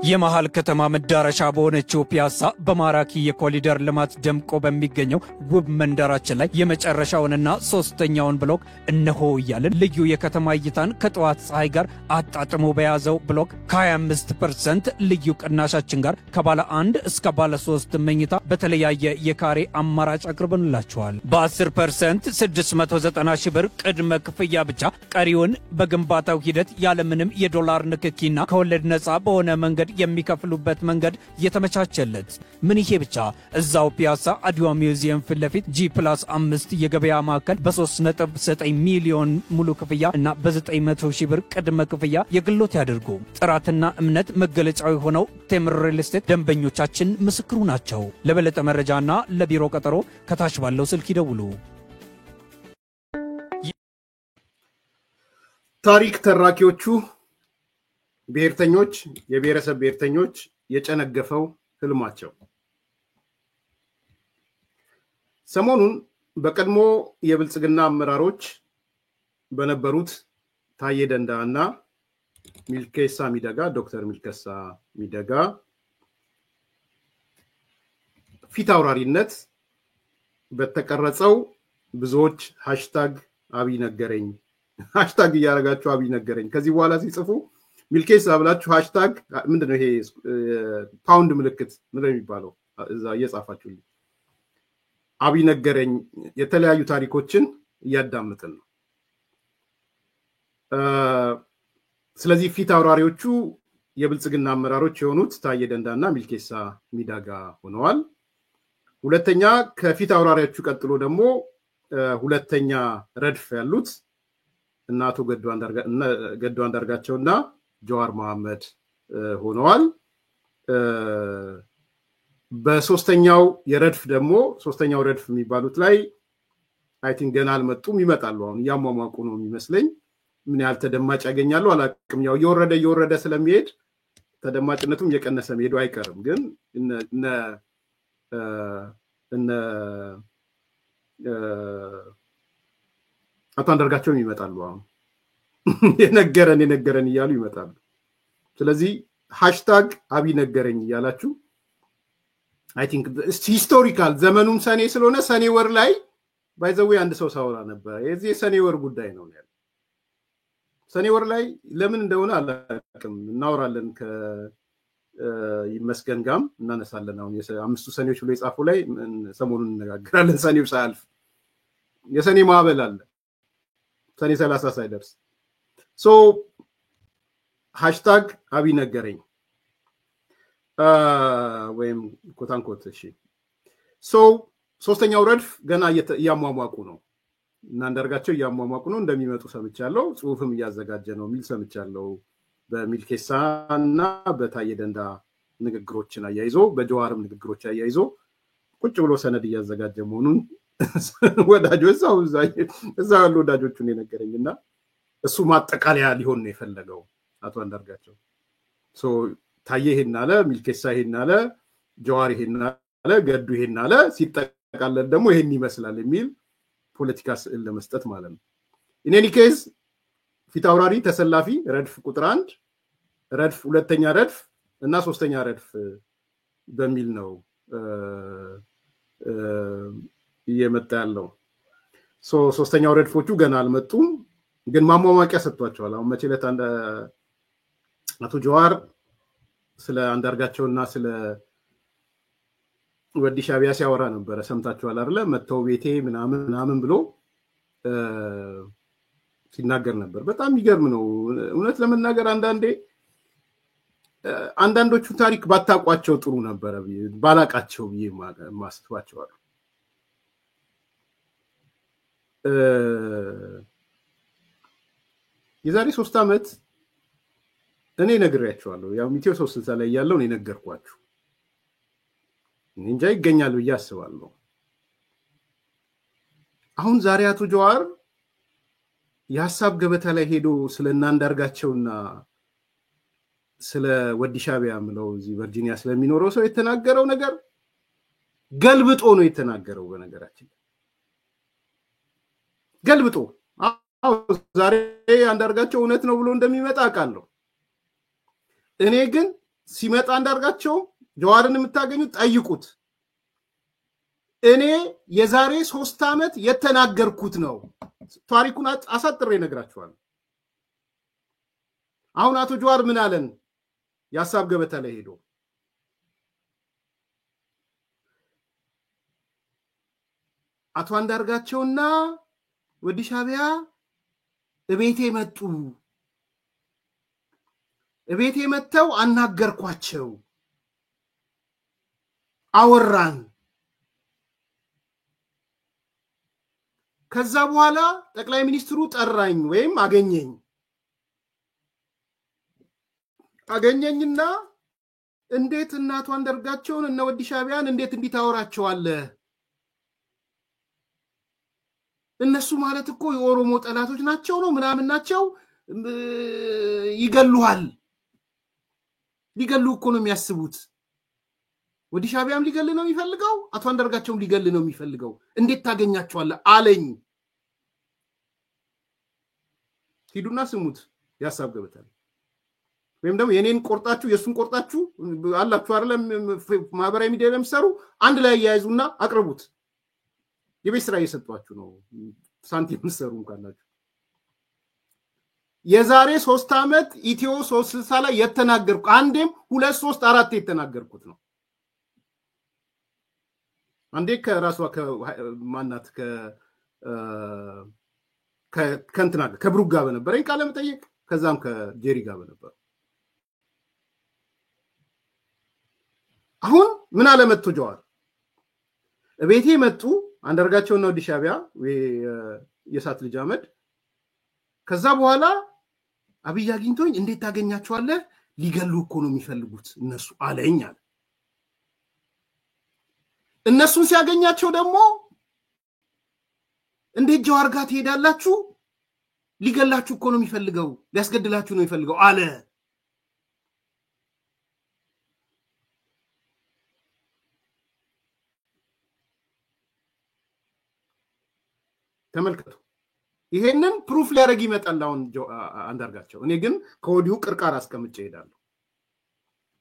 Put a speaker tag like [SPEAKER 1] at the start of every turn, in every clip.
[SPEAKER 1] የመሃል ከተማ መዳረሻ በሆነችው ፒያሳ በማራኪ የኮሪደር ልማት ደምቆ በሚገኘው ውብ መንደራችን ላይ የመጨረሻውንና ሶስተኛውን ብሎክ እነሆ እያልን ልዩ የከተማ እይታን ከጠዋት ፀሐይ ጋር አጣጥሞ በያዘው ብሎክ ከ25% ልዩ ቅናሻችን ጋር ከባለ 1 እስከ ባለ 3 መኝታ በተለያየ የካሬ አማራጭ አቅርበንላችኋል። በ10% 690 ሺህ ብር ቅድመ ክፍያ ብቻ ቀሪውን በግንባታው ሂደት ያለምንም የዶላር ንክኪና ከወለድ ነፃ በሆነ መንገድ የሚከፍሉበት መንገድ የተመቻቸለት። ምን ይሄ ብቻ! እዛው ፒያሳ አድዋ ሚውዚየም ፊት ለፊት G+5 የገበያ ማዕከል በ3.9 ሚሊዮን ሙሉ ክፍያ እና በ900 ሺህ ብር ቅድመ ክፍያ የግሎት ያድርጉ። ጥራትና እምነት መገለጫው የሆነው ቴምር ሪል ስቴት ደንበኞቻችን ምስክሩ ናቸው። ለበለጠ መረጃና ለቢሮ ቀጠሮ ከታች ባለው ስልክ ይደውሉ።
[SPEAKER 2] ታሪክ ተራኪዎቹ ብሔርተኞች የብሔረሰብ ብሔርተኞች የጨነገፈው ህልማቸው ሰሞኑን በቀድሞ የብልጽግና አመራሮች በነበሩት ታዬ ደንዳና ሚልኬሳ ሚደጋ ዶክተር ሚልኬሳ ሚደጋ ፊት አውራሪነት በተቀረጸው ብዙዎች ሃሽታግ #አብይነገረኝ ሃሽታግ ያረጋችሁ አብይነገረኝ ከዚህ በኋላ ሲጽፉ ሚልኬሳ ብላችሁ ሃሽታግ ምንድነው ይሄ ፓውንድ ምልክት ምንድነው የሚባለው እዛ እየጻፋችሁልኝ አብይነገረኝ የተለያዩ ታሪኮችን እያዳመጥን ነው። ስለዚህ ፊት አውራሪዎቹ የብልጽግና አመራሮች የሆኑት ታዬ ደንዳና ሚልኬሳ ሚደጋ ሆነዋል። ሁለተኛ ከፊት አውራሪዎቹ ቀጥሎ ደግሞ ሁለተኛ ረድፍ ያሉት እና አቶ ገዱ አንዳርጋቸውና ጀዋር መሐመድ ሆነዋል። በሶስተኛው የረድፍ ደግሞ ሶስተኛው ረድፍ የሚባሉት ላይ አይ ቲንክ ገና አልመጡም፣ ይመጣሉ። አሁን ያሟሟቁ ነው የሚመስለኝ። ምን ያህል ተደማጭ ያገኛሉ አላቅም። ያው እየወረደ ስለሚሄድ ተደማጭነቱም እየቀነሰ መሄዱ አይቀርም። ግን እነ አቶ አንዳርጋቸውም ይመጣሉ። አሁን የነገረን እያሉ ይመጣሉ። ስለዚህ #አብይነገረኝ እያላችሁ አይ ቲንክ ሂስቶሪካል ዘመኑም ሰኔ ስለሆነ ሰኔ ወር ላይ ባይዘው አንድ ሰው ሳወራ ነበር። የዚህ ሰኔ ወር ጉዳይ ነው ያለው። ሰኔ ወር ላይ ለምን እንደሆነ አላውቅም። እናወራለን ይመስገን ጋም እናነሳለን። አሁን የአምስቱ ሰኔዎች ብሎ የጻፈው ላይ ሰሞኑን እንነጋገራለን። ሰኔው ሳያልፍ የሰኔ ማዕበል አለ ሰኔ 30 ሳይደርስ #አብይነገረኝ ወይም ኮታንኮት እሺ ሶስተኛው ረድፍ ገና እያሟሟቁ ነው እና አንዳርጋቸው እያሟሟቁ ነው እንደሚመጡ ሰምቻለሁ። ጽሁፍም እያዘጋጀ ነው ሚል ሰምቻለሁ። በሚልኬሳና በታዬ ደንዳ ንግግሮችን አያይዞ በጀዋርም ንግግሮች አያይዞ ቁጭ ብሎ ሰነድ እያዘጋጀ መሆኑን ወዳጆች እዛ ያሉ ወዳጆቹን የነገረኝና እሱ ማጠቃለያ ሊሆን ነው የፈለገው። አቶ አንዳርጋቸው ታዬ ይሄን አለ፣ ሚልኬሳ ይሄን አለ፣ ጀዋር ይሄን አለ፣ ገዱ ይሄን አለ፣ ሲጠቃለል ደግሞ ይሄን ይመስላል የሚል ፖለቲካ ስዕል ለመስጠት ማለት ነው። ኢን ኤኒ ኬዝ ፊት አውራሪ ተሰላፊ ረድፍ ቁጥር 1 ረድፍ ሁለተኛ ረድፍ እና ሶስተኛ ረድፍ በሚል ነው እየመጣ ያለው። ሶስተኛው ረድፎቹ ገና አልመጡም፣ ግን ማሟሟቂያ ሰጥቷቸዋል። አሁን መቼለት አቶ ጀዋር ስለ አንዳርጋቸውና ስለ ወዲ ሻቢያ ሲያወራ ነበር። ሰምታችኋል አይደለ? መተው ቤቴ ምናምን ብሎ ሲናገር ነበር። በጣም ይገርም ነው እውነት ለመናገር። አንዳንዶቹ ታሪክ ባታቋቸው ጥሩ ነበር ባላቃቸው ብዬ ማስባቸዋል። የዛሬ 3 ዓመት እኔ ነግሬያቸዋለሁ። ያው ሚቴዎ 360 ላይ ያለው እኔ ነገርኳችሁ። እንጃ ይገኛል ብዬ አስባለሁ። አሁን ዛሬ አቶ ጀዋር የሐሳብ ገበታ ላይ ሄዶ ስለና አንዳርጋቸውና ስለ ወዲ ሻቢያ ምለው እዚህ ቨርጂኒያ ስለሚኖረው ሰው የተናገረው ነገር ገልብጦ ነው የተናገረው። በነገራችን ገልብጦ ዛሬ አንዳርጋቸው እውነት ነው ብሎ እንደሚመጣ አውቃለሁ። እኔ ግን ሲመጣ አንዳርጋቸው ጀዋርን የምታገኙት ጠይቁት እኔ የዛሬ 3 ዓመት የተናገርኩት ነው ታሪኩን አሳጥሬ ነግራችኋል አሁን አቶ ጀዋር ምን አለን ያሳብ ገበታ ላይ ሄዶ አቶ አንዳርጋቸውና ወዲ ሻቢያ እቤቴ መጡ እቤቴ መተው አናገርኳቸው አወራን ከዛ በኋላ ጠቅላይ ሚኒስትሩ ጠራኝ ወይም አገኘኝና እንዴት እናቱ አንዳርጋቸውን እና ወዲ ሻቢያን እንዴት እንዲታወራቸዋለ እነሱ ማለት እኮ የኦሮሞ ጠላቶች ናቸው ነው ምናምን ናቸው ይገሉሃል ሊገሉ እኮ ነው የሚያስቡት ወዲ ሻቢያም ሊገል ነው የሚፈልገው አቶ አንዳርጋቸውም ሊገል ነው የሚፈልገው እንዴት ታገኛቸዋለ አለኝ ሂዱና ስሙት ያሳብ ገበታ ወይም ደግሞ የኔን ቆርጣችሁ የሱን ቆርጣችሁ አላችሁ አይደለም ማህበራዊ ሚዲያ ለምሰሩ አንድ ላይ ያያይዙና አቅርቡት የቤት ስራ እየሰጧችሁ ነው ሳንቲም ምሰሩ እንኳንላችሁ የዛሬ 3 ዓመት ኢትዮ 360 ላይ የተናገርኩ አንዴም 2 3 4 የተናገርኩት ነው አንዴ ከራሷ ከማናት ከንትና ከብሩክ ጋር በነበረኝ ቃለ መጠይቅ ከዛም ከጄሪ ጋር በነበር አሁን ምን አለመጥቶ ጀዋር እቤቴ መጡ አንዳርጋቸውና ወዲ ሻቢያ የሳት ልጅ አመድ ከዛ በኋላ አብይ አግኝቶኝ እንዴት ታገኛቸዋለ ሊገሉ እኮ ነው የሚፈልጉት እነሱ አለኛል እነሱን ሲያገኛቸው ደግሞ እንዴት ጀዋር ጋር ትሄዳላችሁ ሊገላችሁ እኮ ነው የሚፈልገው ሊያስገድላችሁ ነው የሚፈልገው አለ ተመልከቱ ይሄንን ፕሩፍ ሊያረግ ይመጣል አሁን አንዳርጋቸው እኔ ግን ከወዲሁ ቅርቃር አስቀምጬ ሄዳለሁ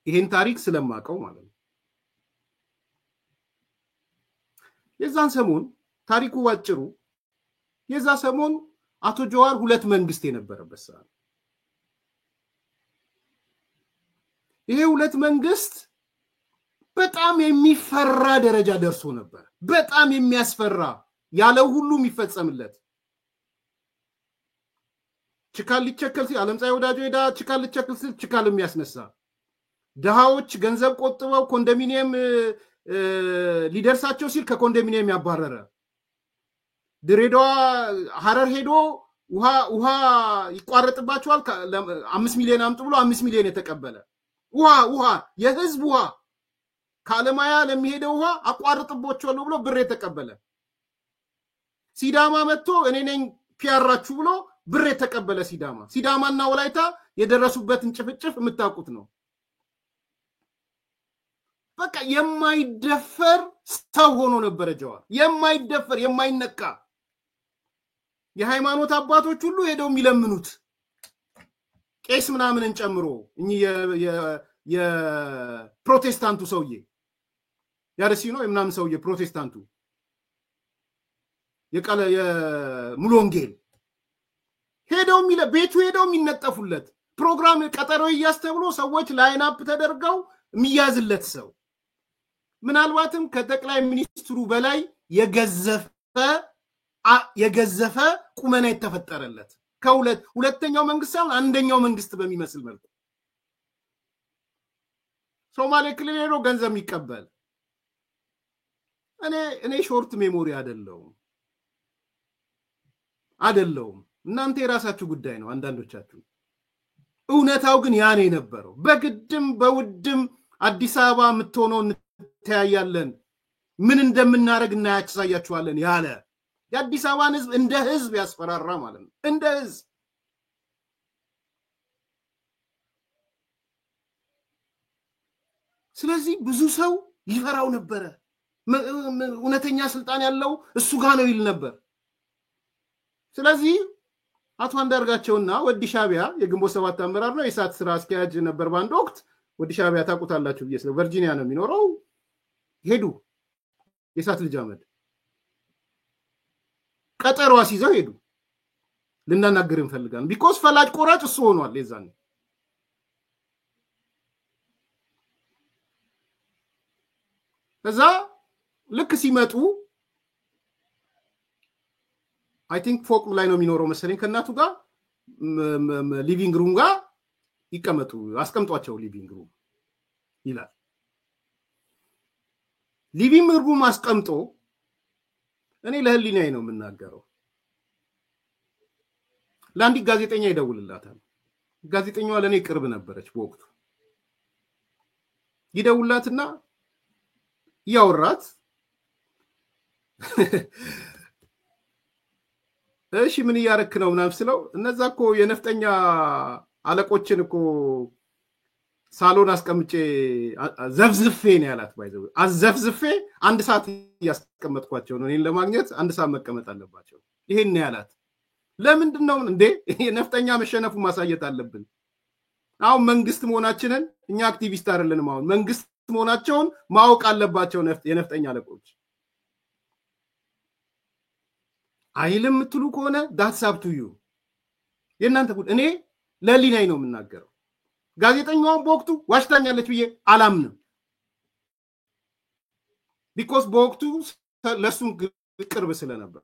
[SPEAKER 2] ይሄን ታሪክ ስለማቀው ማለት ነው የዛን ሰሞን ታሪኩ ዋጭሩ የዛ ሰሞን አቶ ጀዋር 2 መንግስት የነበረበት ሰዓት ይሄ 2 መንግስት በጣም የሚፈራ ደረጃ ደርሶ ነበር በጣም የሚያስፈራ ያለው ሁሉ የሚፈጸምለት ችካል ሊቸከል ሲል ዓለምፀሐይ ወዳጆ ሄዳ ችካል ሊቸከል ሲል ችካል የሚያስነሳ ደሃዎች ገንዘብ ቆጥበው ኮንዶሚኒየም ሊደርሳቸው ሲል ከኮንዶሚኒየም ያባረረ ድሬዳዋ ሐረር ሄዶ ውሃ ይቋረጥባቸዋል 5 ሚሊዮን አምጡ ብሎ 5 ሚሊዮን የተቀበለ ውሃ የህዝብ ውሃ ካለማያ ለሚሄደው ውሃ አቋርጥቦቻለሁ ብሎ ብር የተቀበለ ሲዳማ መጥቶ እኔ ነኝ ፒያራችሁ ብሎ ብር የተቀበለ ሲዳማና ወላይታ የደረሱበትን ጭፍጭፍ የምታውቁት ነው በቃ የማይደፈር ሰው ሆኖ ነበር ጀዋር የማይደፈር የማይነካ የሃይማኖት አባቶች ሁሉ ሄደው የሚለምኑት ቄስ ምናምንን ጨምሮ እኚ የፕሮቴስታንቱ ሰውዬ ያርሲኖ የምናምን ሰውዬ ፕሮቴስታንቱ የቃለ የሙሉ ወንጌል ሄደው ቤቱ ሄደው የሚነጠፉለት ፕሮግራም ቀጠሮ ያስተብሎ ሰዎች ላይን አፕ ተደርገው የሚያዝለት ሰው ምናልባትም ከጠቅላይ ሚኒስትሩ በላይ የገዘፈ ቁመና የተፈጠረለት ሁለተኛው መንግስት ሳይሆን አንደኛው መንግስት በሚመስል መልኩ ሶማሌ ክልል ሄዶ ገንዘብ የሚቀበል እኔ ሾርት ሜሞሪ አይደለም እናንተ የራሳችሁ ጉዳይ ነው አንዳንዶቻችሁ እውነታው ግን ያኔ ነበረው በግድም በውድም አዲስ አበባ ምትሆነው እንተያያለን ምን እንደምናረግ እናያችሳያችኋለን ያለ የአዲስ አበባን ህዝብ እንደ ህዝብ ያስፈራራ ማለት ነው እንደ ህዝብ ስለዚህ ብዙ ሰው ይፈራው ነበር እውነተኛ ስልጣን ያለው እሱ ጋር ነው ይል ነበር ስለዚህ አቶ አንዳርጋቸውና ወዲ ሻቢያ የግንቦት 7 አመራር ነው የሳት ስራ አስኪያጅ ነበር ባንድ ወቅት ወዲ ሻዕቢያ ታውቁታላችሁ ብዬ ስለ ቨርጂኒያ ነው የሚኖረው ሄዱ የሳት ልጅ አህመድ ቀጠሮ አስይዘው ሄዱ ልናናገር እንፈልጋለን ቢኮዝ ፈላጭ ቆራጭ እሱ ሆኗል የዛኔ ከዛ ልክ ሲመጡ አይ ቲንክ ፎቅ ላይ ነው የሚኖረው መሰለኝ ከናቱ ጋር ሊቪንግ ሩም ጋር ይቀመጡ አስቀምጧቸው ሊቪንግ ሩም ይላል ሊቪንግ ሩም አስቀምጦ እኔ ለህሊናዬ ነው የምናገረው ለአንዲ ጋዜጠኛ ይደውልላታል ጋዜጠኛዋ ለኔ ቅርብ ነበረች በወቅቱ ይደውላትና ያወራት እሺ ምን ያረክ ነው ምናምን ስለው እነዛ እኮ የነፍጠኛ አለቆችን እኮ ሳሎን አስቀምጬ ዘፍዝፌ ነው ያላት ባይዘው አዘፍዝፌ አንድ ሰዓት ያስቀመጥኳቸው ነው እኔን ለማግኘት አንድ ሰዓት መቀመጥ አለባቸው ይሄን ነው ያላት ለምንድነው እንዴ የነፍጠኛ መሸነፉ ማሳየት አለብን አሁን መንግስት መሆናችንን እኛ አክቲቪስት አይደለንም አሁን መንግስት መሆናቸውን ማወቅ አለባቸው የነፍጠኛ አለቆች አይልም ትሉ ከሆነ that's up to you የናንተ ጉድ እኔ ለሊናይ ነው የምናገረው ጋዜጠኛውን በወቅቱ ዋሽታኛለች ብዬ አላምንም because በወቅቱ ለሱም ቅርብ ስለነበር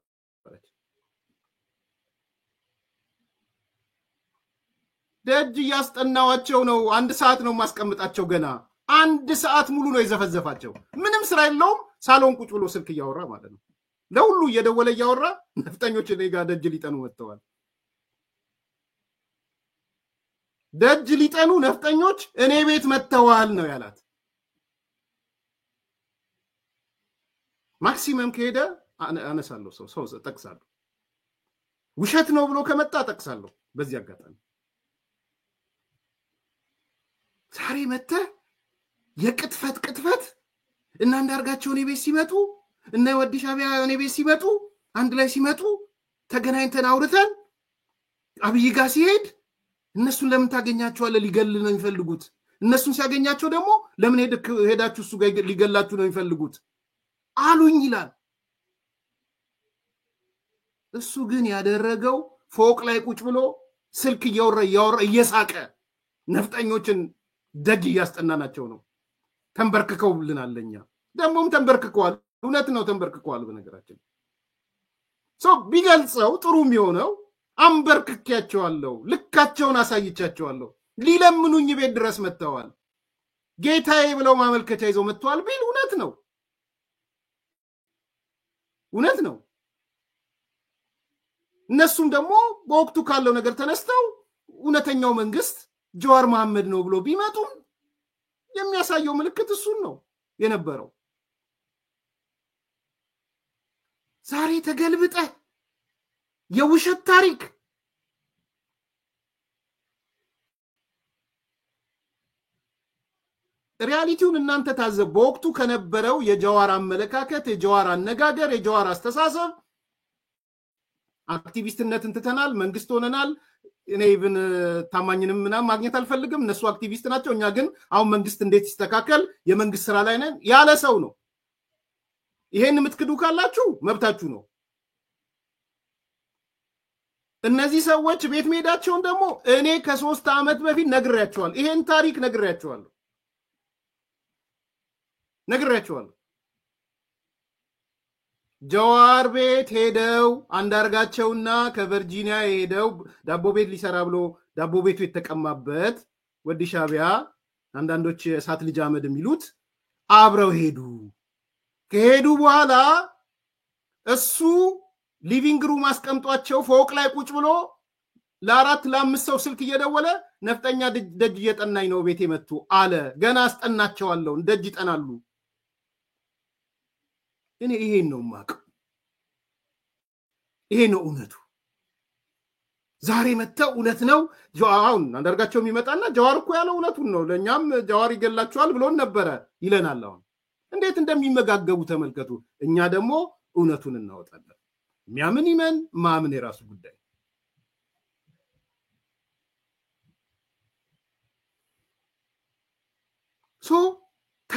[SPEAKER 2] ደጅ ያስጠናዋቸው ነው አንድ ሰዓት ነው ማስቀምጣቸው ገና አንድ ሰዓት ሙሉ ነው የዘፈዘፋቸው ምንም ስራ የለውም ሳሎን ቁጭ ብሎ ስልክ ያወራ ማለት ነው ለሁሉ እየደወለ ያወራ ነፍጠኞች ለጋ ደጅ ሊጠኑ ወጥተዋል ደጅ ሊጠኑ ነፍጠኞች እኔ ቤት መጥተዋል ነው ያላት ማክሲመም ከሄደ አነሳለሁ ሰው ጠቅሳለሁ ውሸት ነው ብሎ ከመጣ ጠቅሳለሁ በዚህ አጋጣሚ ዛሬ መጣ የቅጥፈት እና አንዳርጋቸው እኔ ቤት ሲመጡ እና ወዲ ሻዕቢያ እኔ ቤት ሲመጡ አንድ ላይ ሲመጡ ተገናኝተን አውርተን አብይ ጋር ሲሄድ እነሱን ለምን ታገኛቸዋለ ሊገል ነው የሚፈልጉት እነሱን ሲያገኛቸው ደግሞ ለምን ሄዳችሁ እሱ ጋር ሊገላችሁ ነው የሚፈልጉት አሉኝ ይላል እሱ ግን ያደረገው ፎቅ ላይ ቁጭ ብሎ ስልክ እያወራ እየሳቀ ነፍጠኞችን ደጅ ያስጠናናቸው ነው ተንበርክከውልናለኛ ደሞም ተንበርክከዋል እውነት ነው ተንበርክከዋል በነገራችን ቢገልጸው ጥሩ የሚሆነው አንበርክከያቸዋለሁ ልካቸውን አሳይቻቸዋለሁ ሊለምኑኝ ቤት ድረስ መጥተዋል ጌታዬ ብለው ማመልከቻ ይዘው መጥተዋል ቢል እውነት ነው እነሱም ደግሞ በወቅቱ ካለው ነገር ተነስተው እውነተኛው መንግስት ጀዋር መሐመድ ነው ብሎ ቢመጡ የሚያሳየው ምልክት እሱን ነው የነበረው ዛሬ ተገልብጠ የውሸት ታሪክ ሪያሊቲውን እናንተ ታዘብ በወቅቱ ከነበረው የጀዋር አመለካከት የጀዋር አነጋገር የጀዋር አስተሳሰብ አክቲቪስትነትን ትተናል መንግስት ሆነናል እኔ ኢቭን ታማኝንም ምናም ማግኘት አልፈልግም እነሱ አክቲቪስት ናቸው እኛ ግን አሁን መንግስት እንዴት ይስተካከል የመንግስት ስራ ላይ ነን ያለ ሰው ነው ይሄን ምትክዱ ካላችሁ መብታችሁ ነው እነዚህ ሰዎች ቤት ሜዳቸውን ደግሞ እኔ ከ3 አመት በፊት ነግሬያቸዋለሁ ይሄን ታሪክ ነግሬያቸዋለሁ ጀዋር ቤት ሄደው አንዳርጋቸውና ከቨርጂኒያ ሄደው ዳቦ ቤት ሊሰራ ብሎ ዳቦ ቤቱ የተቀማበት ወዲ ሻዕቢያ አንዳንዶች ሳት ልጅ አህመድ የሚሉት አብረው ሄዱ ከሄዱ በኋላ እሱ ሊቪንግ ሩም አስቀምጧቸው ፎቅ ላይ ቁጭ ብሎ ለአራት ለአምስት ሰው ስልክ እየደወለ ነፍጠኛ ደጅ እየጠናኝ ነው ቤቴ መጥቶ አለ ገና አስጠናቸዋለሁ ደጅ ይጠናሉ እኔ ይሄን ነው ማቀው ይሄ ነው እውነቱ ዛሬ መተው እውነት ነው ጀዋውን አንዳርጋቸው የሚመጣና ጀዋር እኮ ያለው እውነቱን ነው ለኛም ጀዋር ይገላቸዋል ብሎን ነበር ይለናል አሁን እንዴት እንደሚመጋገቡ ተመልከቱ እኛ ደግሞ እውነቱን እናወጣለን የሚያምን ይመን ማምን የራሱ ጉዳይ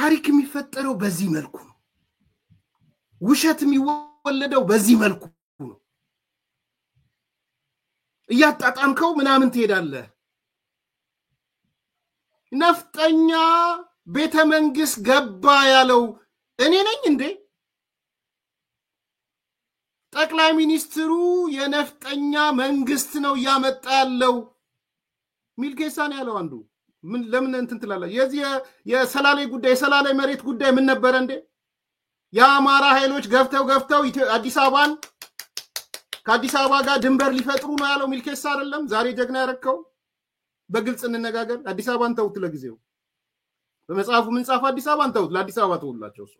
[SPEAKER 2] ታሪክ የሚፈጠረው በዚህ መልኩ ነው። ውሸት የሚወለደው በዚህ መልኩ ነው። እያጣጣምከው ምናምን ትሄዳለህ። ነፍጠኛ ቤተ መንግስት ገባ ያለው እኔ ነኝ እንዴ? ጠቅላይ ሚኒስትሩ የነፍጠኛ መንግስት ነው ያመጣ ያለው ሚልኬሳ ነው ያለው አንዱ። ምን ለምን እንትን ትላለህ? የዚህ የሰላሌ ጉዳይ የሰላሌ መሬት ጉዳይ ምን ነበር እንዴ? የአማራ ኃይሎች ገፍተው አዲስ አበባን ከአዲስ አበባ ጋር ድንበር ሊፈጥሩ ነው ያለው ሚልኬሳ አይደለም? ዛሬ ጀግና ያረከው በግልጽ እንነጋገር። አዲስ አበባን ተውት፣ ለጊዜው በመጽሐፉ ምን ጻፈ? አዲስ አበባን ተውት፣ ለአዲስ አበባ ተውላቸው፣ እሱ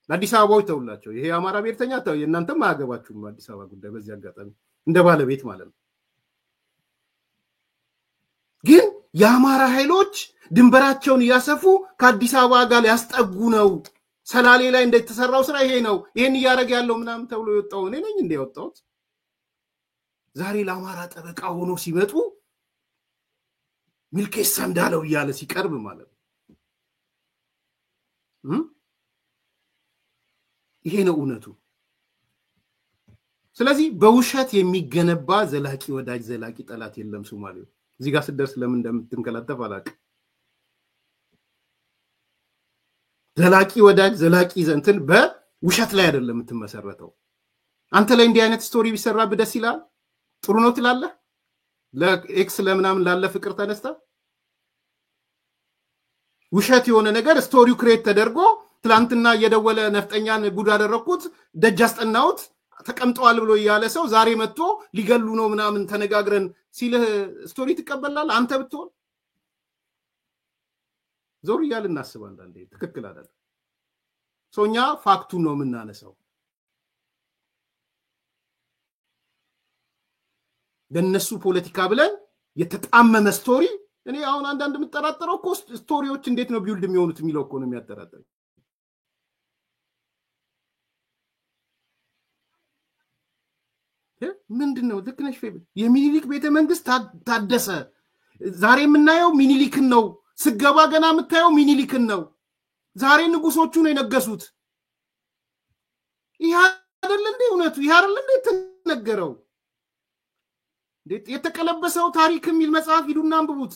[SPEAKER 2] ለአዲስ አበባዎች ተውላቸው። ይሄ የአማራ ብሔርተኛ ተው፣ የእናንተም አያገባችሁም አዲስ አበባ ጉዳይ። በዚህ አጋጣሚ እንደ ባለቤት ማለት ነው። ግን የአማራ ኃይሎች ድንበራቸውን እያሰፉ ከአዲስ አበባ ጋር ሊያስጠጉ ነው። ሰላሌ ላይ እንደተሰራው ስራ ይሄ ነው፣ ይሄን እያደረገ ያለው ምናምን ተብሎ የወጣው እኔ ነኝ እንደ ያወጣሁት። ዛሬ ለአማራ ጠበቃ ሆኖ ሲመጡ ሚልኬሳ እንዳለው እያለ ሲቀርብ ማለት ነው። ይሄ ነው እውነቱ። ስለዚህ በውሸት የሚገነባ ዘላቂ ወዳጅ ዘላቂ ጠላት የለም። ሶማሌው እዚህ ጋር ስደርስ ለምን እንደምትንከላተፍ አላውቅም። ዘላቂ ወዳጅ ዘላቂ ዘንትን በውሸት ላይ አይደለም የምትመሰረተው። አንተ ላይ እንዲህ አይነት ስቶሪ ቢሰራብህ ደስ ይላል? ጥሩ ነው ትላለህ? ለኤክስ ለምናምን ላለ ፍቅር ተነስታ ውሸት የሆነ ነገር ስቶሪው ክሬት ተደርጎ ትላንትና እየደወለ ነፍጠኛን ጉድ አደረኩት ደጅ አስጠናውት ተቀምጠዋል ብሎ እያለ ሰው ዛሬ መጥቶ ሊገሉ ነው ምናምን ተነጋግረን ሲልህ ስቶሪ ትቀበላለህ? አንተ ብትሆን ዞር እያል እናስብ። አንዳንዴ ትክክል አይደለም። ሶኛ ፋክቱን ነው የምናነሳው። በእነሱ ፖለቲካ ብለን የተጣመመ ስቶሪ እኔ አሁን አንዳንድ የምጠራጠረው እኮ ስቶሪዎች እንዴት ነው ቢውልድ የሚሆኑት የሚለው እኮ ነው የሚያጠራጥረው። ምንድነው ልክነሽ የሚኒሊክ ቤተመንግስት ታደሰ። ዛሬ የምናየው ሚኒሊክን ነው። ስገባ ገና የምታየው ሚኒሊክን ነው። ዛሬ ንጉሶቹ ነው የነገሱት። ይሄ አይደል እንዴ እውነቱ? ይሄ አይደል እንዴ የተነገረው? የተቀለበሰው ታሪክ የሚል መጽሐፍ ሂዱና አንብቡት።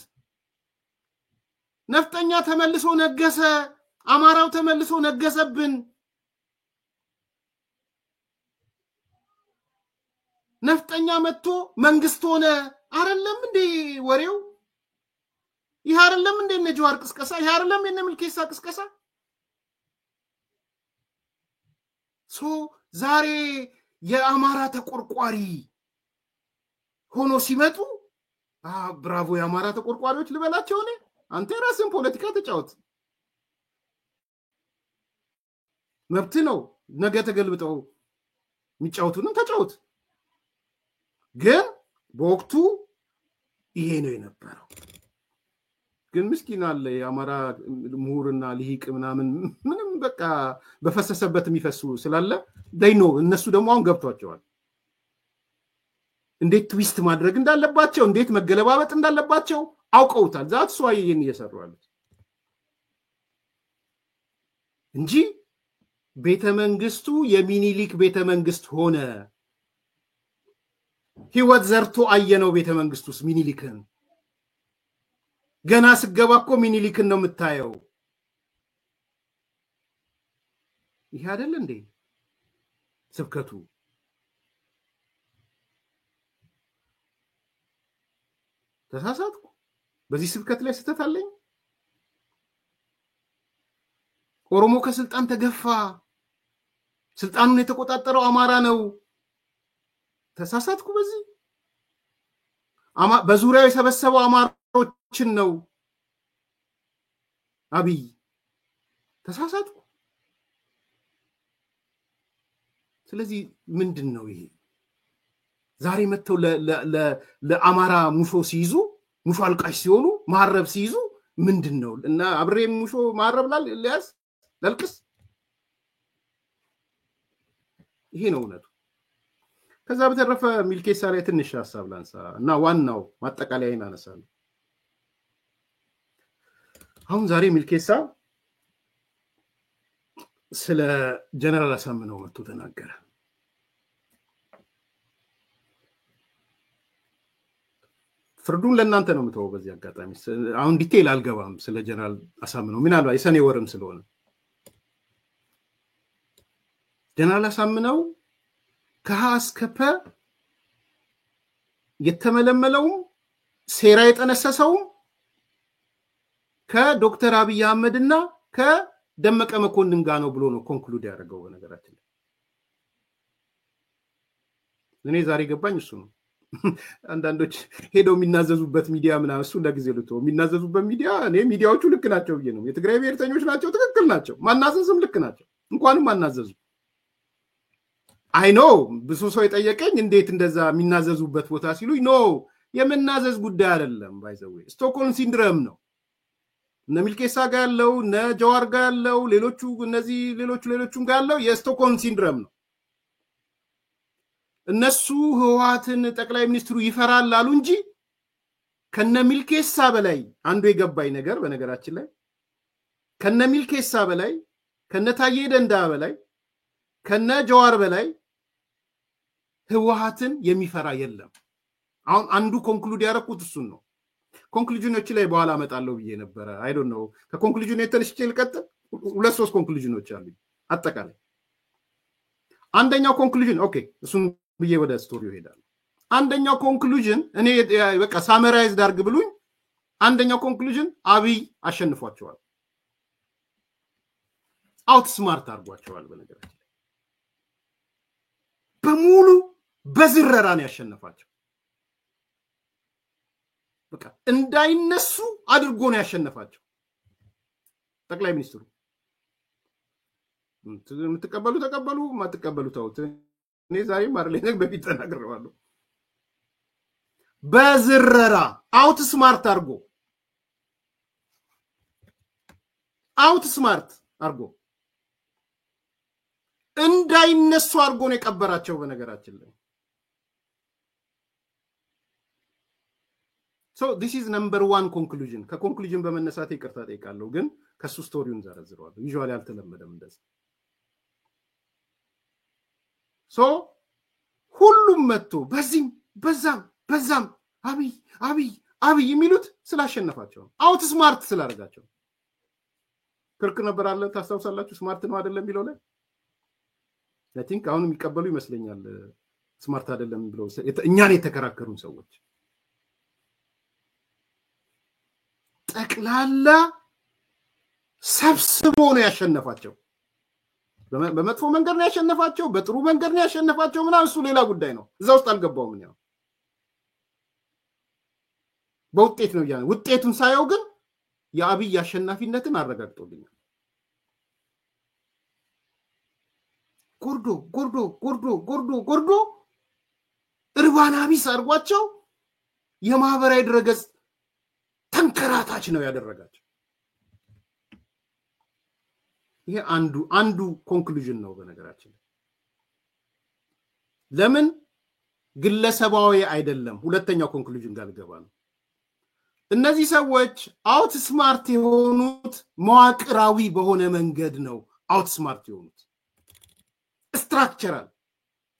[SPEAKER 2] ነፍጠኛ ተመልሶ ነገሰ፣ አማራው ተመልሶ ነገሰብን። ነፍጠኛ መጥቶ መንግስት ሆነ አይደለም እንዴ ወሬው? ይሄ አይደለም እንዴ እነ ጀዋር ቅስቀሳ? ይሄ አይደለም የነ ሚልኬሳ ቅስቀሳ? ዛሬ የአማራ ተቆርቋሪ ሆኖ ሲመጡ ብራቮ የአማራ ተቆርቋሪዎች ልበላቸው። እኔ አንተ ራስን ፖለቲካ ተጫወት፣ መብት ነው። ነገ ተገልብጠው የሚጫወቱንም ተጫወት። ግን በወቅቱ ይሄ ነው የነበረው። ግን ምስኪን አለ የአማራ ምሁርና ልሂቅ ምናምን ምንም በቃ በፈሰሰበት የሚፈሱ ስላለ ዳይኖ እነሱ ደግሞ አሁን ገብቷቸዋል እንዴት ትዊስት ማድረግ እንዳለባቸው፣ እንዴት መገለባበጥ እንዳለባቸው አውቀውታል። ዛት ሷይ ይሄን እየሰሩ ያሉት እንጂ ቤተመንግስቱ የሚኒሊክ ቤተመንግስት ሆነ። ህይወት ዘርቶ አየነው ቤተመንግስቱስ ሚኒሊክን። ገና ስገባ እኮ ሚኒሊክን ነው የምታየው። ይሄ አይደል እንዴ ስብከቱ? ተሳሳትኩ? በዚህ ስብከት ላይ ስህተት አለኝ? ኦሮሞ ከስልጣን ተገፋ፣ ስልጣኑን የተቆጣጠረው አማራ ነው። ተሳሳትኩ? በዚህ በዙሪያው የሰበሰበው አማራዎችን ነው አብይ። ተሳሳትኩ? ስለዚህ ምንድን ነው ይሄ? ዛሬ መጥተው ለአማራ ሙሾ ሲይዙ፣ ሙሾ አልቃሽ ሲሆኑ፣ ማረብ ሲይዙ ምንድን ነው? እና አብሬ ሙሾ ማረብ ላልያዝ ላልቅስ? ይሄ ነው እውነቱ። ከዛ በተረፈ ሚልኬሳ ላይ ትንሽ ሐሳብ ላንሳ እና ዋናው ማጠቃለያዬን አነሳለሁ። አሁን ዛሬ ሚልኬሳ ስለ ጀነራል አሳምነው መጥቶ ተናገረ። ፍርዱን ለእናንተ ነው የምተወው። በዚህ አጋጣሚ አሁን ዲቴል አልገባም ስለ ጀነራል አሳምነው ምናልባት የሰኔ ወርም ስለሆነ ጀነራል አሳምነው ከሀ እስከ ፐ የተመለመለውም ሴራ የጠነሰሰውም ከዶክተር አብይ አህመድና ከደመቀ መኮንን ጋር ነው ብሎ ነው ኮንክሉድ ያደረገው። በነገራችን ላይ እኔ ዛሬ ገባኝ እሱ ነው። አንዳንዶች ሄደው የሚናዘዙበት ሚዲያ ምናምን እሱ ለጊዜ ልቶ የሚናዘዙበት ሚዲያ እኔ ሚዲያዎቹ ልክ ናቸው ብዬ ነው። የትግራይ ብሔርተኞች ናቸው፣ ትክክል ናቸው። ማናዘዝም ልክ ናቸው። እንኳንም ማናዘዙ አይ ኖ ብዙ ሰው የጠየቀኝ እንዴት እንደዛ የሚናዘዙበት ቦታ ሲሉኝ ኖ የመናዘዝ ጉዳይ አይደለም። ባይዘው ስቶክሆልም ሲንድረም ነው። እነ ሚልኬሳ ጋር ያለው እነ ጀዋር ጋር ያለው ሌሎቹ እነዚህ ሌሎቹም ጋር ያለው የስቶክሆልም ሲንድረም ነው። እነሱ ህወሓትን ጠቅላይ ሚኒስትሩ ይፈራል አሉ እንጂ ከነ ሚልኬሳ በላይ አንዱ የገባኝ ነገር በነገራችን ላይ ከነ ሚልኬሳ በላይ ከነ ታዬ ደንዳ በላይ ከነ ጀዋር በላይ ህወሓትን የሚፈራ የለም። አሁን አንዱ ኮንክሉድ ያደረኩት እሱን ነው። ኮንክሉዥኖች ላይ በኋላ አመጣለሁ ብዬ ነበር። አይ ዶንት ኖ ከኮንክሉዥን የተነስቼ ልቀጥል። ሁለት ሶስት ኮንክሉዥኖች አሉ አጠቃላይ። አንደኛው ኮንክሉዥን ኦኬ እሱን ብዬ ወደ ስቶሪው ሄዳለሁ። አንደኛው ኮንክሉዥን እኔ በቃ ሳመራይዝ ዳርግ ብሉኝ። አንደኛው ኮንክሉዥን አብይ አሸንፏቸዋል፣ አውት ስማርት አድርጓቸዋል። በነገራችን ላይ በሙሉ በዝረራ ነው ያሸነፋቸው። በቃ እንዳይነሱ አድርጎ ነው ያሸነፋቸው ጠቅላይ ሚኒስትሩ። የምትቀበሉ ተቀበሉ፣ ማትቀበሉ ተውት። እኔ ዛሬ ማርሌን በፊት ተናግሬዋለሁ። በዝረራ አውት ስማርት አድርጎ እንዳይነሱ አድርጎ ነው የቀበራቸው። በነገራችን ላይ so this is number one conclusion። ከኮንክሉዥን በመነሳት ይቅርታ ጠይቃለሁ፣ ግን ከሱ ስቶሪውን ዘረዝረዋለሁ። ዩዥዋሊ አልተለመደም እንደዚህ። so ሁሉም መጥቶ በዚህም በዛም አብይ የሚሉት ስላሸነፋቸው ነው። አውት ስማርት ስላደረጋቸው ክርክ ነበር አለ። ታስታውሳላችሁ? ስማርት ነው አይደለም የሚለው ላይ I think አሁን የሚቀበሉ ይመስለኛል። ስማርት አይደለም ብለው እኛን የተከራከሩን ሰዎች ጠቅላላ ሰብስቦ ነው ያሸነፋቸው። በመጥፎ መንገድ ነው ያሸነፋቸው፣ በጥሩ መንገድ ነው ያሸነፋቸው ምናምን እሱ ሌላ ጉዳይ ነው። እዛ ውስጥ አልገባውም። ምን ያው በውጤት ነው ያን ውጤቱን ሳየው ግን የአብይ አሸናፊነትን አረጋግጦልኛል። ጎርዶ እርባና ቢስ አድርጓቸው የማህበራዊ ድረገጽ ተንከራታች ነው ያደረጋቸው። ይሄ አንዱ ኮንክሉዥን ነው። በነገራችን ለምን ግለሰባዊ አይደለም። ሁለተኛው ኮንክሉዥን ጋር ገባ ነው። እነዚህ ሰዎች አውት ስማርት የሆኑት መዋቅራዊ በሆነ መንገድ ነው። አውት ስማርት የሆኑት structural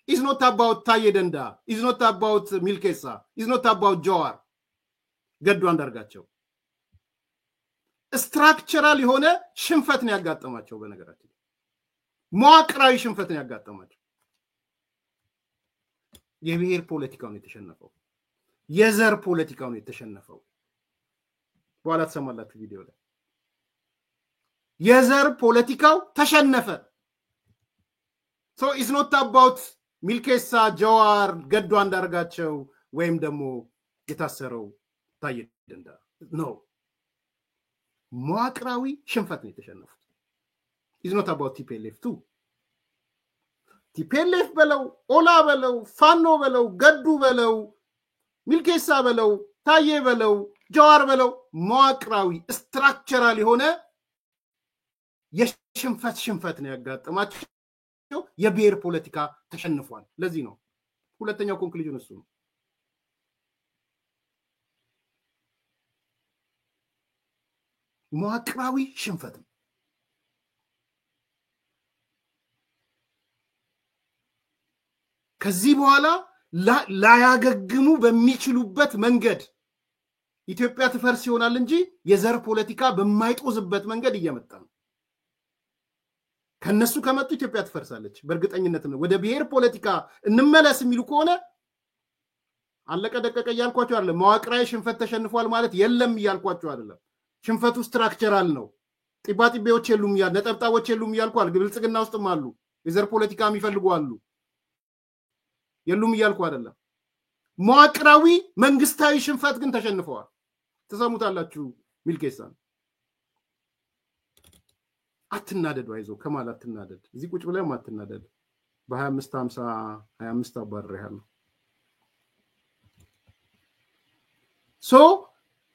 [SPEAKER 2] is not about Taye Denda, is not about Milkesa, is not about Jawar ገዱ አንዳርጋቸው። ስትራክቸራል የሆነ ሽንፈት ነው ያጋጠማቸው። በነገራችን መዋቅራዊ ሽንፈት ነው ያጋጠማቸው። የብሔር ፖለቲካው ነው የተሸነፈው፣ የዘር ፖለቲካው ነው የተሸነፈው። በኋላ ተሰማላችሁ ቪዲዮ ላይ የዘር ፖለቲካው ተሸነፈ። so it's not about Milkesa, Jawar, ገዱ አንዳርጋቸው ወይም ደግሞ የታሰረው ታዬ ደንዳ ነው። መዋቅራዊ ሽንፈት ነው የተሸነፉት። it's not about TPLF too። TPLF በለው፣ ኦላ በለው፣ ፋኖ በለው፣ ገዱ በለው፣ ሚልኬሳ በለው፣ ታዬ በለው፣ ጀዋር በለው መዋቅራዊ ስትራክቸራል የሆነ የሽንፈት ነው ያጋጠማቸው። የብሔር ፖለቲካ ተሸንፏል። ለዚህ ነው ሁለተኛው ኮንክሉዥን እሱ ነው። መዋቅራዊ ሽንፈት ከዚህ በኋላ ላያገግሙ በሚችሉበት መንገድ ኢትዮጵያ ትፈርስ ይሆናል እንጂ የዘር ፖለቲካ በማይጦዝበት መንገድ እየመጣ ነው። ከነሱ ከመጡ ኢትዮጵያ ትፈርሳለች በእርግጠኝነት ነው። ወደ ብሔር ፖለቲካ እንመለስ የሚሉ ከሆነ አለቀ ደቀቀ እያልኳቸው አይደለም። መዋቅራዊ ሽንፈት ተሸንፏል ማለት የለም እያልኳቸው አይደለም። ሽንፈቱ ስትራክቸራል ነው። ጢባጢቤዎች የሉም ነጠብጣቦች የሉም እያልኳል። ብልጽግና ውስጥም አሉ። የዘር ፖለቲካ የሚፈልጉ አሉ። የሉም እያልኩ አይደለም። መዋቅራዊ መንግስታዊ ሽንፈት ግን ተሸንፈዋል። ተሰሙታላችሁ ሚልኬሳን። አትናደዱ፣ አይዞ ከማል አትናደድ። እዚህ ቁጭ ብለም አትናደድ። በ25 50 25 አባረርያለሁ።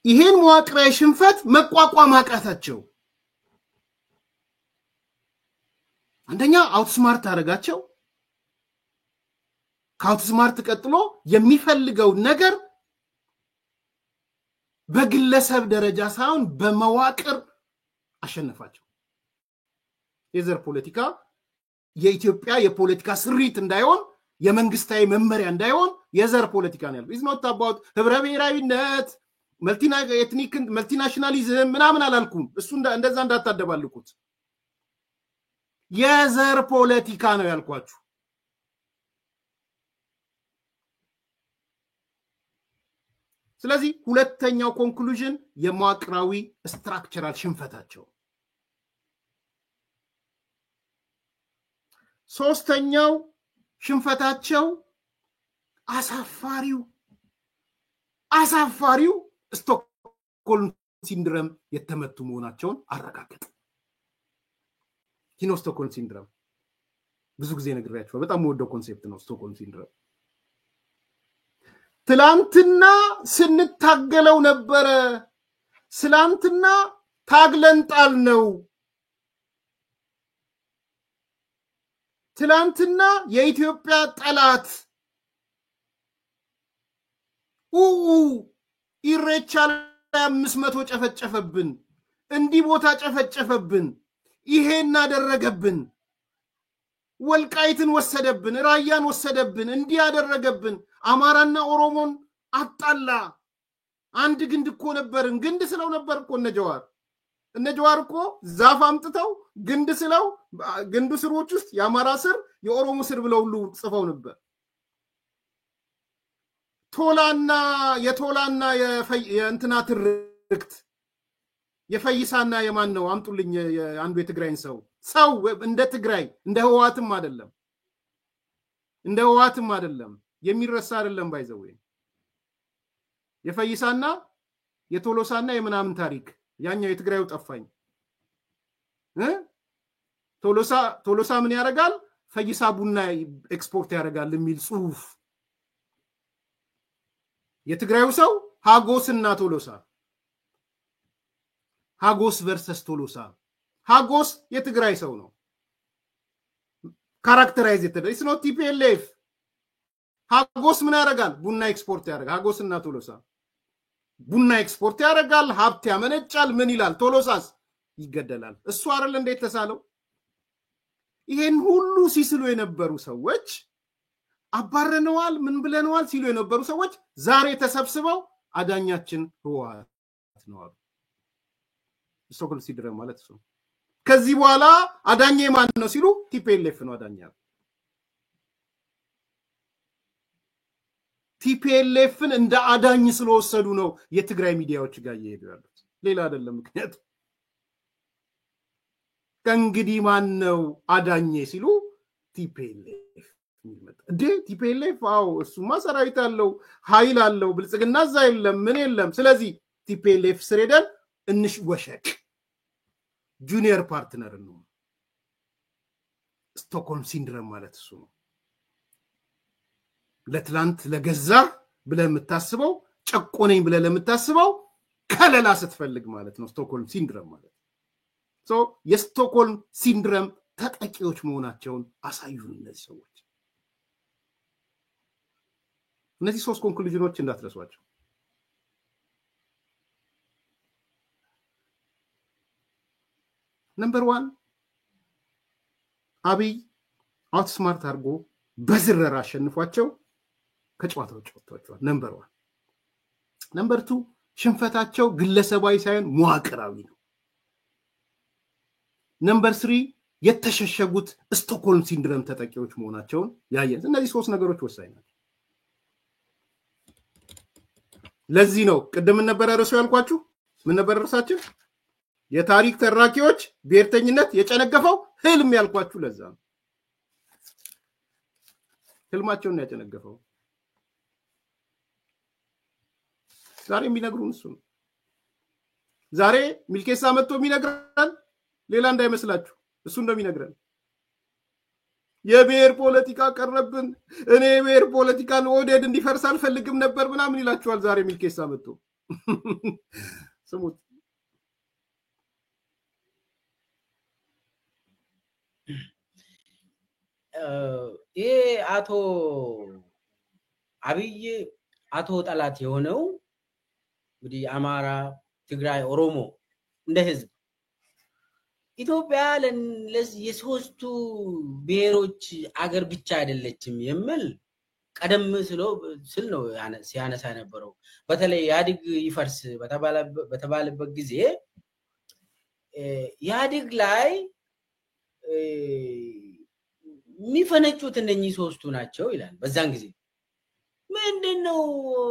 [SPEAKER 2] ይሄን መዋቅራዊ ሽንፈት መቋቋም አቃታቸው። አንደኛ አውትስማርት አደረጋቸው። ከአውትስማርት ቀጥሎ የሚፈልገው ነገር በግለሰብ ደረጃ ሳይሆን በመዋቅር አሸነፋቸው። የዘር ፖለቲካ የኢትዮጵያ የፖለቲካ ስሪት እንዳይሆን የመንግስታዊ መመሪያ እንዳይሆን የዘር ፖለቲካ ነው ያለው። ኢዝ ኖት አባውት ህብረ ብሔራዊነት ኤትኒክ መልቲናሽናሊዝም ምናምን አላልኩም። እሱ እንደዛ እንዳታደባልቁት። የዘር ፖለቲካ ነው ያልኳችሁ። ስለዚህ ሁለተኛው ኮንክሉዥን የመዋቅራዊ ስትራክቸራል ሽንፈታቸው። ሶስተኛው ሽንፈታቸው አሳፋሪው ስቶክሆልም ሲንድረም የተመቱ መሆናቸውን አረጋገጠ። ኪኖ ስቶክሆልም ሲንድረም ብዙ ጊዜ ነግሬያችኋለሁ። በጣም ወደው ኮንሴፕት ነው ስቶክሆልም ሲንድረም። ትላንትና ስንታገለው ነበረ፣ ስላንትና ታግለንጣል ነው። ትላንትና የኢትዮጵያ ጠላት ኢሬቻ ላይ 500 ጨፈጨፈብን፣ እንዲህ ቦታ ጨፈጨፈብን፣ ይሄን አደረገብን፣ ወልቃይትን ወሰደብን፣ ራያን ወሰደብን፣ እንዲህ ያደረገብን፣ አማራና ኦሮሞን አጣላ። አንድ ግንድ እኮ ነበርን። ግንድ ስለው ነበር እኮ እነጀዋር እኮ ዛፍ አምጥተው ግንድ ስለው ግንዱ ስሮች ውስጥ የአማራ ስር የኦሮሞ ስር ብለው ሁሉ ጽፈው ነበር። የቶላና የእንትና ትርክት የፈይሳና የማን ነው? አምጡልኝ አንዱ የትግራይን ሰው እንደ ትግራይ እንደ ህወሓትም አይደለም የሚረሳ አይደለም። ባይዘው የፈይሳና የቶሎሳና የምናምን ታሪክ ያኛው የትግራዩ ጠፋኝ። ቶሎሳ ምን ያደርጋል? ፈይሳ ቡና ኤክስፖርት ያደርጋል የሚል ጽሁፍ። የትግራዩ ሰው ሃጎስና ቶሎሳ፣ ሃጎስ ቨርሰስ ቶሎሳ። ሃጎስ የትግራይ ሰው ነው ካራክተራይዝ የተደረገ ኢትስ ኖት ቲፒኤልኤፍ። ሃጎስ ምን ያደርጋል? ቡና ኤክስፖርት ያደርጋል። ሃጎስና ቶሎሳ ቡና ኤክስፖርት ያደርጋል፣ ሀብት ያመነጫል። ምን ይላል? ቶሎሳስ ይገደላል። እሱ አይደል እንዴት ተሳለው? ይሄን ሁሉ ሲስሉ የነበሩ ሰዎች አባረነዋል፣ ምን ብለነዋል ሲሉ የነበሩ ሰዎች ዛሬ ተሰብስበው አዳኛችን ህወሓት ነው አሉ። ስቶክሆልም ሲንድረም ማለት እሱ። ከዚህ በኋላ አዳኛ ማን ነው ሲሉ ቲፒኤልኤፍ ነው አዳኛ። ቲፒኤልኤፍን እንደ አዳኝ ስለወሰዱ ነው የትግራይ ሚዲያዎች ጋር እየሄዱ ያሉት፣ ሌላ አይደለም። ምክንያቱ ከእንግዲህ ማን ነው አዳኝ ሲሉ ቲፒኤልኤፍ ይመጣ። ቲፒኤልኤፍ እሱማ ሰራዊት አለው፣ ኃይል አለው፣ ብልጽግና እዛ የለም፣ ምን የለም። ስለዚህ ቲፒኤልኤፍ ስር ሄደን እንወሸቅ፣ ጁኒየር ፓርትነር ነው። ስቶክሆልም ሲንድረም ማለት እሱ ነው። ለትላንት ለገዛ ብለህ የምታስበው ጨቆነኝ ብለህ ለምታስበው ከለላ ስትፈልግ ማለት ነው ስቶክሆልም ሲንድረም ማለት። የስቶክሆልም ሲንድረም ተጠቂዎች መሆናቸውን አሳዩን እነዚህ ሰዎች። እነዚህ ሶስት ኮንክሉዥኖች እንዳትረሷቸው። ነምበር 1 አብይ አውትስማርት አድርጎ በዝረራ አሸንፏቸው ከጨዋታው ወጥቷቸዋል። ነምበር 1 ነምበር 2 ሽንፈታቸው ግለሰባዊ ሳይሆን መዋቅራዊ ነው። ነምበር 3 የተሸሸጉት ስቶክሆልም ሲንድሮም ተጠቂዎች መሆናቸውን ያየን። እነዚህ 3 ነገሮች ወሳኝ ናቸው። ለዚህ ነው ቅድም ነበር ርዕሱ ያልኳችሁ። ምን ነበር ርዕሳችን? የታሪክ ተራኪዎች ብሔርተኝነት የጨነገፈው ህልም ያልኳችሁ ለዛ ነው። ህልማቸውን ያጨነገፈው ዛሬ የሚነግሩን እሱ ነው። ዛሬ ሚልኬሳ መጥቶ የሚነግረን ሌላ እንዳይመስላችሁ፣ እሱ እንደሚነግረን የብሔር ፖለቲካ ቀረብን፣ እኔ የብሔር ፖለቲካን ኦህዴድ እንዲፈርስ አልፈልግም ነበር ምናምን ይላችኋል። ዛሬ ሚልኬሳ መጥቶ ስሙት።
[SPEAKER 3] ይሄ አቶ አብይ አቶ ጠላት የሆነው እንግዲህ አማራ፣ ትግራይ፣ ኦሮሞ እንደ ህዝብ ኢትዮጵያ የሶስቱ ብሔሮች አገር ብቻ አይደለችም የሚል ቀደም ስል ነው ሲያነሳ ነበረው። በተለይ ኢህአዴግ ይፈርስ በተባለበት ጊዜ ኢህአዴግ ላይ የሚፈነጩት እነኚህ ሶስቱ ናቸው ይላል። በዛን ጊዜ ምንድነው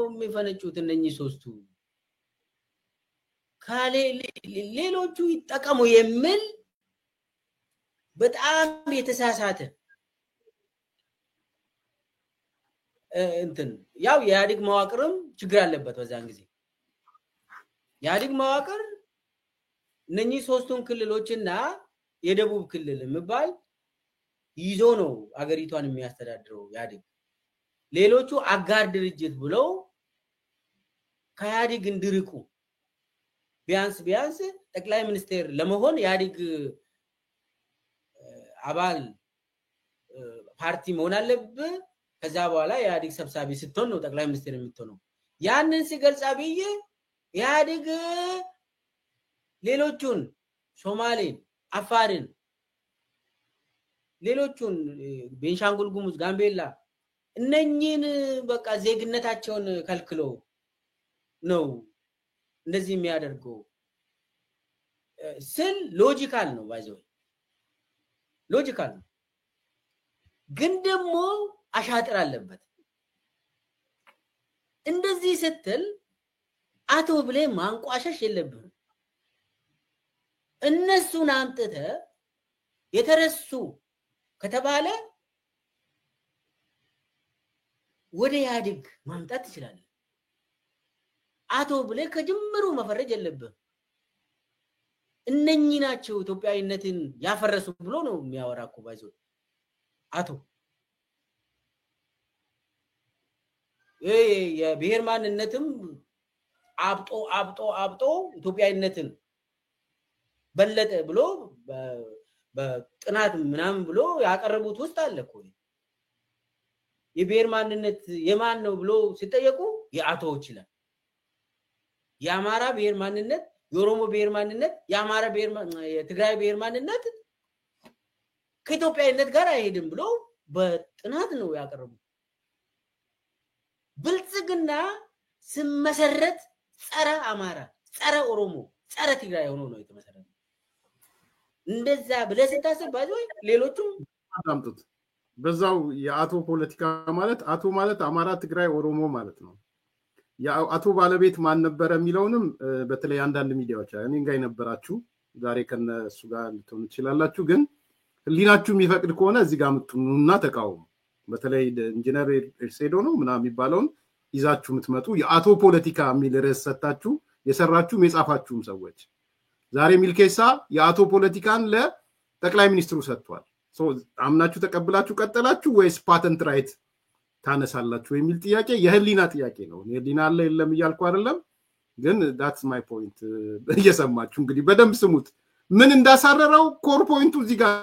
[SPEAKER 3] የሚፈነጩት እነኚህ ሶስቱ? ሌሎቹ ይጠቀሙ የሚል በጣም የተሳሳተ እንትን ያው የኢህአዴግ መዋቅርም ችግር አለበት። በዛን ጊዜ የኢህአዴግ መዋቅር እነኚህ ሶስቱን ክልሎችና የደቡብ ክልል የሚባል ይዞ ነው አገሪቷን የሚያስተዳድረው ኢህአዴግ። ሌሎቹ አጋር ድርጅት ብለው ከኢህአዴግ እንዲርቁ ቢያንስ ጠቅላይ ሚኒስቴር ለመሆን ኢህአዴግ አባል ፓርቲ መሆን አለበት። ከዛ በኋላ ኢህአዴግ ሰብሳቢ ስትሆን ነው ጠቅላይ ሚኒስቴር የምትሆነው። ያንን ሲገልጽ አብይ ኢህአዴግ ሌሎቹን ሶማሌን፣ አፋርን፣ ሌሎቹን ቤንሻንጉል ጉሙዝ፣ ጋምቤላ እነኚህን በቃ ዜግነታቸውን ከልክሎ ነው እንደዚህ የሚያደርገው ስል ሎጂካል ነው። ባይዘው ሎጂካል ነው፣ ግን ደግሞ አሻጥር አለበት። እንደዚህ ስትል አቶ ብለ ማንቋሸሽ የለብህም። እነሱን አምጥተ የተረሱ ከተባለ ወደ ኢህአዴግ ማምጣት ትችላለህ። አቶ ብለ ከጅምሩ መፈረጅ የለብህም። እነኚህ ናቸው ኢትዮጵያዊነትን ያፈረሱ ብሎ ነው የሚያወራኩ ባይዘው አቶ የብሔር ማንነትም አብጦ ኢትዮጵያዊነትን በለጠ ብሎ በጥናት ምናምን ብሎ ያቀረቡት ውስጥ አለ እኮ። የብሔር ማንነት የማን ነው ብሎ ሲጠየቁ የአቶዎች ይላል። የአማራ ብሔር ማንነት፣ የኦሮሞ ብሔር ማንነት፣ የአማራ ብሔር የትግራይ ብሔር ማንነት ከኢትዮጵያዊነት ጋር አይሄድም ብሎ በጥናት ነው ያቀረቡት። ብልጽግና ስመሰረት ጸረ አማራ፣ ጸረ ኦሮሞ፣ ጸረ ትግራይ ሆኖ ነው የተመሰረተው። እንደዛ ብለህ ስታስብ ባይዘው ሌሎቹም
[SPEAKER 2] አጣምጡት። በዛው የአቶ ፖለቲካ ማለት አቶ ማለት አማራ፣ ትግራይ፣ ኦሮሞ ማለት ነው። የአቶ ባለቤት ማን ነበር የሚለውንም በተለይ አንዳንድ ሚዲያዎች እኔን ጋር የነበራችሁ ዛሬ ከነሱ ጋር ልትሆኑ ትችላላችሁ፣ ግን ህሊናችሁ የሚፈቅድ ከሆነ እዚህ ጋር ምጥኑና ተቃውሙ። በተለይ ኢንጂነር ኤርሴዶ ነው ምናምን የሚባለውን ይዛችሁ የምትመጡ የአቶ ፖለቲካ የሚል ርዕስ ሰጣችሁ የሰራችሁም የጻፋችሁም ሰዎች ዛሬ ሚልኬሳ የአቶ ፖለቲካን ለጠቅላይ ሚኒስትሩ ሰጥቷል። አምናችሁ ተቀብላችሁ ቀጠላችሁ ወይስ ፓተንት ራይት ታነሳላችሁ የሚል ጥያቄ የህሊና ጥያቄ ነው። ህሊና አለ የለም እያልኩ አይደለም፣ ግን that's my point። እየሰማችሁ እንግዲህ በደንብ ስሙት። ምን እንዳሳረረው ኮር ፖይንቱ እዚህ ጋር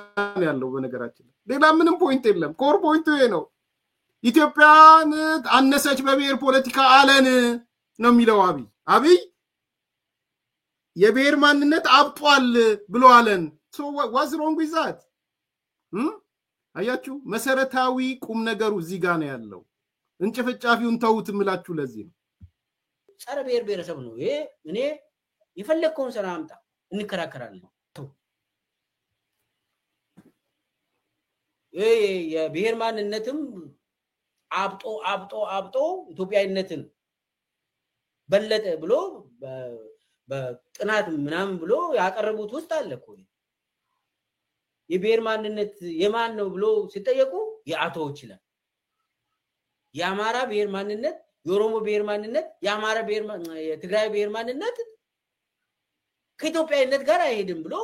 [SPEAKER 2] ያለው በነገራችን ሌላ ምንም ፖይንት የለም። ኮር ፖይንቱ ይሄ ነው። ኢትዮጵያን አነሰች በብሔር ፖለቲካ አለን ነው የሚለው አብይ የብሔር ማንነት አብጧል ብሎ አለን። so what's wrong with that? አያችሁ መሰረታዊ ቁም ነገሩ እዚህ ጋር ነው ያለው እንጭፍጫፊውን ተውት ምላችሁ ለዚህ ነው
[SPEAKER 3] ጸረ ብሔር ብሔረሰብ ነው ይሄ እኔ የፈለከውን ሰራ አምጣ እንከራከራለን ይሄ የብሔር ማንነትም አብጦ ኢትዮጵያዊነትን በለጠ ብሎ በጥናት ምናምን ብሎ ያቀረቡት ውስጥ አለ እኮ የብሔር ማንነት የማን ነው ብሎ ሲጠየቁ የአቶዎች ይላል የአማራ ብሔር ማንነት የኦሮሞ ብሔር ማንነት የአማራ ብሔር የትግራይ ብሔር ማንነት ከኢትዮጵያዊነት ጋር አይሄድም ብሎ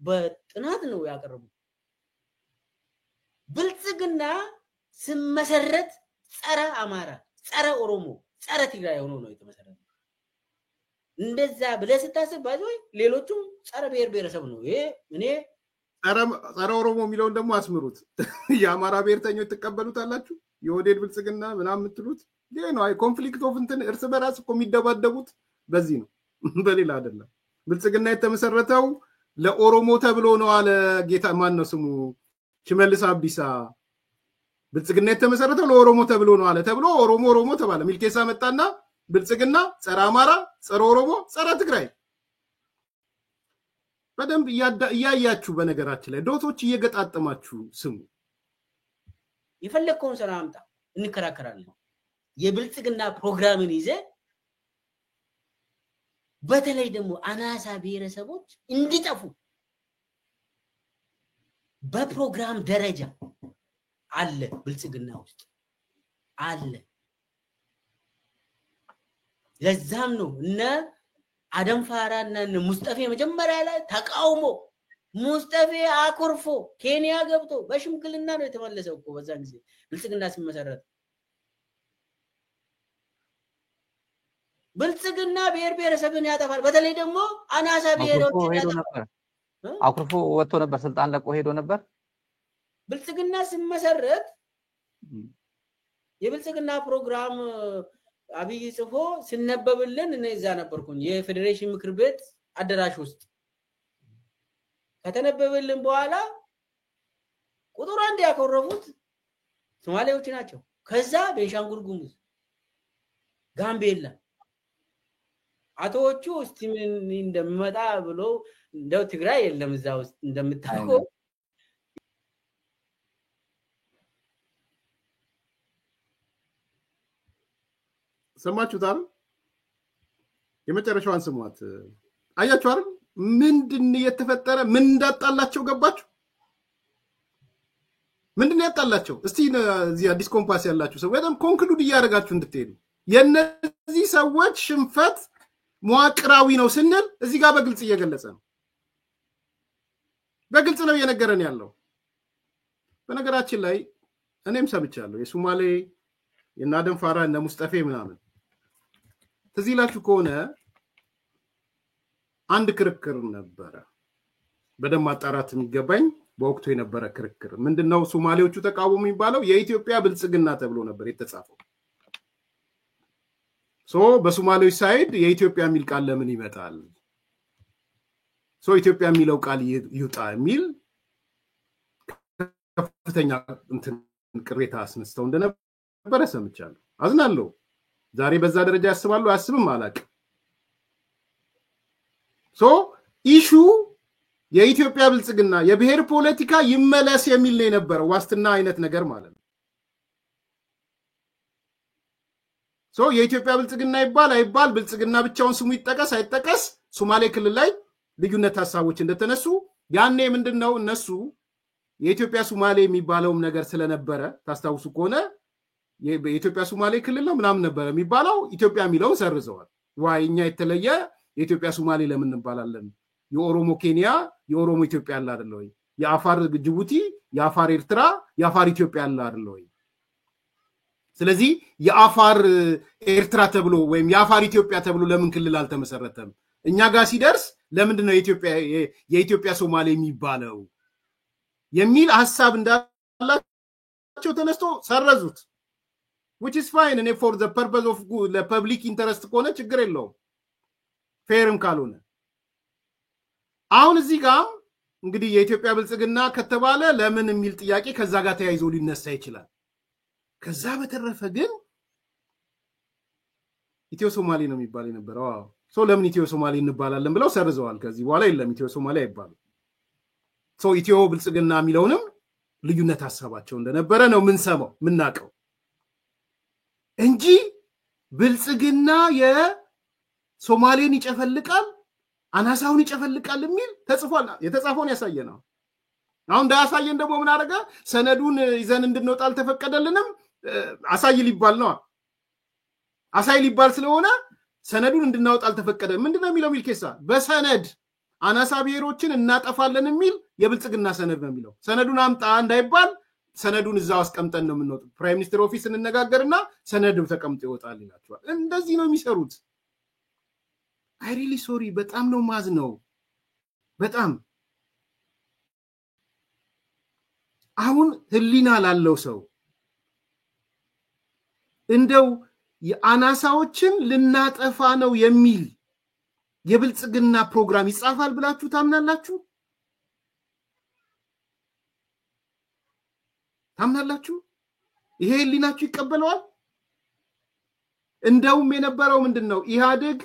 [SPEAKER 3] በጥናት ነው ያቀረቡት ብልጽግና ስመሰረት ጸረ አማራ ጸረ ኦሮሞ ጸረ ትግራይ ሆኖ ነው የተመሰረተው እንደዛ ብለህ ስታስብ ባይዞይ ሌሎቹም ጸረ ብሔር ብሔረሰብ ነው ይሄ እኔ
[SPEAKER 2] ጸረ ኦሮሞ የሚለውን ደግሞ አስምሩት የአማራ ብሔርተኞች ተቀበሉታላችሁ የወዴድ ብልጽግና ምናምን የምትሉት ይሄ ነው አይ ኮንፍሊክት ኦፍ እንትን እርስ በራስ እኮ የሚደባደቡት በዚህ ነው በሌላ አይደለም ብልጽግና የተመሰረተው ለኦሮሞ ተብሎ ነው አለ ጌታ ማን ነው ስሙ ሽመልስ አብዲሳ ብልጽግና የተመሰረተው ለኦሮሞ ተብሎ ነው አለ ተብሎ ኦሮሞ ተባለ ሚልኬሳ መጣና ብልጽግና ጸረ አማራ ጸረ ኦሮሞ ጸረ ትግራይ በደንብ ያያያችሁ በነገራችን ላይ ዶቶች እየገጣጠማችሁ ስሙ
[SPEAKER 3] የፈለከውን ሰራ አምጣ እንከራከራለን የብልጽግና ፕሮግራምን ይዘ በተለይ ደግሞ አናሳ ብሔረሰቦች እንዲጠፉ በፕሮግራም ደረጃ አለ ብልጽግና ውስጥ አለ ለዛም ነው እነ አደም ፋራና እነ ሙስጠፌ መጀመሪያ ላይ ተቃውሞ ሙስጠፌ አኩርፎ ኬንያ ገብቶ በሽምግልና ነው የተመለሰው እኮ በዛን ጊዜ ብልጽግና ሲመሰረት ብልጽግና ብሔር ብሔረሰብን ያጠፋል በተለይ ደግሞ አናሳ ብሔሮችን ያጠፋል
[SPEAKER 4] አኩርፎ ወጥቶ ነበር ስልጣን ለቆ ሄዶ ነበር
[SPEAKER 3] ብልጽግና ሲመሰረት የብልጽግና ፕሮግራም አብይ ጽፎ ሲነበብልን እነዛ ነበርኩኝ የፌዴሬሽን ምክር ቤት አደራሽ ውስጥ ከተነበበልን በኋላ ቁጥር አንድ ያኮረፉት ሶማሌዎች ናቸው ከዛ ቤንሻንጉል ጉሙዝ ጋምቤላ አቶቹ እስቲ ምን እንደሚመጣ ብሎ እንደው ትግራይ የለም እዛ ውስጥ እንደምታውቀው
[SPEAKER 2] ሰማችሁታል የመጨረሻዋን ስሟት አያችሁ አይደል ምንድን የተፈጠረ ምን እንዳጣላቸው ገባችሁ ምንድን ያጣላቸው እስቲ እዚህ አዲስ ኮምፓስ ያላችሁ ሰው በጣም ኮንክሉድ ያደርጋችሁ እንድትሄዱ የነዚህ ሰዎች ሽንፈት መዋቅራዊ ነው ስንል እዚህ ጋር በግልጽ እየገለጸ ነው በግልጽ ነው እየነገረን ያለው በነገራችን ላይ እኔም ሰምቻለሁ የሶማሌ የናደም ፋራ እና ሙስጠፌ ምናምን ተዚላችሁ ከሆነ አንድ ክርክር ነበር በደም ማጣራት የሚገባኝ በወቅቱ የነበረ ክርክር ምንድነው ሶማሌዎቹ ተቃውሞ የሚባለው የኢትዮጵያ ብልጽግና ተብሎ ነበር የተጻፈው በሶማሌዎች ሳይድ የኢትዮጵያ የሚል ቃል ለምን ይመጣል ኢትዮጵያ የሚለው ቃል ይውጣ የሚል ከፍተኛ እንትን ቅሬታ አስነስተው እንደነበረ ሰምቻለሁ አዝናለሁ ዛሬ በዛ ደረጃ ያስባሉ አያስብም አላቅ ኢሹ የኢትዮጵያ ብልጽግና የብሔር ፖለቲካ ይመለስ የሚል ነው የነበረው ዋስትና አይነት ነገር ማለት ነው የኢትዮጵያ ብልጽግና ይባል አይባል ብልጽግና ብቻውን ስሙ ይጠቀስ አይጠቀስ ሶማሌ ክልል ላይ ልዩነት ሐሳቦች እንደተነሱ ያኔ ምንድነው እነሱ የኢትዮጵያ ሶማሌ የሚባለውም ነገር ስለነበረ ታስታውሱ ከሆነ የኢትዮጵያ ሶማሌ ክልል ነው ምናምን ነበር የሚባለው ኢትዮጵያ የሚለው ሰርዘዋል ዋይኛ የተለየ የኢትዮጵያ ሶማሌ ለምን እንባላለን የኦሮሞ ኬንያ የኦሮሞ ኢትዮጵያ አለ አይደል ወይ የአፋር ጅቡቲ የአፋር ኤርትራ የአፋር ኢትዮጵያ አለ አይደል ወይ ስለዚህ የአፋር ኤርትራ ተብሎ ወይም የአፋር ኢትዮጵያ ተብሎ ለምን ክልል አልተመሰረተም እኛ ጋር ሲደርስ ለምንድን ነው የኢትዮጵያ ሶማሌ የሚባለው የሚል ሐሳብ እንዳላቸው ተነስቶ ሰረዙት which is fine and for the purpose of the public interest ከሆነ ችግር የለውም ፌርም ካልሆነ አሁን እዚህ ጋር እንግዲህ የኢትዮጵያ ብልጽግና ከተባለ ለምን የሚል ጥያቄ ከዛ ጋር ተያይዞ ሊነሳ ይችላል። ከዛ በተረፈ ግን ኢትዮ ሶማሌ ነው የሚባል የነበረው። ሰው ለምን ኢትዮ ሶማሌ እንባላለን ብለው ሰርዘዋል። ከዚህ በኋላ የለም ኢትዮ ሶማሌ አይባልም። ሰው ኢትዮ ብልጽግና የሚለውንም ልዩነት ሐሳባቸው እንደነበረ ነው ምንሰማው ምናቀው እንጂ ብልጽግና የሶማሌን ይጨፈልቃል አናሳውን ይጨፈልቃል የሚል ተጽፏል። የተጻፈውን ያሳየናል። አሁን እንዳያሳየን ደግሞ ምን አደረገ? ሰነዱን ይዘን እንድንወጣ አልተፈቀደልንም። አሳይ ሊባል ነው። አሳይ ሊባል ስለሆነ ሰነዱን እንድናወጣ አልተፈቀደም። ምንድነው የሚለው ሚልኬሳ? በሰነድ አናሳ ብሔሮችን እናጠፋለን የሚል የብልጽግና ሰነድ ነው የሚለው። ሰነዱን አምጣ እንዳይባል ሰነዱን እዛው አስቀምጠን ነው የምንወጣው። ፕራይም ሚኒስትር ኦፊስ እንነጋገርና ሰነዱ ተቀምጦ ይወጣል ይላቸዋል። እንደዚህ ነው የሚሰሩት። አይ ሪሊ ሶሪ በጣም ነው ማዝ ነው በጣም አሁን ህሊና ላለው ሰው እንደው የአናሳዎችን ልናጠፋ ነው የሚል የብልጽግና ፕሮግራም ይጻፋል ብላችሁ ታምናላችሁ? ታምናላችሁ? ይሄ ህሊናችሁ ይቀበለዋል? እንደውም የነበረው ምንድነው? ኢህአዴግ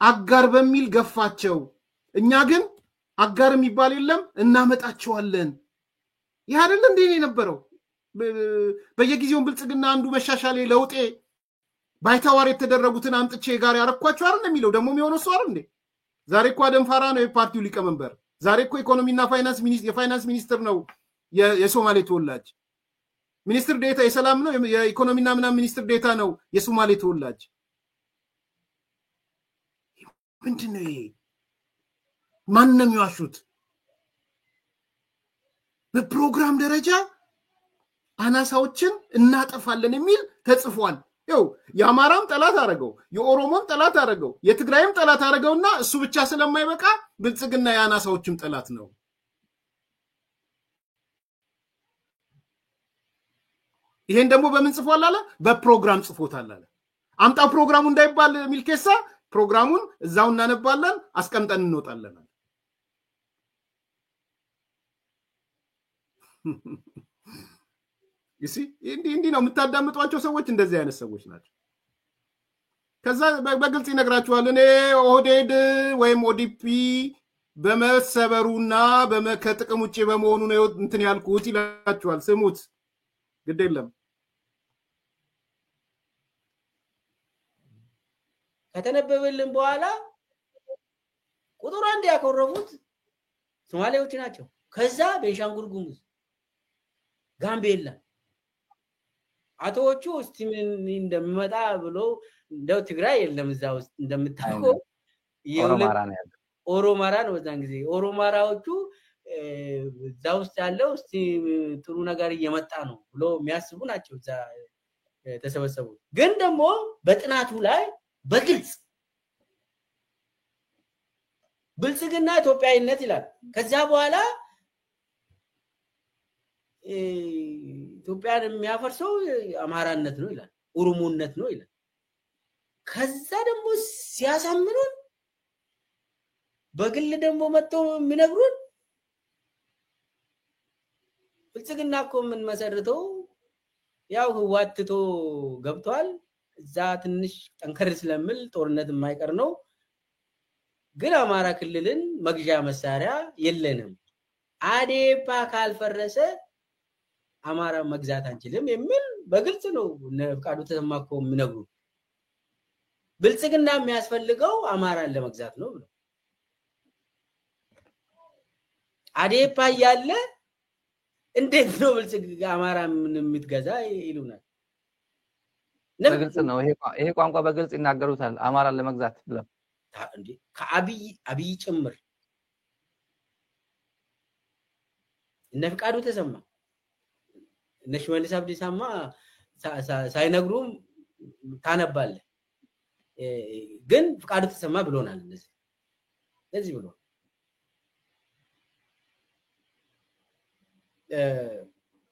[SPEAKER 2] አጋር በሚል ገፋቸው። እኛ ግን አጋር የሚባል የለም እናመጣቸዋለን። ይሄ አይደል እንዴ የነበረው? በየጊዜው ብልጽግና አንዱ መሻሻሌ ለውጤ ባይታዋር የተደረጉትን አምጥቼ ጋር ያረኳቸው አይደል የሚለው ደግሞ የሚሆነው ሰው አይደል እንዴ? ዛሬ እኮ አደንፋራ ነው የፓርቲው ሊቀመንበር። ዛሬ እኮ ኢኮኖሚና ፋይናንስ ሚኒስትር የፋይናንስ ሚኒስትር ነው የሶማሌ ተወላጅ። ሚኒስትር ዴታ የሰላም ነው የኢኮኖሚና ምናምን ሚኒስትር ዴታ ነው የሶማሌ ተወላጅ። ምንድነው ይሄ? ማንንም ያሹት በፕሮግራም ደረጃ አናሳዎችን እናጠፋለን የሚል ተጽፏል። ያው የአማራም ጠላት አረገው፣ የኦሮሞም ጠላት አረገው፣ የትግራይም ጠላት አረገውና እሱ ብቻ ስለማይበቃ ብልጽግና የአናሳዎችም ጠላት ነው። ይሄን ደግሞ በምን ጽፏል አለ? በፕሮግራም ጽፎታል አለ። አምጣ ፕሮግራሙ እንዳይባል ሚልኬሳ ፕሮግራሙን እዛው እናነባለን አስቀምጠን እንወጣለን። ይሲ እንዲ ነው የምታዳምጧቸው ሰዎች እንደዚህ አይነት ሰዎች ናቸው። ከዛ በግልጽ ይነግራችኋል። እኔ ኦህዴድ ወይም ኦዲፒ በመሰበሩና ከጥቅም ውጪ በመሆኑ ነው እንትን ያልኩት ይላችኋል። ስሙት፣ ግድ የለም
[SPEAKER 3] ከተነበበልን በኋላ ቁጥር አንድ ያቆረቡት ሶማሌዎች ናቸው። ከዛ ቤንሻንጉል ጉሙዝ፣ ጋምቤላ አቶቹ እስቲ ምን እንደሚመጣ ብሎ እንደው ትግራይ የለም እዛው እንደምታውቀው ኦሮማራ ነው። በዛን ጊዜ ኦሮማራዎቹ እዛው ውስጥ ያለው እስቲ ጥሩ ነገር እየመጣ ነው ብሎ የሚያስቡ ናቸው። እዛ ተሰበሰቡ። ግን ደግሞ በጥናቱ ላይ በግልጽ ብልጽግና ኢትዮጵያዊነት ይላል። ከዛ በኋላ ኢትዮጵያን የሚያፈርሰው አማራነት ነው ይላል፣ ኦሮሞነት ነው ይላል። ከዛ ደግሞ ሲያሳምኑን በግል ደግሞ መጥተው የሚነግሩን ብልጽግና እኮ ምን መሰረተው ያው ህዋትቶ ገብቷል። እዛ ትንሽ ጠንከር ስለምል ጦርነት የማይቀር ነው። ግን አማራ ክልልን መግዣ መሳሪያ የለንም። አዴፓ ካልፈረሰ አማራ መግዛት አንችልም የሚል በግልጽ ነው ፍቃዱ ተሰማ እኮ የሚነግሩ። ብልጽግና የሚያስፈልገው አማራን ለመግዛት ነው ብሎ አዴፓ ያለ እንዴት ነው ብልጽግና አማራ ምን የምትገዛ ይሉናል።
[SPEAKER 4] በግልጽ ነው ይሄ ቋንቋ በግልጽ ይናገሩታል። አማራን ለመግዛት ብለው
[SPEAKER 3] እንዴ ከአብይ ጭምር እነ ፍቃዱ ተሰማ እነ ሽመልስ አብዲሳማ ሳይነግሩም ታነባለ። ግን ፍቃዱ ተሰማ ብሎናል። እንደዚህ ብሎ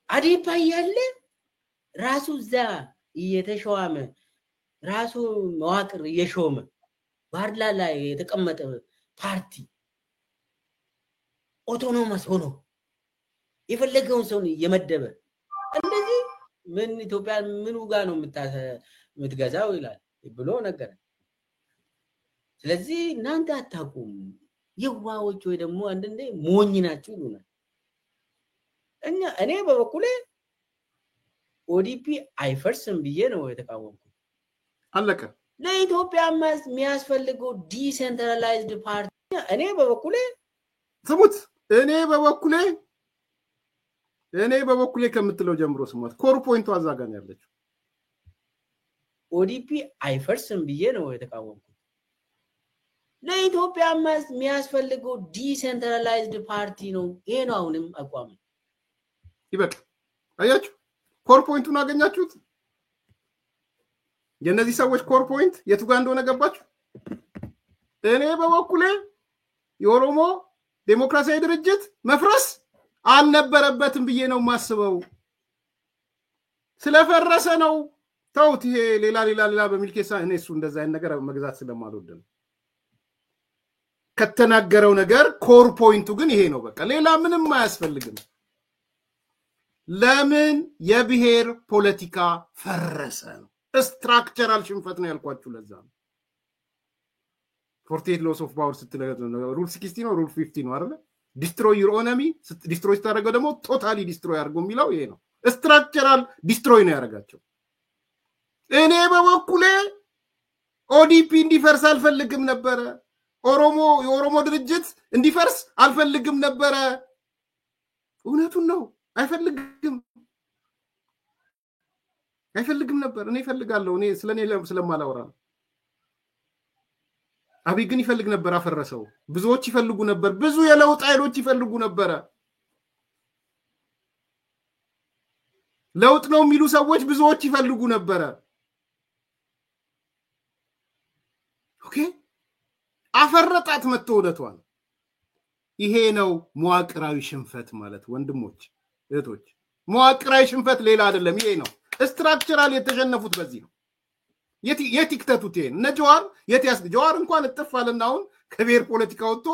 [SPEAKER 3] አዴፓ ያለ ራሱ እዛ እየተሾመ ራሱ መዋቅር እየሾመ ባርላ ላይ የተቀመጠ ፓርቲ ኦቶኖመስ ሆኖ የፈለገውን ሰው የመደበ እንደዚህ ምን ኢትዮጵያ ምን ጋር ነው የምትገዛው ይላል ብሎ ነገር ስለዚህ እናንተ አታቁም የዋዎች ወይ ደግሞ አንደንዴ ሞኝ ናችሁ ይሉናል እኔ በበኩሌ ኦዲፒ አይፈርስም ብዬ ነው የተቃወምኩት
[SPEAKER 2] አለቀ
[SPEAKER 3] ለኢትዮጵያ የሚያስፈልገው ዲሴንትራላይዝድ ፓርቲ እኔ በበኩሌ
[SPEAKER 2] ስሙት እኔ በበኩሌ ከምትለው ጀምሮ ስሙት ኮር ፖይንቱ አዛጋን ያለችው
[SPEAKER 3] ኦዲፒ አይፈርስም ብዬ ነው የተቃወምኩት ለኢትዮጵያ የሚያስፈልገው ዲሴንትራላይዝድ ፓርቲ ነው ይሄ ነው አሁንም አቋም
[SPEAKER 2] ይበቃ አያችሁ ኮር ፖይንቱን አገኛችሁት የነዚህ ሰዎች ኮር ፖይንት የቱ ጋር እንደሆነ ገባችሁ እኔ በበኩሌ የኦሮሞ ዴሞክራሲያዊ ድርጅት መፍረስ አልነበረበትም ብዬ ነው ማስበው ስለፈረሰ ነው ተውት ይሄ ሌላ በሚልኬሳ እኔሱ እንደዛ አይነት ነገር መግዛት ስለማልወድ ነው ከተናገረው ነገር ኮር ፖይንቱ ግን ይሄ ነው በቃ ሌላ ምንም አያስፈልግም ለምን የብሔር ፖለቲካ ፈረሰ ነው ስትራክቸራል ሽንፈት ነው ያልኳችሁ ለዛ ነው 48 laws of power ስትለገው ሩል 16 ነው ሩል 50 ነው አይደል destroy your enemy destroy ታደርገው ደግሞ ቶታሊ ዲስትሮይ አድርጎ የሚለው ይሄ ነው ስትራክቸራል ዲስትሮይ ነው ያደርጋቸው እኔ በበኩሌ ኦዲፒ እንዲፈርስ አልፈልግም ነበር የኦሮሞ ድርጅት እንዲፈርስ አልፈልግም ነበር እውነቱን ነው አይፈልግም ነበር እኔ እፈልጋለሁ እኔ ስለኔ ስለማላወራ አብይ ግን ይፈልግ ነበር አፈረሰው ብዙዎች ይፈልጉ ነበር ብዙ የለውጥ ኃይሎች ይፈልጉ ነበር ለውጥ ነው የሚሉ ሰዎች ብዙዎች ይፈልጉ ነበር ኦኬ አፈረጣት መተውለቷል ይሄ ነው መዋቅራዊ ሽንፈት ማለት ወንድሞች እህቶች መዋቅራዊ ሽንፈት ሌላ አይደለም ይሄ ነው ስትራክቸራል የተሸነፉት በዚህ ነው የቲክተቱት ይሄን ነጆዋር ጆዋር እንኳን እጥፋለናውን ከብሔር ፖለቲካ ወጥቶ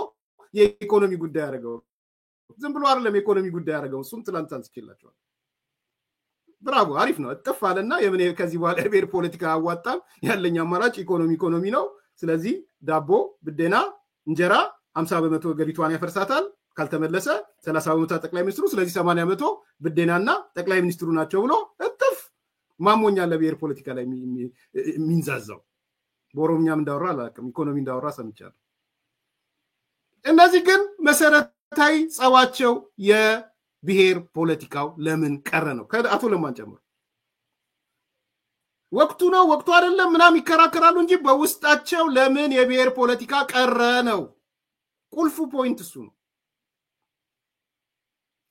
[SPEAKER 2] የኢኮኖሚ ጉዳይ ያደረገው ዝም ብሎ አይደለም የኢኮኖሚ ጉዳይ ያደረገው እሱም ትላንት አንስቼላችኋል ብራቮ አሪፍ ነው እጥፋለና የምን ከዚህ በኋላ የብሔር ፖለቲካ አዋጣም ያለኛ አማራጭ ኢኮኖሚ ነው ስለዚህ ዳቦ ብደና እንጀራ 50% ገሪቷን ያፈርሳታል ካልተመለሰ 30% ጠቅላይ ሚኒስትሩ ስለዚህ 80% ብደናና ጠቅላይ ሚኒስትሩ ናቸው ብሎ እጥፍ ማሞኛ ለብሔር ፖለቲካ ላይ ሚንዛዛው በኦሮምኛም እንዳወራ አላውቅም ኢኮኖሚ እንዳወራ ሰምቻለሁ እነዚህ ግን መሰረታዊ ጸዋቸው የብሔር ፖለቲካው ለምን ቀረ ነው ከአቶ ለማን ጨምሮ ወቅቱ ነው ወቅቱ አይደለም ምናም ይከራከራሉ እንጂ በውስጣቸው ለምን የብሔር ፖለቲካ ቀረ ነው ቁልፉ ፖይንት እሱ ነው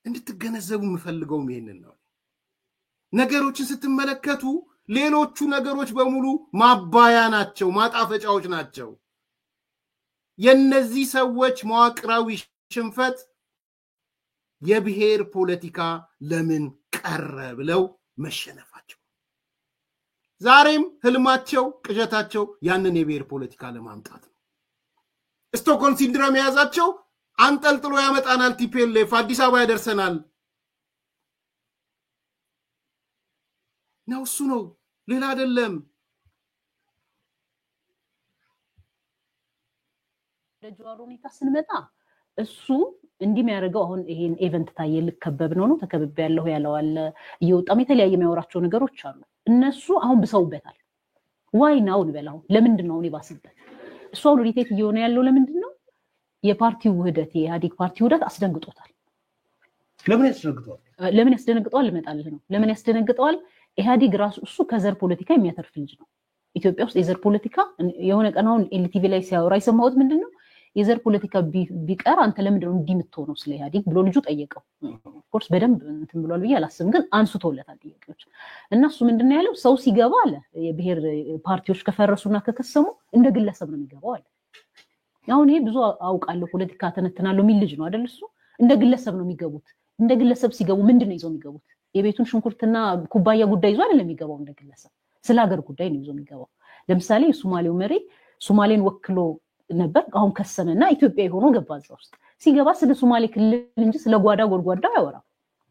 [SPEAKER 2] እንድትገነዘቡ የምፈልገው ይሄንን ነው ነገሮችን ስትመለከቱ ሌሎቹ ነገሮች በሙሉ ማባያ ናቸው ማጣፈጫዎች ናቸው የነዚህ ሰዎች መዋቅራዊ ሽንፈት የብሔር ፖለቲካ ለምን ቀረ ብለው መሸነፋቸው ዛሬም ህልማቸው ቅዠታቸው ያንን የብሔር ፖለቲካ ለማምጣት ነው ስቶክሆልም ሲንድሮም ያዛቸው አንጠልጥሎ ያመጣናል ቲፒኤልኤፍ አዲስ አበባ ያደርሰናል ነው እሱ ነው ሌላ አይደለም
[SPEAKER 5] ለጆዋር ሁኔታ ስንመጣ እሱ እንዲህ የሚያደርገው አሁን ይሄን ኢቨንት ታየ ልከበብ ነው ተከብብ ያለው ያለዋል ይወጣም የተለያየ የሚያወራቸው ነገሮች አሉ እነሱ አሁን ብሰውበታል ዋይ ናው ንበላው ለምንድን ነው ይባስበት እሱ አሁን ሪቴት እየሆነ ያለው ለምንድን ነው የፓርቲው ውህደት የኢህአዴግ ፓርቲው ውህደት አስደንግጦታል ለምን ያስደነግጠዋል ልመጣልህ ነው ለምን ያስደነግጠዋል ኢህአዴግ ራሱ እሱ ከዘር ፖለቲካ የሚያተርፍ ልጅ ነው ኢትዮጵያ ውስጥ የዘር ፖለቲካ የሆነ ቀናውን ኤልቲቪ ላይ ሲያወራ ይሰማውት ምንድነው የዘር ፖለቲካ ቢቀር አንተ ለምንድን ነው እንዲምትሆነው ስለ ኢህአዴግ ብሎ ልጁ ጠየቀው ኦፍኮርስ በደንብ እንትን ብሏል ብዬ አላስብም ግን አንስቶለታል ጥያቄዎች እና እሱ ምንድነው ያለው ሰው ሲገባ አለ የብሔር ፓርቲዎች ከፈረሱና ከከሰሙ እንደ ግለሰብ ነው የሚገባው አለ አሁን ይሄ ብዙ አውቃለሁ ፖለቲካ ተነተናለው ሚል ልጅ ነው አይደል እሱ እንደ ግለሰብ ነው የሚገቡት እንደ ግለሰብ ሲገቡ ምንድነው ይዘው የሚገቡት የቤቱን ሽንኩርትና ኩባያ ጉዳይ ይዞ አይደለም የሚገባው እንደ ግለሰብ ስለ ሀገር ጉዳይ ነው ይዞ የሚገባው ለምሳሌ ሶማሌው መሪ ሶማሌን ወክሎ ነበር አሁን ከሰመና ኢትዮጵያ ሆኖ ገባ እዛ ውስጥ ሲገባ ስለ ሶማሌ ክልል እንጂ ስለ ጓዳ ጎርጓዳ አያወራም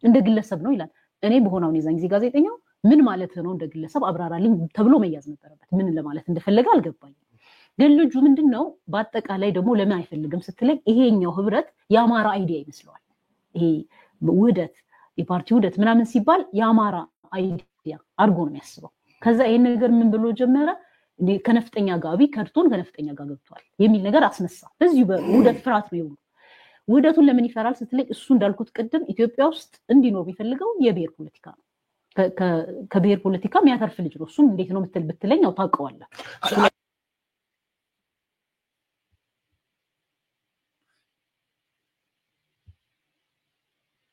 [SPEAKER 5] እንደ ግለሰብ ነው ይላል እኔ በሆነው የዛን ጊዜ ጋዜጠኛው ምን ማለት ነው እንደ ግለሰብ አብራራልኝ ተብሎ መያዝ ነበረበት ምን ለማለት እንደፈለገ አልገባኝም ግን ልጁ ምንድነው በአጠቃላይ ደግሞ ለምን አይፈልግም ስትለኝ ይሄኛው ህብረት የአማራ አይዲያ ይመስለዋል ይሄ ውህደት የፓርቲ ውህደት ምናምን ሲባል የአማራ አይዲያ አርጎ ነው የሚያስበው ከዛ ይሄን ነገር ምን ብሎ ጀመረ ከነፍጠኛ ጋቢ ከርቶን ከነፍጠኛ ጋር ገብቷል የሚል ነገር አስነሳ በዚህ በውህደት ፍርሃት ነው ይሁን ውህደቱን ለምን ይፈራል ስትለኝ እሱ እንዳልኩት ቅድም ኢትዮጵያ ውስጥ እንዲኖር የሚፈልገው የብሔር ፖለቲካ ነው ከብሔር ፖለቲካ የሚያተርፍ ልጅ ነው እሱም እንዴት ነው ብትለኝ ያው ታውቀዋለህ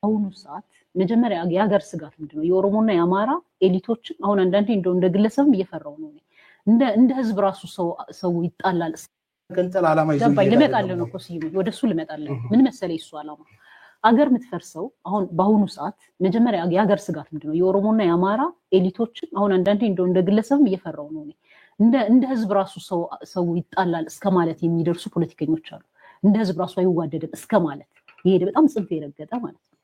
[SPEAKER 5] አሁን ሰዓት መጀመሪያ የሀገር ስጋት ምንድነው የኦሮሞና የአማራ ኤሊቶችን አሁን አንዳንዴ እንደ ግለሰብም እየፈራው ነው እንደ ህዝብ ራሱ ሰው ይጣላል
[SPEAKER 6] ገንጠል አላማ ይዞ
[SPEAKER 5] ይመጣል ነው ኮሲም ወደሱ ልመጣለን ምን መሰለ ይሱ አላማ አገር ምትፈርሰው አሁን በአሁኑ ሰዓት መጀመሪያ የሀገር ስጋት ምንድነው የኦሮሞና የአማራ ኤሊቶችን አሁን አንዳንዴ እንደ ግለሰብም እየፈራው ነው እንደ ህዝብ ራሱ ሰው ይጣላል እስከማለት የሚደርሱ ፖለቲከኞች አሉ እንደ ህዝብ ራሱ አይዋደድም እስከማለት ይሄ በጣም ጽንፍ የረገጠ ማለት ነው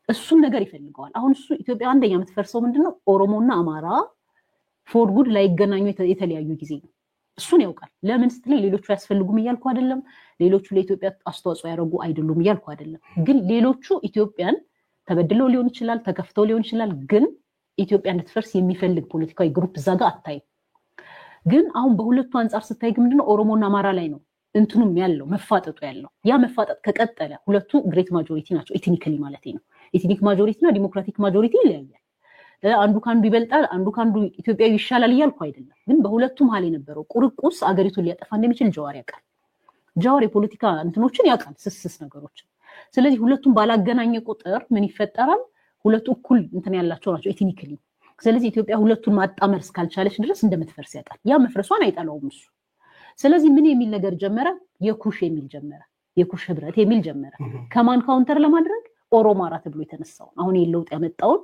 [SPEAKER 5] እሱን ነገር ይፈልገዋል አሁን እሱ ኢትዮጵያ አንደኛ የምትፈርሰው ምንድነው ኦሮሞና አማራ ፎር ጉድ ላይ ገናኙ የተለያዩ ጊዜ ነው እሱን ያውቃል ለምን ስትለኝ ሌሎቹ ያስፈልጉም ይያልኩ አይደለም ሌሎቹ ለኢትዮጵያ አስተዋጽኦ ያደርጉ አይደሉም ይያልኩ አይደለም ግን ሌሎቹ ኢትዮጵያን ተበድለው ሊሆን ይችላል ተከፍተው ሊሆን ይችላል ግን ኢትዮጵያ እንድትፈርስ የሚፈልግ ፖለቲካዊ ግሩፕ ዛጋ አታይ ግን አሁን በሁለቱ አንፃር ስታይ ምንድነው ኦሮሞና አማራ ላይ ነው እንትኑም ያለው መፋጠጡ ያለው ያ መፋጠጥ ከቀጠለ ሁለቱ ግሬት ማጆሪቲ ናቸው ኢትኒካሊ ማለት ነው ኢትኒክ ማጆሪቲ እና ዲሞክራቲክ ማጆሪቲ ይለያያል አንዱ ካንዱ ይበልጣል አንዱ ካንዱ ኢትዮጵያዊ ይሻላል ይያልኩ አይደለም ግን በሁለቱም ሀል የነበረው ቁርቁስ አገሪቱን ሊያጠፋ እንደሚችል ጀዋር ያውቃል ጀዋር የፖለቲካ እንትኖችን ያውቃል ስስስ ነገሮችን ስለዚህ ሁለቱም ባላገናኘ ቁጥር ምን ይፈጠራል ሁለቱ እኩል እንትን ያላቸው ናቸው ኢትኒካሊ ስለዚህ ኢትዮጵያ ሁለቱን ማጣመር እስካልቻለች ድረስ እንደምትፈርስ ያውቃል ያ መፍረሷን አይጣላውም እሱ ስለዚህ ምን የሚል ነገር ጀመረ የኩሽ የሚል ጀመረ የኩሽ ህብረት የሚል ጀመረ ከማን ካውንተር ለማድረግ ኦሮማራ ተብሎ የተነሳው አሁን የለውጥ ያመጣውን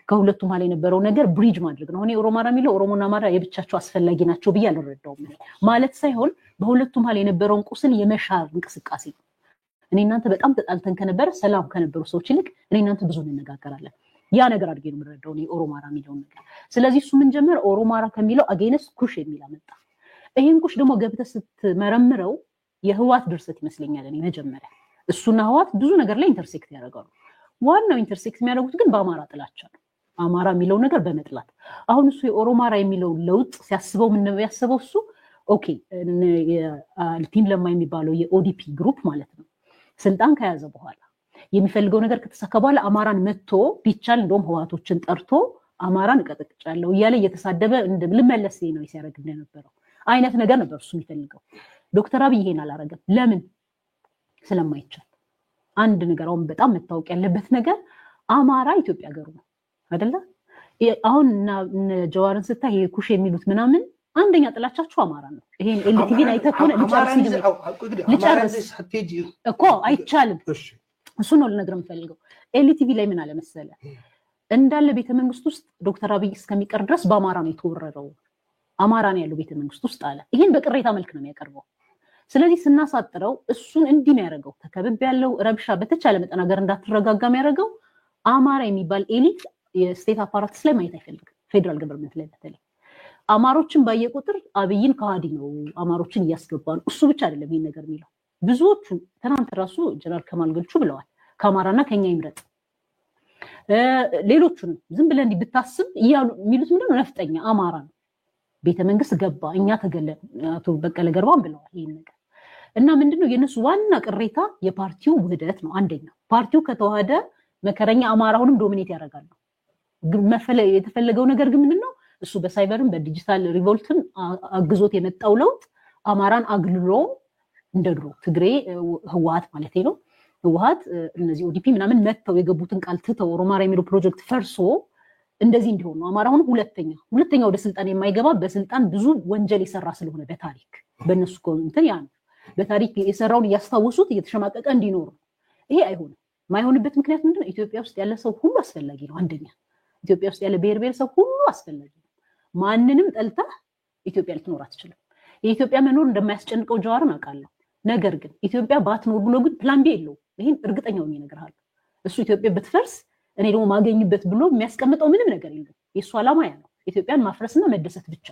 [SPEAKER 5] ከሁለቱም ሀል የነበረው ነገር ብሪጅ ማድረግ ነው አሁን ኦሮማራ የሚለው ኦሮሞና አማራ የብቻቸው አስፈላጊ ናቸው ብዬ አልረዳውም ማለት ሳይሆን በሁለቱም ሀል የነበረውን ቁስል የመሻር እንቅስቃሴ ነው እኔ እናንተ በጣም ተጣልተን ከነበረ ሰላም ከነበሩ ሰዎች ይልቅ እኔ እናንተ ብዙ እንነጋገራለን ያ ነገር አድርጌ ነው የምረዳው እኔ ኦሮማራ የሚለው ነገር ስለዚህ እሱ ምን ጀመረ ኦሮማራ ከሚለው አገይነስ ኩሽ የሚል አመጣ ይሄን ኩሽ ደግሞ ገብተ ስትመረምረው የህዋት ድርሰት ይመስለኛል እኔ መጀመሪያ እሱና ህዋት ብዙ ነገር ላይ ኢንተርሴክት ያደርጋሉ ዋናው ኢንተርሴክት የሚያደርጉት ግን በአማራ ጥላቻ ነው አማራ የሚለው ነገር በመጥላት አሁን እሱ የኦሮማራ የሚለው ለውጥ ሲያስበው ምን ነው ያስበው እሱ ኦኬ ቲም ለማ የሚባለው የኦዲፒ ግሩፕ ማለት ነው ስልጣን ከያዘ በኋላ የሚፈልገው ነገር ከተሳካ በኋላ አማራን መጥቶ ቢቻል እንደውም ህዋቶችን ጠርቶ አማራን እቀጥቅጫለሁ እያለ እየተሳደበ እንደምልመለስ ነው ሲያደርግ እንደነበረው አይነት ነገር ነበር እሱ የሚፈልገው ዶክተር አብይ ይሄን አላረገም ለምን ስለማይቻል አንድ ነገር አሁን በጣም መታወቅ ያለበት ነገር አማራ ኢትዮጵያ ሀገሩ ነው አይደለ አሁን ጀዋርን ስታይ ኩሽ የሚሉት ምናምን አንደኛ ጥላቻቸው አማራ ነው ይሄን ኤልቲቪን አይተኮነ ልጨርስ እኮ አይቻልም እሱ ነው ልነግርህ የምፈልገው ኤልቲቪ ላይ ምን አለ መሰለ እንዳለ ቤተመንግስት ውስጥ ዶክተር አብይ እስከሚቀር ድረስ በአማራ ነው የተወረረው አማራ ነው ያለው ቤተመንግስት ውስጥ አለ ይሄን በቅሬታ መልክ ነው የሚያቀርበው ስለዚህ ስናሳጥረው እሱን እንዲህ ነው ያደረገው ተከብብ ያለው ረብሻ በተቻለ መጠን ሀገር እንዳትረጋጋ የሚያደርገው አማራ የሚባል ኤሊት የስቴት አፓራትስ ላይ ማየት አይፈልግም ፌደራል ገቨርንመንት ላይ በተለይ አማሮችን ባየቁጥር አብይን ከሃዲ ነው አማሮችን እያስገባ ነው እሱ ብቻ አይደለም ይሄን ነገር የሚለው ብዙዎቹ ትናንት ራሱ ጀነራል ከማል ገልቹ ብለዋል ከአማራና ከኛ ይምረጥ ሌሎቹን ዝም ብለን እንዲብታስብ ይያሉ የሚሉት ምንድነው ነፍጠኛ አማራ ነው ቤተመንግስት ገባ እኛ ተገለን አቶ በቀለ ገርባን ብለዋል ይሄን ነገር እና ምንድነው የነሱ ዋና ቅሬታ የፓርቲው ውህደት ነው አንደኛ ፓርቲው ከተዋሃደ መከረኛ አማራውንም ዶሚኔት ያደርጋሉ የተፈለገው ነገር ግን ምንድነው እሱ በሳይበርም በዲጂታል ሪቮልትም አግዞት የመጣው ለውጥ አማራን አግልሎ እንደድሮ ትግሬ ህዋት ማለት ነው ህዋት እነዚህ ኦዲፒ ምናምን መተው የገቡትን ቃል ትተው ኦሮማራ የሚለው ፕሮጀክት ፈርሶ እንደዚህ እንዲሆን ነው አማራውን ሁለተኛ ወደ ስልጣን የማይገባ በስልጣን ብዙ ወንጀል የሰራ ስለሆነ በታሪክ በእነሱ እንትን ያ ነው በታሪክ የሰራውን ያስታውሱት እየተሸማቀቀ እንዲኖር ይሄ አይሆንም ማይሆንበት ምክንያት ምንድነው ኢትዮጵያ ውስጥ ያለ ሰው ሁሉ አስፈላጊ ነው አንደኛ ኢትዮጵያ ውስጥ ያለ ብሔር ሰው ሁሉ አስፈላጊ ነው ማንንም ጠልታ ኢትዮጵያ ልትኖር አትችልም የኢትዮጵያ መኖር እንደማያስጨንቀው ጀዋርን አውቃለሁ ነገር ግን ኢትዮጵያ ባትኖር ብሎ ግን ፕላን ቢ የለው ይሄን እርግጠኛው ይነግራል እሱ ኢትዮጵያ ብትፈርስ እኔ ደግሞ ማገኝበት ብሎ የሚያስቀምጠው ምንም ነገር የለም የሱ ዓላማ ያ ነው ኢትዮጵያን ማፍረስና መደሰት ብቻ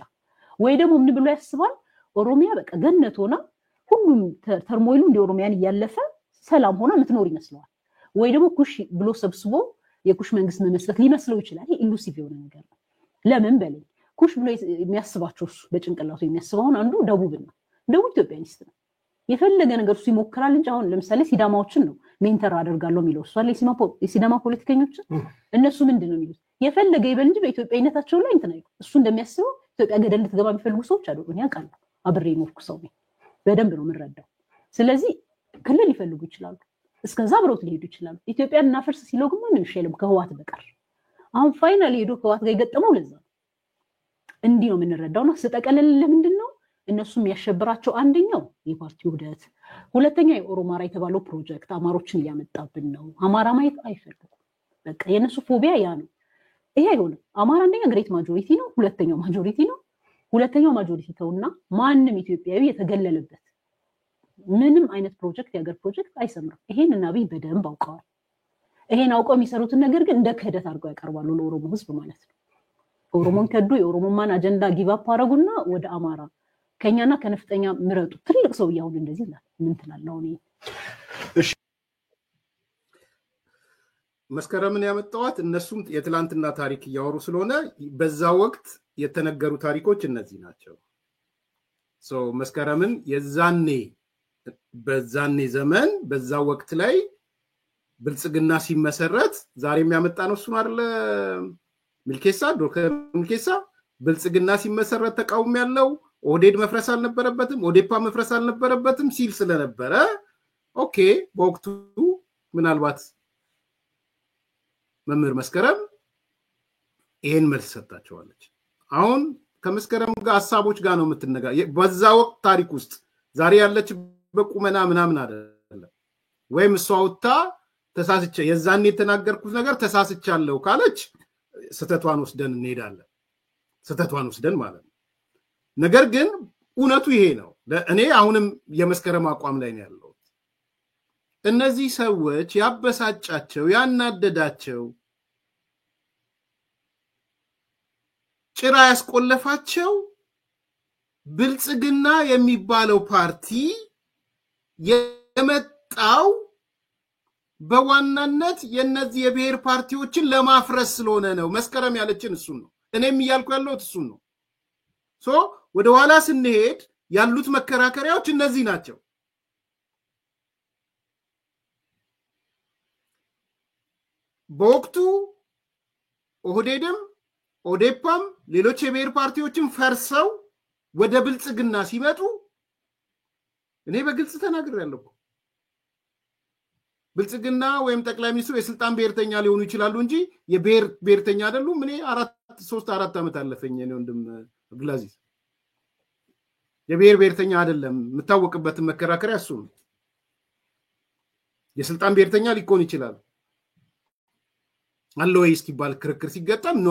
[SPEAKER 5] ወይ ደግሞ ምን ብሎ ያስባል ኦሮሚያ በቃ ገነት ሆና ሁሉም ተርሞይሉ እንደ ኦሮሚያን ያለፈ ሰላም ሆና ምትኖር ይመስላል ወይ ደግሞ ኩሽ ብሎ ሰብስቦ የኩሽ መንግስት መመስረት ሊመስለው ይችላል ይሄ ኢሉሲቭ የሆነ ነገር ነው ለምን በለኝ ኩሽ ብሎ የሚያስባቸው በጭንቅላቱ የሚያስበው አንዱ ደቡብና ደቡብ ኢትዮጵያኒስት ነው የፈለገ ነገር እሱ ይሞክራል እንጂ አሁን ለምሳሌ ሲዳማዎችን ነው ሜንተር አደርጋለሁ የሚለው እሱ አለ ሲዳማ ፖለቲከኞች እነሱ ምንድነው የሚሉት የፈለገ ይበል እንጂ በኢትዮጵያዊነታቸው ላይ እንትን አይሉ እሱ እንደሚያስበው ኢትዮጵያ ገደል ልትገባ የሚፈልጉ ሰዎች አይደሉም ያውቃሉ አብሬ ኖርኩ ሰው ነኝ በደንብ ነው የምንረዳው ስለዚህ ክልል ይፈልጉ ይችላሉ እስከዛ አብረውት ሊሄዱ ይችላሉ ኢትዮጵያን እናፈርስ ሲለው ግን ምንም ይሸለም ከህዋት በቀር አሁን ፋይናሊ ሄዶ ከህዋት ጋር የገጠመው ለዛ እንዲህ ነው የምንረዳውና ስጠቀለል ለምንድነው እነሱም ያሸበራቸው አንደኛው የፓርቲ ውህደት ሁለተኛው የኦሮማራ የተባለው ፕሮጀክት አማሮችን ያመጣብን ነው አማራ ማየት አይፈልጉም በቃ የነሱ ፎቢያ ያ ነው ይሄ አይሆንም አማራ አንደኛ ግሬት ማጆሪቲ ነው ሁለተኛው ማጆሪቲ ተውና ማንንም ኢትዮጵያዊ የተገለለበት ምንም አይነት ፕሮጀክት ያገር ፕሮጀክት አይሰምርም ይሄን እናብይ በደንብ አውቀዋል ይሄን አውቀው የሚሰሩትን ነገር ግን እንደ ክህደት አድርገው ያቀርባሉ ለኦሮሞ ህዝብ ማለት ነው ኦሮሞን ከዱ የኦሮሞማን አጀንዳ ጊቫፕ አረጉና ወደ አማራ ከኛና ከነፍጠኛ ምረጡ ትልቅ ሰው ያው እንደዚህ ይላል ምን ትላለህ ነው
[SPEAKER 2] እሺ መስከረምን ያመጣዋት እነሱም የትላንትና ታሪክ ያወሩ ስለሆነ በዛ ወቅት የተነገሩ ታሪኮች እነዚህ ናቸው መስከረምን በዛኔ ዘመን በዛ ወቅት ላይ ብልጽግና ሲመሰረት ዛሬ የሚያመጣ ነው እሱ አይደለ ሚልኬሳ ዶክተር ሚልኬሳ ብልጽግና ሲመሰረት ተቃውሞ ያለው ኦዴድ መፍረስ አልነበረበትም ኦዴፓ መፍረስ አልነበረበትም ሲል ስለነበረ ኦኬ በወቅቱ ምናልባት መምህር መስከረም ይሄን መልስ ሰጣቸዋለች አሁን ከመስከረም ጋር ሐሳቦች ጋር ነው የምትነጋ በዛ ወቅት ታሪክ ውስጥ ዛሬ ያለች በቁመና ምናምን አይደለም ወይም እሷውታ ተሳስቼ የዛኔ የተናገርኩት ነገር ተሳስቻለሁ ካለች ስተቷን ወስደን እንሄዳለን ስተቷን ወስደን ማለት ነው ነገር ግን እውነቱ ይሄ ነው እኔ አሁንም የመስከረም አቋም ላይ ነው ያለው እነዚህ ሰዎች ያበሳጫቸው ያናደዳቸው ጭራ ያስቆለፋቸው ብልጽግና የሚባለው ፓርቲ የመጣው በዋናነት የነዚህ የብሔር ፓርቲዎችን ለማፍረስ ስለሆነ ነው መስከረም ያለችን እሱ ነው እኔም ይያልኩ ያለው እሱ ነው ወደ ኋላ ስንሄድ ያሉት መከራከሪያዎች እነዚህ ናቸው በወቅቱ ኦህዴድም ኦዴፓም ሌሎች የብሔር ፓርቲዎችን ፈርሰው ወደ ብልጽግና ሲመጡ እኔ በግልጽ ተናግሬያለሁ ብልጽግና ወይም ጠቅላይ ሚኒስትሩ የስልጣን ብሔርተኛ ሊሆኑ ይችላሉ እንጂ የብሔር ብሔርተኛ አይደሉም እኔ 3-4 ዓመት አለፈኝ እኔ ወንድም ግላዚስ የብሔር ብሔርተኛ አይደለም የምታወቅበት መከራከሪያ እሱ ነው የስልጣን ብሔርተኛ ሊሆን ይችላል አለወይ እስኪባል ክርክር ሲገጠም ኖ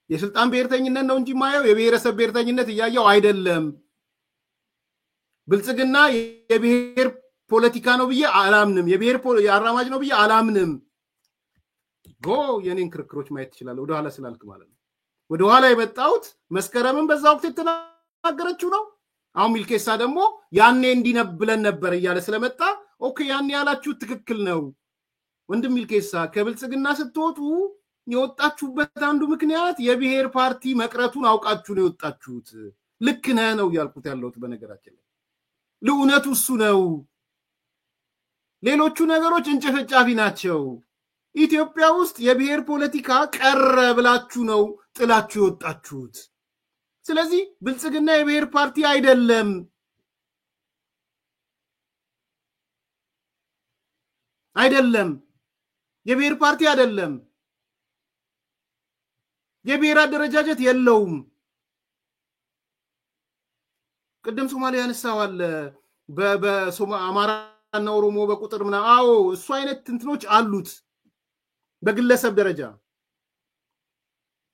[SPEAKER 2] የስልጣን ብሔርተኝነት ነው እንጂ ማየው የብሔረሰብ ብሔርተኝነት ያያው አይደለም ብልጽግና የብሔር ፖለቲካ ነው ብዬ አላምንም የብሔር ያራማጅ ነው ብዬ አላምንም የኔን ክርክሮች ማየት ይችላል ወደ ኋላ ስላልክ ማለት ነው ወደ ኋላ የመጣውት መስከረምን በዛ ወቅት የተናገረችው ነው አሁን ሚልኬሳ ደግሞ ያኔ እንዲነብለን ነበር እያለ ስለመጣ ኦኬ ያኔ ያላችሁ ትክክል ነው ወንድም ሚልኬሳ ከብልጽግና ስትወጡ የወጣችሁበት አንዱ ምክንያት የብሔር ፓርቲ መቅረቱን አውቃችሁ ነው የወጣችሁት ልክ ነህ ነው ያልኩት ያለውት በነገራችን ላይ ለኡነቱ እሱ ነው ሌሎቹ ነገሮች እንጨፈጫፊ ናቸው ኢትዮጵያ ውስጥ የብሔር ፖለቲካ ቀረ ብላችሁ ነው ጥላችሁ የወጣችሁት ስለዚህ ብልጽግና የብሔር ፓርቲ አይደለም የብሔር ፓርቲ አይደለም የብሔር አደረጃጀት የለውም ቅድም ሶማሊያ ያነሳዋል አማራና ኦሮሞ በቁጥር ምና አዎ እሱ አይነት እንትኖች አሉት በግለሰብ ደረጃ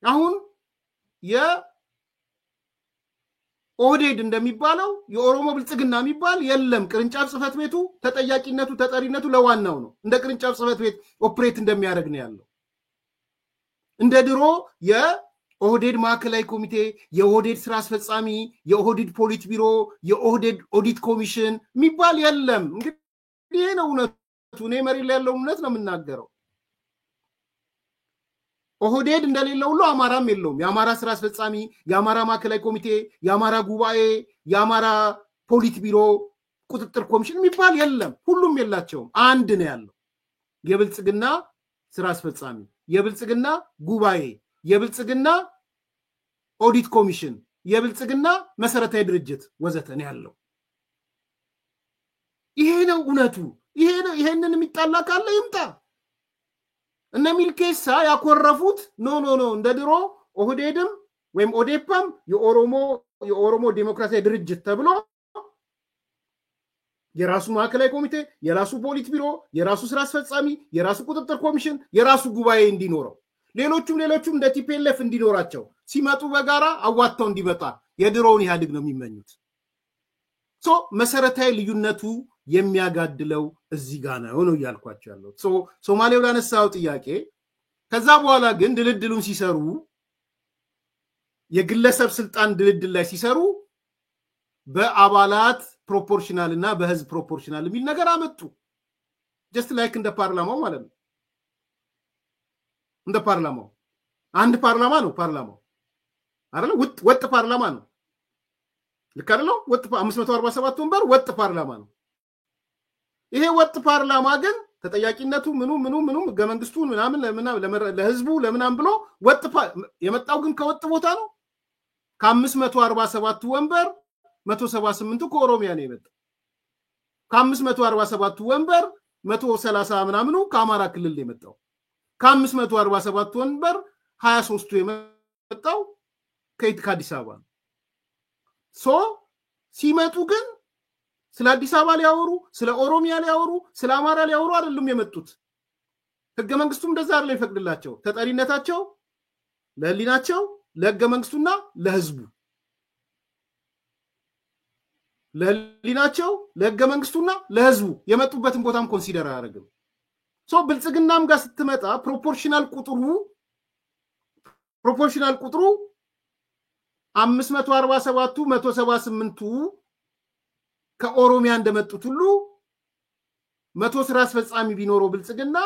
[SPEAKER 2] አሁን ኦህዴድ እንደሚባለው የኦሮሞ ብልጽግና የሚባል የለም። ቅርንጫፍ ጽህፈት ቤቱ ተጠያቂነቱ ተጠሪነቱ ለዋናው ነው። እንደ ቅርንጫፍ ጽህፈት ቤት ኦፕሬት እንደሚያደርግ ነው ያለው። እንደ ድሮ የኦህዴድ ማዕከላዊ ኮሚቴ፣ የኦህዴድ ስራ አስፈጻሚ፣ የኦህዴድ ፖሊት ቢሮ፣ የኦህዴድ ኦዲት ኮሚሽን የሚባል የለም። እንግዲህ ይሄ ነው እውነቱ። እኔ መሬት ላይ ያለው እውነት ነው የምናገረው። ኦህዴድ እንደሌለ ሁሉ አማራም የለውም። የአማራ ስራ አስፈጻሚ፣ የአማራ ማዕከላዊ ኮሚቴ፣ የአማራ ጉባኤ፣ የአማራ ፖሊት ቢሮ፣ ቁጥጥር ኮሚሽን የሚባል የለም። ሁሉም የላቸውም። አንድ ነው ያለው። የብልጽግና ስራ አስፈጻሚ፣ የብልጽግና ጉባኤ፣ የብልጽግና ኦዲት ኮሚሽን፣ የብልጽግና መሰረታዊ ድርጅት ወዘተ ነው ያለው። ይሄ ነው እውነቱ። ይሄንን የሚጣላ ካለ ይምጣ። እነ ሚልኬሳ ያኮረፉት ኖ እንደ ድሮ ኦህዴድም ወይም ኦዴፓም የኦሮሞ ዴሞክራሲያዊ ድርጅት ተብሎ የራሱ ማዕከላዊ ኮሚቴ፣ የራሱ ፖሊት ቢሮ፣ የራሱ ስራ አስፈጻሚ፣ የራሱ ቁጥጥር ኮሚሽን፣ የራሱ ጉባኤ እንዲኖረው፣ ሌሎቹም እንደ ቲፒኤልኤፍ እንዲኖራቸው ሲመጡ በጋራ አዋጥተው እንዲመጣ የድሮውን ኢህአዴግ ነው የሚመኙት። መሰረታዊ ልዩነቱ የሚያጋድለው እዚህ ጋር ነው እያልኳቸው ያለው። ሶማሌው ላነሳው ጥያቄ ከዛ በኋላ ግን ድልድሉን ሲሰሩ የግለሰብ ስልጣን ድልድል ላይ ሲሰሩ በአባላት ፕሮፖርሽናል እና በህዝብ ፕሮፖርሽናል የሚል ነገር አመጡ። ጀስት ላይክ እንደ ፓርላማው ማለት ነው። እንደ ፓርላማው አንድ ፓርላማ ነው ፓርላማው አይደል? ወጥ ፓርላማ ነው። ልክ አይደል? ወጥ 547 ወንበር ወጥ ፓርላማ ነው። ይሄ ወጥ ፓርላማ ግን ተጠያቂነቱ ምኑ ህገ መንግስቱ ምናምን ለህዝቡ ለምናም ብሎ ወጥ የመጣው ግን ከወጥ ቦታ ነው። ከ547 ወንበር 178 ከኦሮሚያ ነው የመጣው። ከ547 ወንበር 130 ምናምኑ ከአማራ ክልል ነው የመጣው። ከ547 ወንበር 23ቱ የመጣው ከአዲስ አበባ ነው። ሲመጡ ግን ስለ አዲስ አበባ ሊያወሩ፣ ስለ ኦሮሚያ ሊያወሩ፣ ስለ አማራ ሊያወሩ አይደለም የመጡት። ህገ መንግስቱም እንደዛ አይደለም ይፈቅድላቸው። ተጠሪነታቸው ለህሊናቸው፣ ለህገ መንግስቱና ለህዝቡ፣ ለህሊናቸው፣ ለህገ መንግስቱና ለህዝቡ የመጡበትን ቦታም ኮንሲደር አያደርግም። ብልጽግናም ጋር ስትመጣ ፕሮፖርሽናል ቁጥሩ 547ቱ 178ቱ ከኦሮሚያ እንደመጡት ሁሉ 100 ስራ አስፈጻሚ ቢኖረው ብልጽግና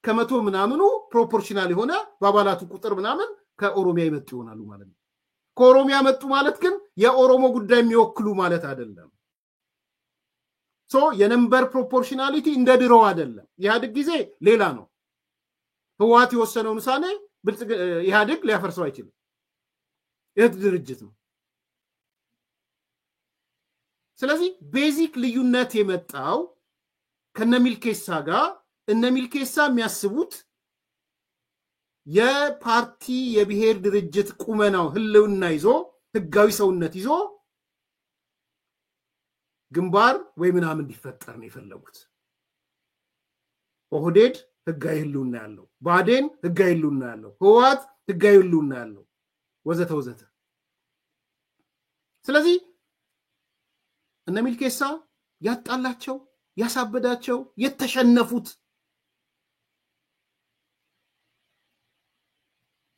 [SPEAKER 2] ከ100 ምናምኑ ፕሮፖርሽናል የሆነ በአባላቱ ቁጥር ምናምን ከኦሮሚያ ይመጡ ይሆናሉ ማለት ነው። ከኦሮሚያ መጡ ማለት ግን የኦሮሞ ጉዳይ የሚወክሉ ማለት አይደለም። የነምበር ፕሮፖርሽናሊቲ እንደ ድሮው አይደለም። ኢህአዴግ ጊዜ ሌላ ነው። ህወሓት የወሰነውን ውሳኔ ኢህአዴግ ሊያፈርሰው አይችልም። የት ድርጅት ነው። ስለዚህ ቤዚክ ልዩነት የመጣው ከነሚልኬሳ ጋር እነሚልኬሳ የሚያስቡት የፓርቲ የብሔር ድርጅት ቁመናው ህልውና ይዞ ህጋዊ ሰውነት ይዞ ግንባር ወይ ምናምን እንዲፈጠር ነው የፈለጉት። ኦህዴድ ህጋዊ ህልውና ያለው፣ ባዴን ህጋዊ ህልውና ያለው፣ ህወሓት ህጋዊ ህልውና ያለው ወዘተ ወዘተ። ስለዚህ እነሚልኬሳ ያጣላቸው ያሳበዳቸው የተሸነፉት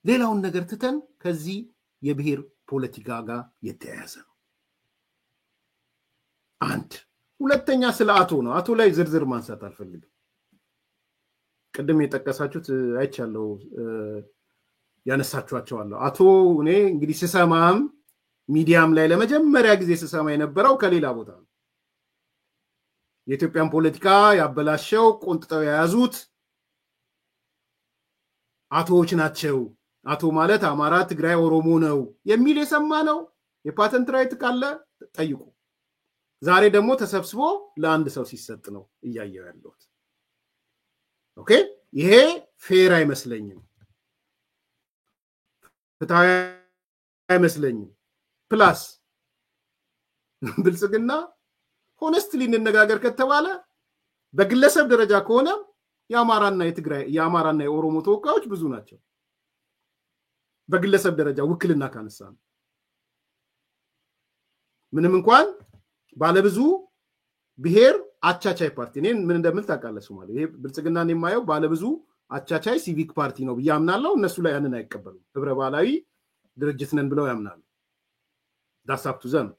[SPEAKER 2] ሌላውን ነገር ትተን ከዚህ የብሔር ፖለቲካ ጋር የተያያዘ ነው። አንድ ሁለተኛ ስለ አቶ ነው። አቶ ላይ ዝርዝር ማንሳት አልፈልግም። ቅድም የጠቀሳችሁት አይቻለው ያነሳችኋቸዋለሁ። አቶ እኔ እንግዲህ ስሰማም ሚዲያም ላይ ለመጀመሪያ ጊዜ ስሰማ የነበረው ከሌላ ቦታ ነው። የኢትዮጵያን ፖለቲካ ያበላሸው ቆንጥጠው የያዙት አቶዎች ናቸው። አቶ ማለት አማራ፣ ትግራይ፣ ኦሮሞ ነው የሚል የሰማ ነው። የፓተንት ራይት ካለ ጠይቁ። ዛሬ ደግሞ ተሰብስቦ ለአንድ ሰው ሲሰጥ ነው እያየው ያለሁት። ኦኬ፣ ይሄ ፌር አይመስለኝም፣ ፍትሃዊ አይመስለኝም። ፕላስ ብልጽግና ሆነስትሊ እንነጋገር ከተባለ በግለሰብ ደረጃ ከሆነ የአማራና የኦሮሞ ተወካዮች ብዙ ናቸው። በግለሰብ ደረጃ ውክልና ካነሳ ነው ምንም እንኳን ባለብዙ ብሔር አቻቻይ ፓርቲ እኔ ምን እንደምል ታውቃለህ ሶማሌ ይሄ ብልጽግናን የማየው ባለብዙ አቻቻይ ሲቪክ ፓርቲ ነው ብያምናለሁ እነሱ ላይ ያንን አይቀበሉም ህብረ ባህላዊ ድርጅት ነን ብለው ያምናሉ ዳሳፕቱ ዘም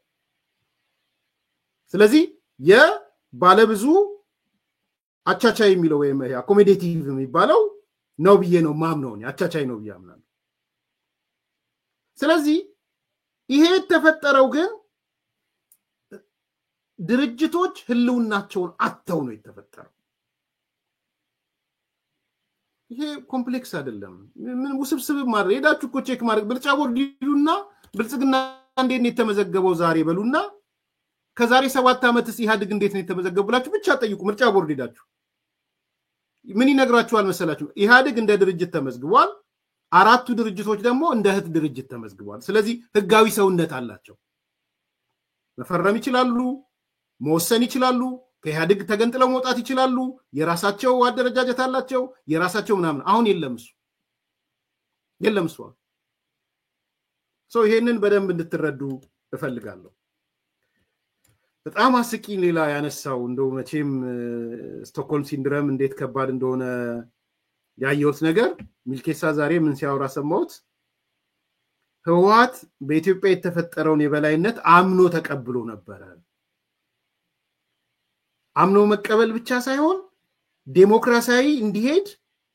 [SPEAKER 2] ስለዚህ የባለብዙ አቻቻይ የሚለው ወይም አኮሞዴቲቭ የሚባለው ነው ብዬ ነው ማምነው አቻቻይ ነው ብያምናለሁ ስለዚህ ይሄ ተፈጠረው ግን ድርጅቶች ህልውናቸውን አጥተው ነው የተፈጠረው ይሄ ኮምፕሌክስ አይደለም ምን ውስብስብ ማድረግ ሄዳችሁ እኮ ቼክ ማድረግ ምርጫ ቦርድ ይሉና ብልጽግና እንዴት ነው የተመዘገበው ዛሬ በሉና ከዛሬ 7 ዓመትስ ኢህአዴግ እንዴት ነው የተመዘገበላችሁ ብቻ ጠይቁ ምርጫ ቦርድ ሄዳችሁ ምን ይነግራችኋል መሰላችሁ ኢህአዴግ እንደ ድርጅት ተመዝግቧል አራቱ ድርጅቶች ደግሞ እንደ እህት ድርጅት ተመዝግቧል ስለዚህ ህጋዊ ሰውነት አላቸው መፈረም ይችላሉ መወሰን ይችላሉ ከኢህአዴግ ተገንጥለው መውጣት ይችላሉ የራሳቸው አደረጃጀት አላቸው የራሳቸው ምናምን አሁን የለም እሱ ይሄንን በደንብ እንድትረዱ እፈልጋለሁ በጣም አስቂኝ ሌላ ያነሳው እንደው መቼም ስቶክሆልም ሲንድረም እንዴት ከባድ እንደሆነ ያየሁት ነገር ሚልኬሳ ዛሬ ምን ሲያወራ ሰማሁት ህወሓት በኢትዮጵያ የተፈጠረውን የበላይነት አምኖ ተቀብሎ ነበር አምኖ መቀበል ብቻ ሳይሆን ዴሞክራሲያዊ እንዲሄድ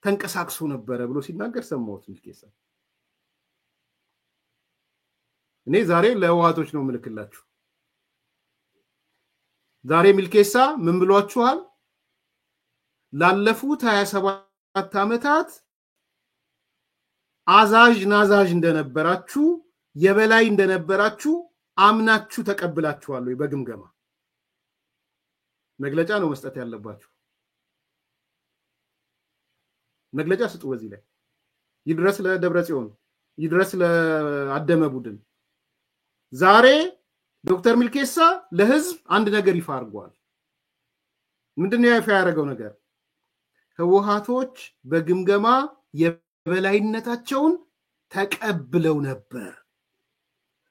[SPEAKER 2] ተንቀሳቅሶ ነበር ብሎ ሲናገር ሰማሁት ሚልኬሳ እኔ ዛሬ ለህወሓቶች ነው ምልክላችሁ ዛሬ ሚልኬሳ ምን ብሏችኋል ላለፉት 27 ዓመታት አዛዥ ናዛዥ እንደነበራችሁ የበላይ እንደነበራችሁ አምናችሁ ተቀብላችኋል ወይ በግምገማ መግለጫ ነው መስጠት ያለባችሁ መግለጫ ስጡ በዚህ ላይ ይድረስ ለደብረጽዮን ይድረስ ለአደመ ቡድን ዛሬ ዶክተር ሚልኬሳ ለህዝብ አንድ ነገር ይፋ አድርጓል ምንድነው ይፋ ያደረገው ነገር ህወሓቶች በግምገማ የበላይነታቸውን ተቀብለው ነበር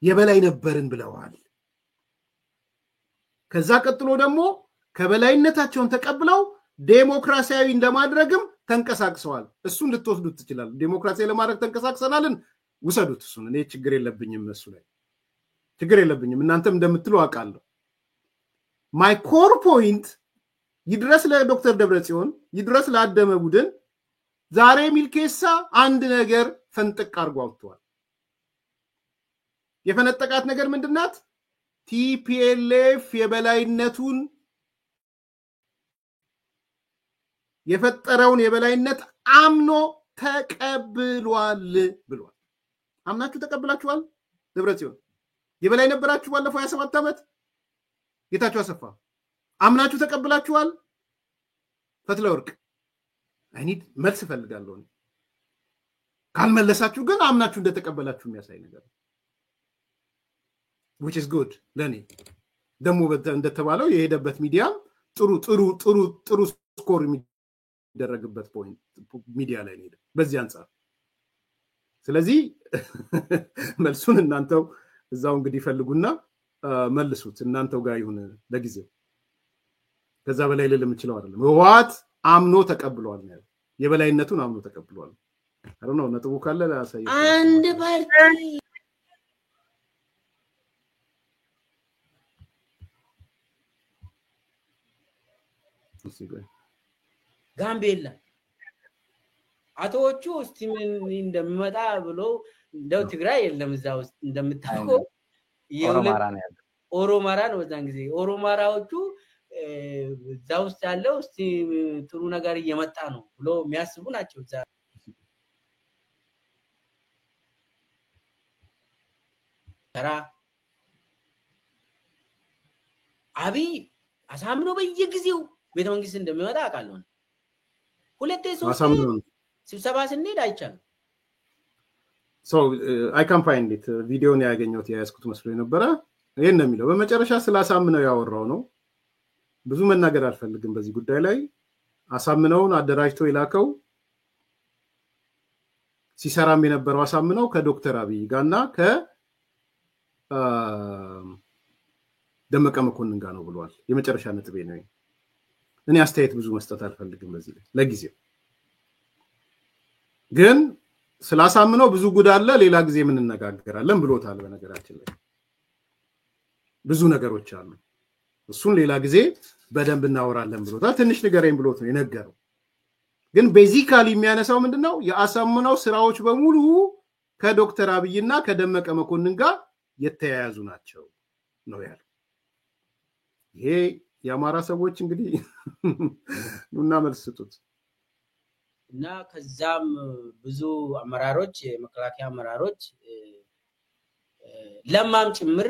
[SPEAKER 2] የበላይ ነበርን ብለዋል ከዛ ቀጥሎ ደግሞ ከበላይነታቸውን ተቀብለው ዴሞክራሲያዊ እንደማድረግም ተንቀሳቅሰዋል እሱን ልትወስዱት ትችላል ዴሞክራሲያዊ ለማድረግ ተንቀሳቅሰናልን ውሰዱት እሱን እኔ ችግር የለብኝም እሱ ላይ ችግር የለብኝም እናንተም እንደምትሉ አውቃለሁ ማይ ኮር ፖይንት ይድረስ ለዶክተር ደብረጽዮን ይድረስ ለአደመ ቡድን ዛሬ ሚልኬሳ አንድ ነገር ፈንጥቅ አርጎ አውጥቷል የፈነጠቃት ነገር ምንድናት ቲፒኤልኤፍ የበላይነቱን የፈጠረውን የበላይነት አምኖ ተቀብሏል ብሏል አምናችሁ ተቀብላችኋል ደብረጽዮን የበላይ ነበራችሁ ባለፈው 27 ዓመት ጌታቸው አሰፋ አምናችሁ ተቀብላችኋል ፈትለወርቅ አይኒድ መልስ ፈልጋለሁ ካልመለሳችሁ ግን አምናችሁ እንደተቀበላችሁ የሚያሳይ ነገር which is good ለኔ ደሞ እንደተባለው የሄደበት ሚዲያ ጥሩ ስኮር የሚደረግበት ፖይንት ሚዲያ ላይ ነው በዚህ አንፃር ስለዚህ መልሱን እናንተው እዛው እንግዲህ ፈልጉና መልሱት እናንተው ጋር ይሁን ለጊዜው ከዛ በላይ ለለም ይችላል አይደለም ህወሓት አምኖ ተቀብሏል ነው የበላይነቱን አምኖ ተቀብሏል አረ ነው ነጥቡ ካለ ለአሳይ
[SPEAKER 3] አንድ ፓርቲ ጋምቤላ አቶቹ እስቲ ምን እንደሚመጣ ብሎ እንደው ትግራይ የለም እዛ ውስጥ እንደምታውቀው ኦሮማራ ነው በዛን ጊዜ ኦሮማራዎቹ እዛ ውስጥ ያለው እስቲ ጥሩ ነገር እየመጣ ነው ብሎ የሚያስቡ ናቸው እዛ ተራ አብይ አሳምኖ በየጊዜው ቤተ መንግስት እንደሚወጣ አቃለው ሁለቴ ሶስት ስብሰባ ስንሄድ አይቻልም
[SPEAKER 2] so I can find it ቪዲዮን ያገኘሁት ያስኩት መስሎ ነበር ይሄን ነው የሚለው በመጨረሻ ስላሳምነው ያወራው ነው ብዙ መናገር አልፈልግም በዚህ ጉዳይ ላይ አሳምነውን አደራጅቶ ይላከው ሲሰራም የነበረው አሳምነው ከዶክተር አብይ ጋርና ደመቀ መኮንን ጋር ነው ብለዋል። የመጨረሻ ነጥቤ ነው። እኔ አስተያየት ብዙ መስጠት አልፈልግም በዚህ ላይ ለጊዜው። ግን ስላሳምነው ብዙ ጉድ አለ፣ ሌላ ጊዜ ምን እንነጋገራለን ብሎታል። በነገራችን ላይ ብዙ ነገሮች አሉ፣ እሱን ሌላ ጊዜ በደንብ እናወራለን ብሎታል። ትንሽ ንገረኝ ብሎት ነው የነገረው። ግን ቤዚካሊ የሚያነሳው ምንድነው የአሳምነው ስራዎች በሙሉ ከዶክተር አብይና ከደመቀ መኮንን ጋር የተያያዙ ናቸው ነው ያለው። ይሄ የአማራ ሰዎች እንግዲህ ኑና መልስ ስጡት።
[SPEAKER 3] እና ከዛም ብዙ አመራሮች የመከላከያ አመራሮች ለማም ጭምር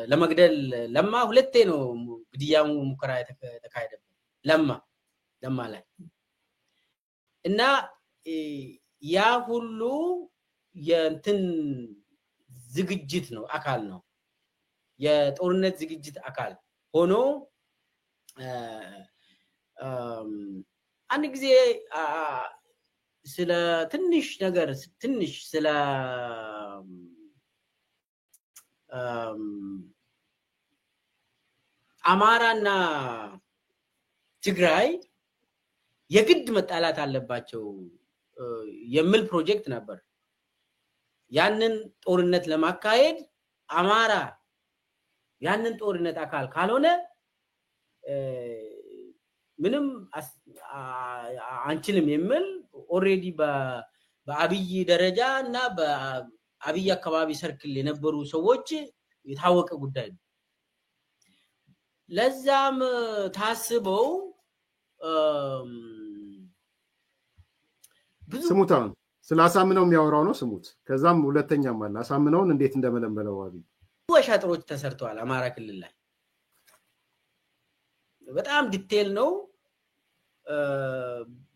[SPEAKER 3] ለመግደል ለማ ሁለቴ ነው ግድያው ሙከራ የተካሄደበት ለማ ላይ እና ያ ሁሉ የእንትን ዝግጅት ነው አካል ነው የጦርነት ዝግጅት አካል ሆኖ አንድ ጊዜ ስለ ትንሽ ነገር ትንሽ ስለ አማራና ትግራይ የግድ መጣላት አለባቸው የሚል ፕሮጀክት ነበር። ያንን ጦርነት ለማካሄድ አማራ ያንን ጦርነት አካል ካልሆነ ምንም አንችልም የሚል ኦሬዲ በአብይ ደረጃ እና በአብይ አካባቢ ሰርክል የነበሩ ሰዎች የታወቀ ጉዳይ ነው። ለዛም ታስበው
[SPEAKER 2] ስሙታን ስላሳምነው የሚያወራው ነው ስሙት። ከዛም ሁለተኛም አለ አሳምነውን እንዴት እንደመለመለው አብይ
[SPEAKER 3] ወሻጥሮች ተሰርተዋል አማራ ክልል ላይ በጣም ዲቴል ነው።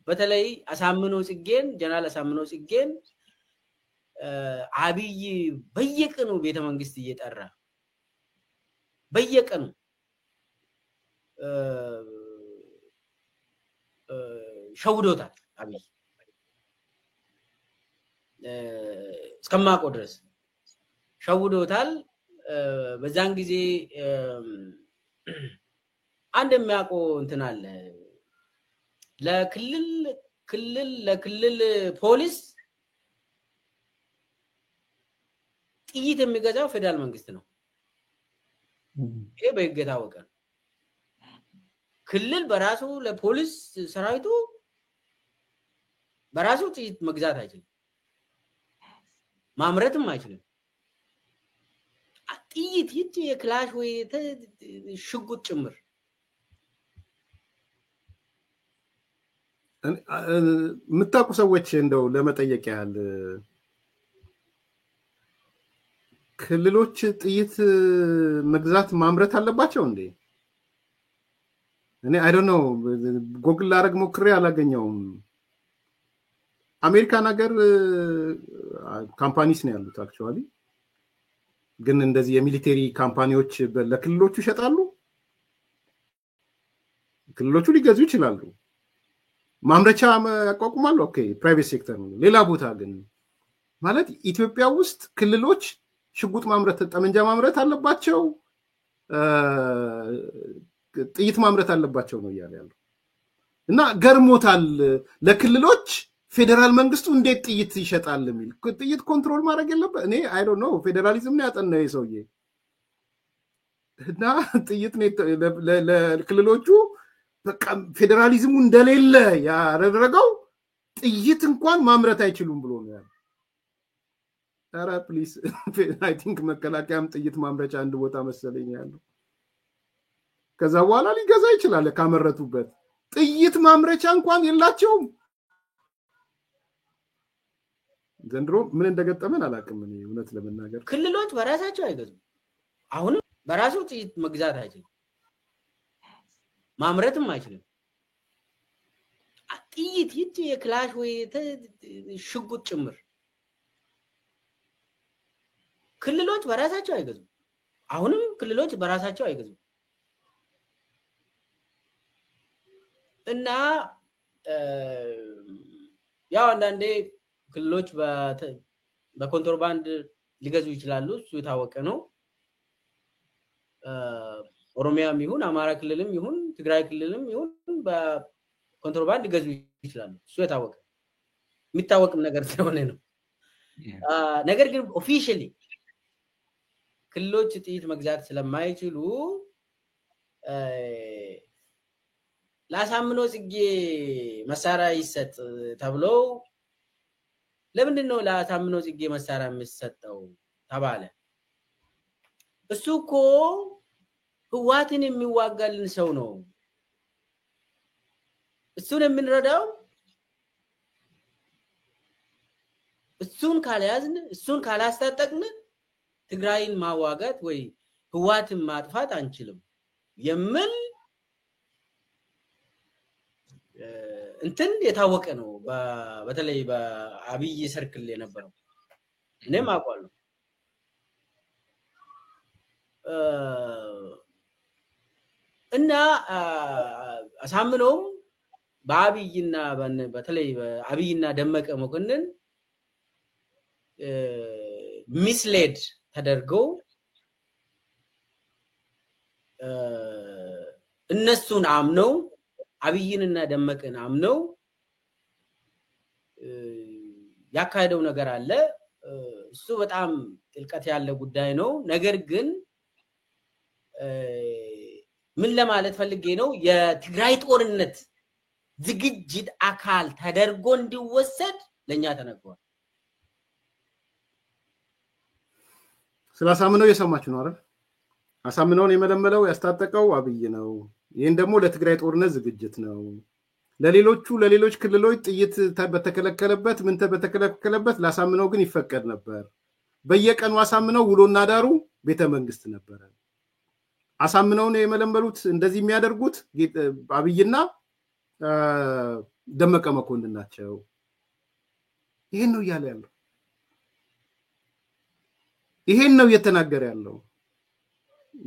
[SPEAKER 3] በተለይ አሳምነው ጽጌን ጀነራል አሳምነው ጽጌን አብይ በየቀኑ ቤተ መንግስት እየጠራ በየቀኑ ሸውዶታል። አብይ እስከማቆ ድረስ ሸውዶታል። በዛን ጊዜ አንድ የሚያውቀው እንትን አለ ለክልል ፖሊስ ጥይት የሚገዛው ፌደራል መንግስት ነው። ይሄ በህግ የታወቀ ነው። ክልል በራሱ ለፖሊስ ሰራዊቱ በራሱ ጥይት መግዛት አይችልም፣ ማምረትም አይችልም። ጥይት የክላሽ ወይ ሽጉጥ ጭምር
[SPEAKER 2] የምታውቁ ሰዎች እንደው ለመጠየቅ ያህል ክልሎች ጥይት መግዛት ማምረት አለባቸው እንዴ? እኔ አይ ዶንት ኖ ጎግል ላደርግ ሞክሬ አላገኘውም። አሜሪካን ሀገር ካምፓኒስ ነው ያሉት አክቹአሊ፣ ግን እንደዚህ የሚሊተሪ ካምፓኒዎች ለክልሎቹ ይሸጣሉ። ክልሎቹ ሊገዙ ይችላሉ፣ ማምረቻ ያቋቁማሉ። ኦኬ ፕራይቬት ሴክተር ነው። ሌላ ቦታ ግን ማለት ኢትዮጵያ ውስጥ ክልሎች ሽጉጥ ማምረት ጠመንጃ ማምረት አለባቸው፣ ጥይት ማምረት አለባቸው ነው እያለ ያለው እና ገርሞታል። ለክልሎች ፌደራል መንግስቱ እንዴት ጥይት ይሸጣል የሚል ጥይት ኮንትሮል ማድረግ የለበት። እኔ አይ ዶንት ኖ ፌደራሊዝም ነው ያጠናው የሰውዬ እና ጥይት ለክልሎቹ በቃ ፌደራሊዝሙ እንደሌለ ያደረገው ጥይት እንኳን ማምረት አይችሉም ብሎ ነው ያለው። ኧረ ፕሊዝ አይ ቲንክ መከላከያም ጥይት ማምረቻ አንድ ቦታ መሰለኝ ያለው። ከዛ በኋላ ሊገዛ ይችላል ካመረቱበት። ጥይት ማምረቻ እንኳን የላቸውም። ዘንድሮ ምን እንደገጠመን አላውቅም። እኔ እውነት ለመናገር
[SPEAKER 3] ክልሎች በራሳቸው አይገዙም። አሁንም በራሱ ጥይት መግዛት አይችልም፣ ማምረትም አይችልም። ጥይት የክላሽ ወይ ሽጉጥ ጭምር ክልሎች በራሳቸው አይገዙም። አሁንም ክልሎች በራሳቸው አይገዙም እና ያው አንዳንዴ ክልሎች በኮንትሮባንድ ሊገዙ ይችላሉ፣ እሱ የታወቀ ነው። ኦሮሚያም ይሁን አማራ ክልልም ይሁን ትግራይ ክልልም ይሁን በኮንትሮባንድ ገዙ ይችላሉ እሱ የታወቀ የሚታወቅም ነገር ስለሆነ ነው ነገር ግን ኦፊሻሊ ክልሎች ጥይት መግዛት ስለማይችሉ ላሳምነው ጽጌ መሳሪያ ይሰጥ ተብሎ ለምንድን ነው ላሳምነው ጽጌ መሳሪያ የሚሰጠው ተባለ እሱ እኮ ህዋትን የሚዋጋልን ሰው ነው እሱን የምንረዳው እሱን ካልያዝን እሱን ካላስታጠቅን ትግራይን ማዋጋት ወይ ህዋትን ማጥፋት አንችልም የምን እንትን የታወቀ ነው በተለይ በአብይ ሰርክል የነበረው እኔም አውቃለሁ እና አሳምነው በአብይና በተለይ በአብይና ደመቀ መኮንን ሚስሌድ ተደርገው እነሱን አምነው አብይንና ደመቀን አምነው ያካሄደው ነገር አለ እሱ በጣም ጥልቀት ያለ ጉዳይ ነው ነገር ግን ምን ለማለት ፈልጌ ነው የትግራይ ጦርነት ዝግጅት አካል ተደርጎ እንዲወሰድ ለኛ ተነግሯል
[SPEAKER 2] ስለአሳምነው የሰማችሁ ነው አይደል አሳምነውን የመለመለው ያስታጠቀው አብይ ነው ይሄን ደግሞ ለትግራይ ጦርነት ዝግጅት ነው ለሌሎች ክልሎች ጥይት በተከለከለበት ምን በተከለከለበት ላሳምነው ግን ይፈቀድ ነበር በየቀኑ አሳምነው ውሎና ዳሩ ቤተ መንግስት ነበር አሳምነውን የመለመሉት እንደዚህ የሚያደርጉት አብይና ደመቀ መኮንን ናቸው ይሄን ነው ያለ ያለው ይሄን ነው እየተናገረ ያለው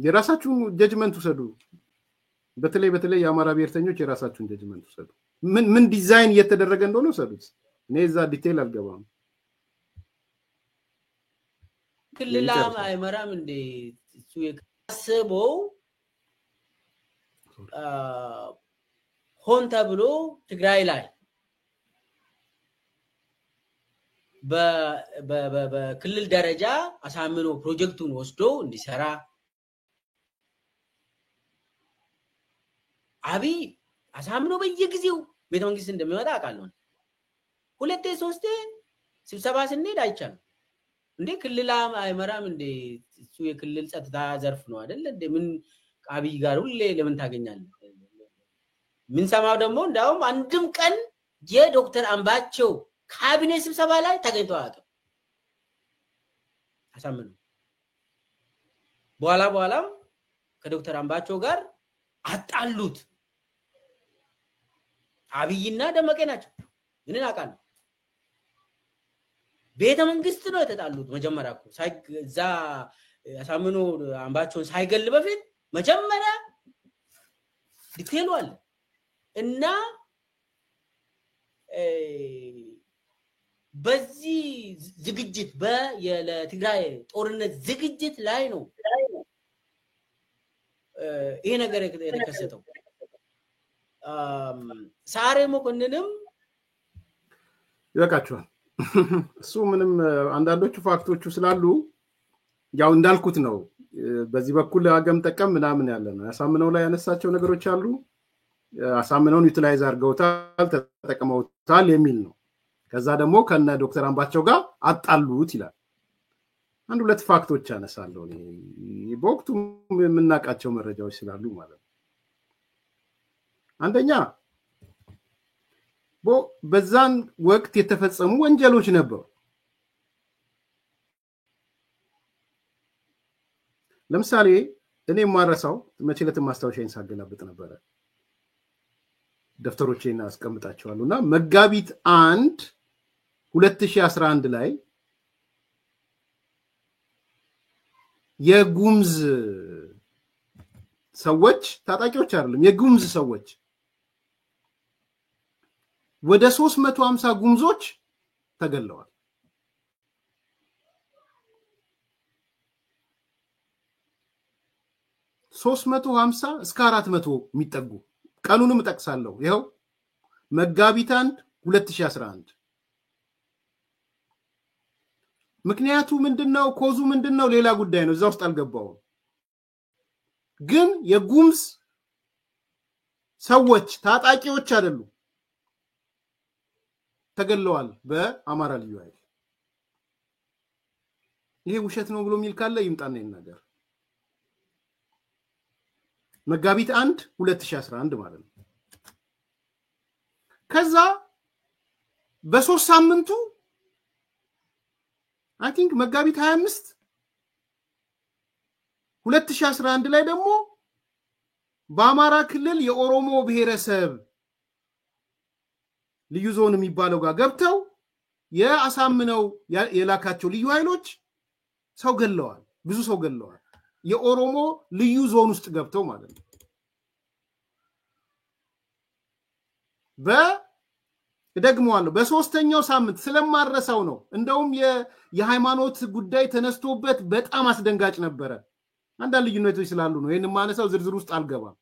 [SPEAKER 2] የራሳችሁን ጀጅመንት ወሰዱ በተለይ የአማራ ብሔርተኞች የራሳችሁን ጀጅመንት ወሰዱ ምን ዲዛይን እየተደረገ እንደሆነ ወሰዱት እኔ እዛ ዲቴል አልገባም
[SPEAKER 3] ክልላም አይመራም እንደ እሱ የከሰበው ሆን ተብሎ ትግራይ ላይ በክልል ደረጃ አሳምነው ፕሮጀክቱን ወስዶ እንዲሰራ አብይ አሳምነው በየጊዜው ቤተ መንግስት እንደሚመጣ አቃለው ሁለቴ ሶስቴ ስብሰባ ስንሄድ አይቻልም እንዴ ክልላም አይመራም እንዴ እሱ የክልል ጸጥታ ዘርፍ ነው አይደል እንዴ ምን አብይ ጋር ሁሌ ለምን ታገኛለህ ምን ሰማው ደግሞ እንዳውም አንድም ቀን የዶክተር አምባቸው ካቢኔ ስብሰባ ላይ ተገኝቶ አያውቅም አሳምነው በኋላም ከዶክተር አምባቸው ጋር አጣሉት አብይና ደመቀ ናቸው ምንን አቃል ቤተ መንግስት ነው የተጣሉት መጀመሪያ እኮ ሳይዛ አሳምነው አምባቸውን ሳይገል በፊት መጀመሪያ ዲቴሉ አለ እና በዚህ ዝግጅት ለትግራይ ጦርነት ዝግጅት ላይ ነው ይሄ ነገር የተከሰተው ሳሬ መኮንንም
[SPEAKER 2] ይበቃቸዋል እሱ ምንም አንዳንዶቹ ፋክቶቹ ስላሉ ያው እንዳልኩት ነው በዚህ በኩል አገም ጠቀም ምናምን ያለ ነው አሳምነው ላይ ያነሳቸው ነገሮች አሉ አሳምነውን ዩቲላይዝ አድርገውታል ተጠቅመውታል የሚል ነው ከዛ ደግሞ ከነ ዶክተር አምባቸው ጋር አጣሉት ይላል አንድ ሁለት ፋክቶች ያነሳለው በወቅቱ የምናቃቸው መረጃዎች ስላሉ ማለት ነው አንደኛ በዛን ወቅት የተፈጸሙ ወንጀሎች ነበሩ ለምሳሌ እኔ ማረሳው መቼለት ማስታወሻዬን ሳገላብጥ ነበር ደፍተሮቼን አስቀምጣቸዋለሁና መጋቢት 1 2011 ላይ የጉምዝ ሰዎች ታጣቂዎች አይደለም የጉምዝ ሰዎች ወደ 350 ጉምዞች ተገለዋል 350 እስከ 400 የሚጠጉ ቀኑንም ጠቅሳለሁ ይሄው መጋቢት 1 2011 ምክንያቱ ምንድነው ኮዙ ምንድነው ሌላ ጉዳይ ነው እዛ ውስጥ አልገባው ግን የጉምዝ ሰዎች ታጣቂዎች አይደሉ ተገለዋል በአማራ ልዩ ኃይል ይሄ ውሸት ነው ብሎ ሚል ካለ ይምጣና ይናገር መጋቢት 1 2011 ማለት ነው ከዛ በ3 ሳምንቱ I think መጋቢት 25 2011 ላይ ደግሞ በአማራ ክልል የኦሮሞ ብሔረሰብ ልዩ ዞን የሚባለው ጋር ገብተው የአሳምነው የላካቸው ልዩ ኃይሎች ሰው ገለዋል ብዙ ሰው ገለዋል የኦሮሞ ልዩ ዞን ውስጥ ገብተው ማለት ነው ደግሞዋለሁ በሶስተኛው ሳምንት ስለማረሳው ነው እንደውም የሃይማኖት ጉዳይ ተነስቶበት በጣም አስደንጋጭ ነበር አንዳንድ ልዩነቶች ስላሉ ነው ይሄን ማነሳው ዝርዝር ውስጥ አልገባም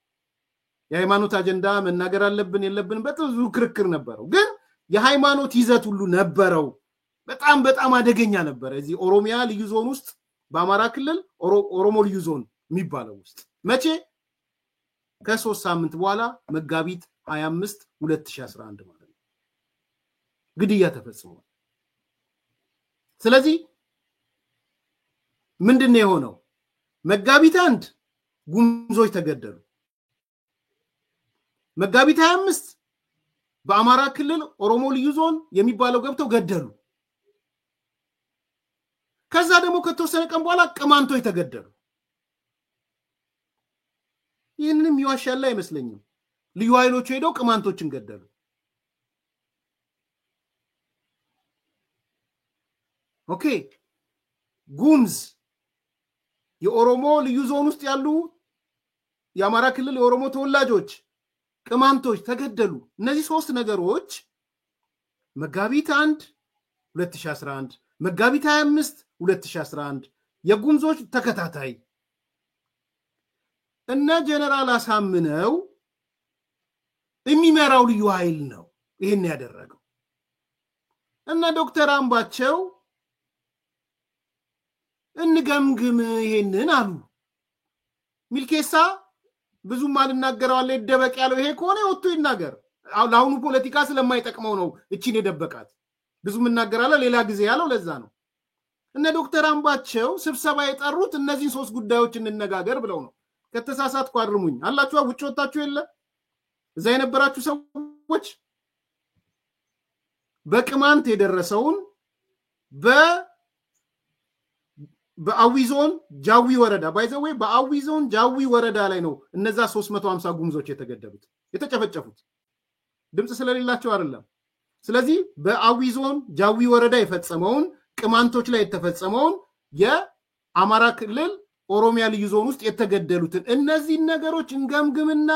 [SPEAKER 2] የሃይማኖት አጀንዳ መናገር አለብን የለብን በጥዙ ክርክር ነበረው ግን የሃይማኖት ይዘት ሁሉ ነበረው በጣም አደገኛ ነበር እዚህ ኦሮሚያ ልዩ ዞን ውስጥ በአማራ ክልል ኦሮሞ ልዩ ዞን የሚባለው ውስጥ መቼ ከ3 ሳምንት በኋላ መጋቢት 25 2011 ማለት ነው ግድያ ተፈጽሟል ስለዚህ ምንድነው የሆነው መጋቢት 1 ጉምዞች ተገደሉ መጋቢት 25 በአማራ ክልል ኦሮሞ ልዩ ዞን የሚባለው ገብተው ገደሉ ከዛ ደግሞ ከተወሰነ ቀን በኋላ ቅማንቶች ተገደሉ ይህንንም ይዋሻል አይመስለኝም ልዩ ኃይሎች ሄደው ቅማንቶችን ገደሉ ኦኬ ጉምዝ የኦሮሞ ልዩ ዞን ውስጥ ያሉ የአማራ ክልል የኦሮሞ ተወላጆች ቅማንቶች ተገደሉ እነዚህ ሶስት ነገሮች መጋቢት 1 2011 መጋቢት 25 2011 የጉምዞች ተከታታይ እና ጀነራል አሳምነው የሚመራው ልዩ ኃይል ነው ይሄን ያደረገው እና ዶክተር አምባቸው እንገምግም ይሄንን አሉ ሚልኬሳ ብዙ ማልናገረው አለ ይደበቅ ያለው ይሄ ከሆነ ወጥቶ ይናገር አሁን ፖለቲካ ስለማይጠቅመው ነው እቺን የደበቃት ብዙ ምናገራለ ሌላ ጊዜ ያለው ለዛ ነው እና ዶክተር አምባቸው ስብሰባ የጠሩት እነዚህ ሶስት ጉዳዮች እንነጋገር ብለው ነው ከተሳሳትኩ አርሙኝ አላችሁ ውጭ ወጣችሁ የለ እዛ የነበራችሁ ሰዎች በቅማንት የደረሰውን በአዊዞን ጃዊ ወረዳ ባይዘው በአዊዞን ጃዊ ወረዳ ላይ ነው እነዛ 350 ጉምዞች የተገደሉት የተጨፈጨፉት ድምጽ ስለሌላቸው አይደለም ስለዚህ በአዊዞን ጃዊ ወረዳ የፈጸመውን ቅማንቶች ላይ የተፈጸመውን የአማራ ክልል ኦሮሚያ ልዩ ዞን ውስጥ የተገደሉትን እነዚህ ነገሮች እንገምግምና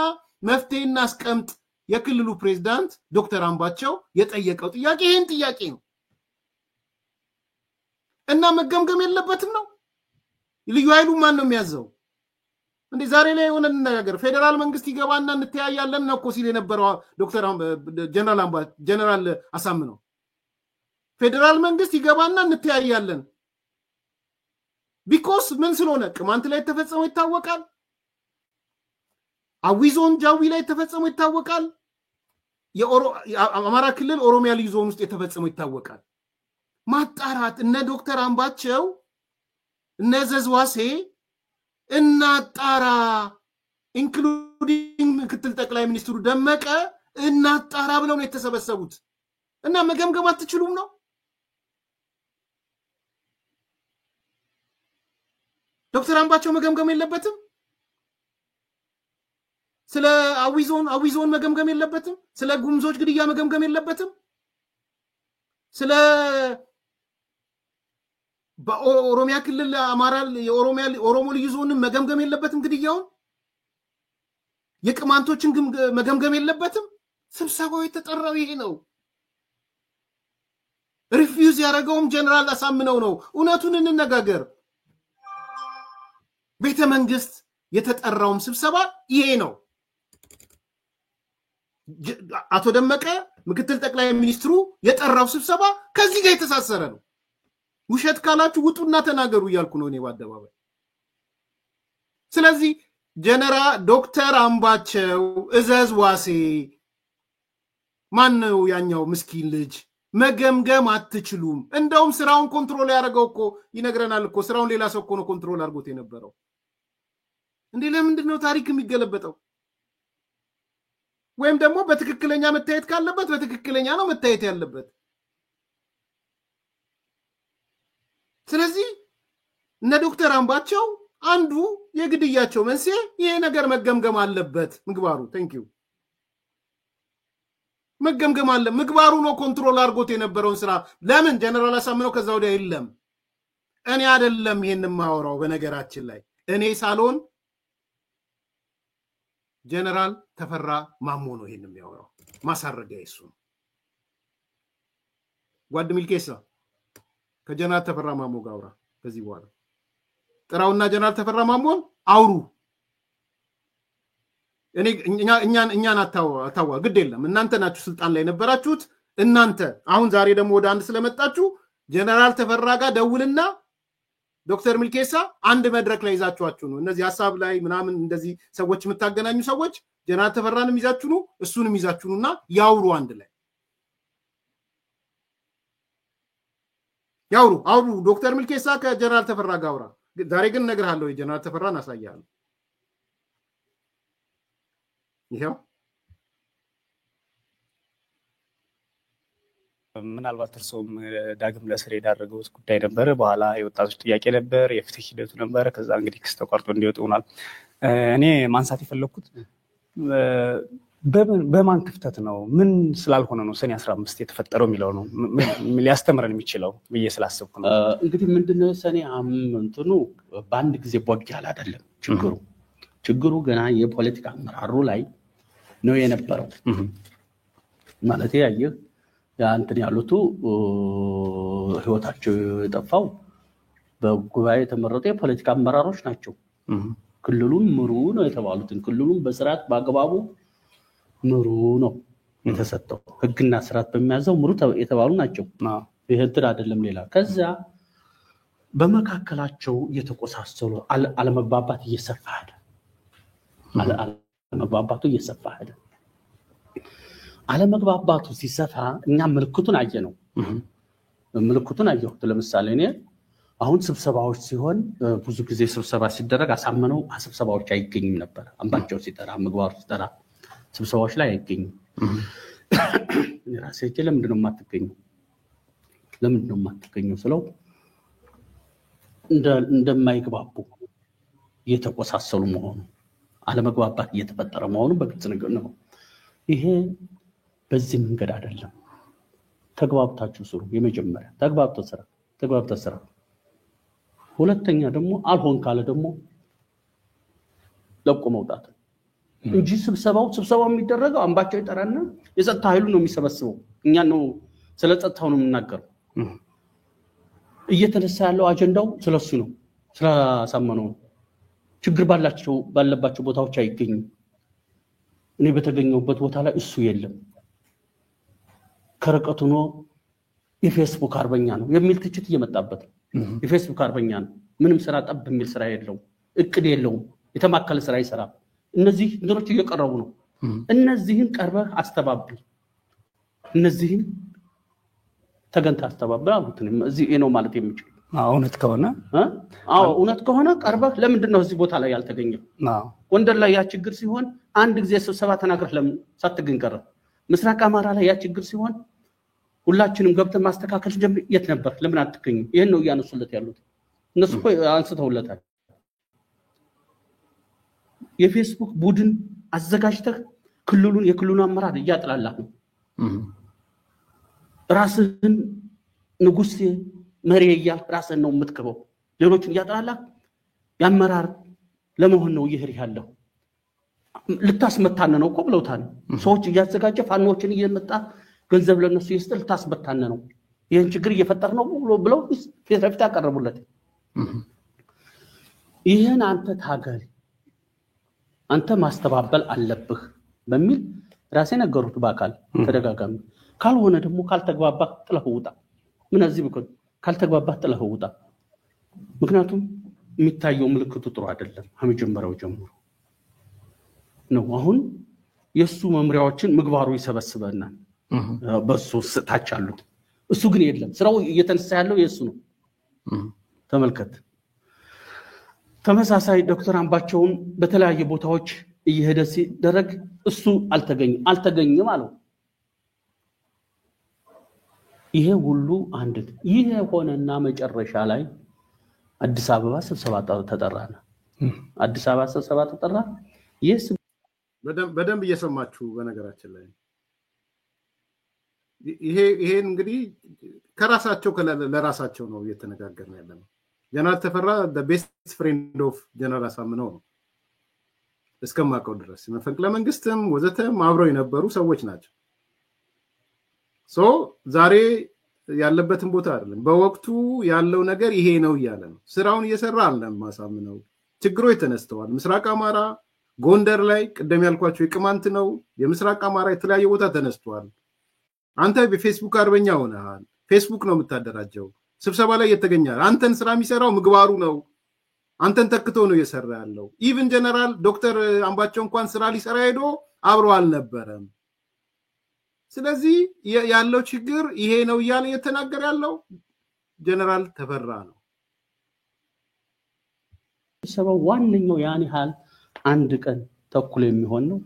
[SPEAKER 2] መፍትሄና አስቀምጥ የክልሉ ፕሬዝዳንት ዶክተር አምባቸው የጠየቀው ጥያቄ ይሄን ጥያቄ ነው እና መገምገም የለበትም ነው ልዩ ኃይሉ ማን ነው የሚያዘው እንዴ ዛሬ ላይ ሆነ ነገር ፌደራል መንግስት ይገባና እንተያያለን ነው ሲል የነበረው ዶክተር ጀነራል አሳምነው ፌደራል መንግስት ይገባና እንተያያለን ቢኮዝ ምን ስለሆነ ቅማንት ላይ ተፈጸመው ይታወቃል አዊዞን ጃዊ ላይ ተፈጸመው ይታወቃል የአማራ ክልል ኦሮሚያ ልዩ ዞን ውስጥ የተፈጸመው ይታወቃል ማጣራት እነ ዶክተር አምባቸው እነ ዘዝዋሴ እናጣራ ኢንክሉዲንግ ምክትል ጠቅላይ ሚኒስትሩ ደመቀ እናጣራ ብለው ነው የተሰበሰቡት እና መገምገም አትችሉም ነው ዶክተር አምባቸው መገምገም የለበትም ስለ አዊዞን መገምገም የለበትም ስለ ጉምዞች ግድያ መገምገም የለበትም ስለ በኦሮሚያ ክልል አማራ የኦሮሞ ልዩ ዞን መገምገም የለበትም ግድያውን የቅማንቶችን መገምገም የለበትም ስብሰባው የተጠራው ይሄ ነው ሪፊውዝ ያደረገውም ጀነራል አሳምነው ነው እውነቱን እንነጋገር ቤተ መንግስት የተጠራውም ስብሰባ ይሄ ነው። አቶ ደመቀ ምክትል ጠቅላይ ሚኒስትሩ የጠራው ስብሰባ ከዚህ ጋር የተሳሰረ ነው። ውሸት ካላችሁ ውጡና ተናገሩ እያልኩ ነው እኔ በአደባባይ። ስለዚህ ጀነራል ዶክተር አምባቸው እዘዝ ዋሴ ማን ነው ያኛው ምስኪን ልጅ? መገምገም አትችሉም። እንደውም ስራውን ኮንትሮል ያደረገው እኮ ይነግረናል እኮ ስራውን ሌላ ሰው እኮ ነው ኮንትሮል አድርጎት የነበረው። እንዴ ለምንድን ነው ታሪክ የሚገለበጠው? ወይም ደግሞ በትክክለኛ መታየት ካለበት በትክክለኛ ነው መታየት ያለበት። ስለዚህ እነ ዶክተር አምባቸው አንዱ የግድያቸው መንስኤ ይሄ ነገር መገምገም አለበት ምግባሩ። ቴንክ ዩ መገምገም አለ። ምግባሩ ነው ኮንትሮል አድርጎት የነበረውን ስራ። ለምን ጀነራል አሳምነው ከዛ ወዲያ የለም። እኔ አይደለም ይሄን ማወራው። በነገራችን ላይ እኔ ሳልሆን ጀነራል ተፈራ ማሞ ነው ይሄን የሚያወራው። ማሳረጊያ እሱ ነው። ጓድ ሚልኬሳ ከጀነራል ተፈራ ማሞ ጋር አውራ። ከዚህ በኋላ ጥራውና ጀነራል ተፈራ ማሞን አውሩ። እኛን አታዋ ግድ የለም። እናንተ ናችሁ ስልጣን ላይ ነበራችሁት። እናንተ አሁን ዛሬ ደግሞ ወደ አንድ ስለመጣችሁ ጀነራል ተፈራ ጋር ደውልና ዶክተር ሚልኬሳ አንድ መድረክ ላይ ይዛችኋችሁ ነው። እነዚህ ሐሳብ ላይ ምናምን እንደዚህ ሰዎች የምታገናኙ ሰዎች ጀነራል ተፈራንም ይዛችሁ ነው እሱንም ይዛችሁ ነውና ያውሩ። አንድ ላይ አውሩ። ዶክተር ሚልኬሳ ከጀነራል ተፈራ ጋር አውራ። ዛሬ ግን እነግርሃለሁ የጀነራል ተፈራን አሳያለሁ። ይሄው
[SPEAKER 6] ምናልባት እርሶም ዳግም ለስር የዳረገው ጉዳይ ነበር። በኋላ የወጣቶች ጥያቄ ነበር፣ የፍትህ ሂደቱ ነበር። ከዛ እንግዲህ ክስ ተቋርጦ እንዲወጡ ሆኗል። እኔ ማንሳት የፈለኩት በማን ክፍተት ነው ምን ስላልሆነ ነው ሰኔ 15 የተፈጠረው የሚለው ነው ሊያስተምረን የሚችለው ብዬ ስላሰብኩ ነው።
[SPEAKER 7] እንግዲህ ምንድነው ሰኔ እንትኑ በአንድ ጊዜ ቦግ ያለ አይደለም ችግሩ ገና የፖለቲካ አመራሩ ላይ ነው የነበረው። ማለት ያየህ እንትን ያሉት ህይወታቸው የጠፋው በጉባኤ የተመረጡ የፖለቲካ አመራሮች ናቸው። ክልሉን ምሩ ነው የተባሉትን ክልሉን በስርዓት በአግባቡ ምሩ ነው የተሰጠው። ህግና ስርዓት በሚያዘው ምሩ የተባሉ ናቸው። ይሄ እንትን አይደለም ሌላ። ከዛ በመካከላቸው የተቆሳሰሉ አለመግባባት እየሰፋ ሄደ። አለመግባባቱ ሲሰፋ እኛ ምልክቱን አየነው። ለምሳሌ እኔ አሁን ስብሰባዎች ሲሆን ብዙ ጊዜ ስብሰባ ሲደረግ አሳምነው ስብሰባዎች አይገኝም ነበር። አምባቸው ሲጠራ ምግባሩ ሲጠራ ስብሰባዎች ላይ አይገኝም። እኔ ራሴ ለምንድን ነው የማትገኘው ስለው እንደማይግባቡ እየተቆሳሰሉ መሆኑ አለመግባባት እየተፈጠረ መሆኑ በግልጽ ነው። ይሄ በዚህ መንገድ አይደለም። ተግባብታችሁ ስሩ። የመጀመሪያ ተግባብተ ስራ። ሁለተኛ ደግሞ አልሆን ካለ ደግሞ ለቆ መውጣት እንጂ ስብሰባው የሚደረገው አምባቸው ይጠራና የጸጥታ ኃይሉ ነው የሚሰበስበው። እኛ ነው ስለ ጸጥታው ነው የምናገረው። እየተነሳ ያለው አጀንዳው ስለሱ ነው፣ ስላሳመነው ነው። ችግር ባለባቸው ቦታዎች አይገኝም። እኔ በተገኘሁበት ቦታ ላይ እሱ የለም። ከርቀቱ ነው የፌስቡክ አርበኛ ነው የሚል ትችት እየመጣበት ነው። የፌስቡክ አርበኛ ነው፣ ምንም ስራ ጠብ የሚል ስራ የለውም፣ እቅድ የለውም፣ የተማከለ ስራ ይሰራል። እነዚህ እንትኖች እየቀረቡ ነው። እነዚህን ቀርበህ አስተባብል፣ እነዚህን ተገንታ አስተባብል አሉት። እዚህ ነው ማለት የሚችል
[SPEAKER 6] እውነት ከሆነ
[SPEAKER 7] እውነት ከሆነ ቀርበህ ለምንድን ነው እዚህ ቦታ ላይ ያልተገኘው? ጎንደር ላይ ያ ችግር ሲሆን አንድ ጊዜ ስብሰባ ተናግረህ ለምን ሳትገኝ ቀረ? ምስራቅ አማራ ላይ ያ ችግር ሲሆን ሁላችንም ገብተን ማስተካከል ጀምር የት ነበር? ለምን አትገኝም? ይሄን ነው እያነሱለት ያሉት። እነሱ እኮ አንስተውለታል። የፌስቡክ ቡድን አዘጋጅተህ የክልሉን አመራር እያጥላላህ ነው። ራስህን ንጉስ መሪ እያልክ ራስህን ነው የምትክበው። ሌሎችን እያጥላላህ የአመራር ለመሆን ነው ይሄር ያለው። ልታስመታነ ነው እኮ ብለውታል። ሰዎች እያዘጋጀ ፋኖችን እየመጣ ገንዘብ ለነሱ ይስጥ ልታስመታነ ነው። ይሄን ችግር እየፈጠር ነው ብለው ፊት ለፊት ያቀርቡለት። ይሄን አንተ ታገል አንተ ማስተባበል አለብህ በሚል ራሴ ነገሩት በአካል ተደጋጋሚ። ካልሆነ ደግሞ ካልተግባባህ ጥለህ ውጣ። ምን እዚህ ብኮ ካልተግባባህ ጥለህ ውጣ። ምክንያቱም የሚታየው ምልክቱ ጥሩ አይደለም። ከመጀመሪያው ጀምሮ ነው። አሁን የሱ መምሪያዎችን ምግባሩ ይሰበስበናል በሱ ታች አሉት። እሱ ግን የለም። ስራው እየተነሳ ያለው የሱ ነው። ተመልከት። ተመሳሳይ ዶክተር አምባቸውን በተለያየ ቦታዎች እየሄደ ሲደረግ እሱ አልተገኘም አለው። ይሄ ሁሉ አንድ ይሄ ሆነና መጨረሻ ላይ አዲስ አበባ ስብሰባ ተጠራና አዲስ አበባ ስብሰባ ተጠራ።
[SPEAKER 2] በደንብ እየሰማችሁ በነገራችን ላይ ይሄን እንግዲህ ከራሳቸው ለራሳቸው ነው እየተነጋገርን ያለነው። ጀነራል ተፈራ the best friend of ጀነራል አሳምነው ነው እስከማውቀው ድረስ። መፈንቅለ መንግስትም ወዘተም አብረው የነበሩ ሰዎች ናቸው። ዛሬ ያለበትን ቦታ አይደለም በወቅቱ ያለው ነገር ይሄ ነው እያለ ነው። ስራውን እየሰራ አለም ማሳምነው። ችግሮች ተነስተዋል። ምስራቅ አማራ ጎንደር ላይ ቅድም ያልኳቸው የቅማንት ነው። የምስራቅ አማራ የተለያየ ቦታ ተነስተዋል። አንተ በፌስቡክ አርበኛ ሆነሃል። ፌስቡክ ነው የምታደራጀው። ስብሰባ ላይ የተገኛል። አንተን ስራ የሚሰራው ምግባሩ ነው። አንተን ተክቶ ነው እየሰራ ያለው። ኢቭን ጀነራል ዶክተር አምባቸው እንኳን ስራ ሊሰራ ሄዶ አብሮ አልነበረም። ስለዚህ ያለው ችግር ይሄ ነው እያለ እየተናገረ ያለው ጀነራል ተፈራ ነው።
[SPEAKER 7] ስብሰባው ዋነኛው ያን ያህል አንድ ቀን ተኩል የሚሆን ነው።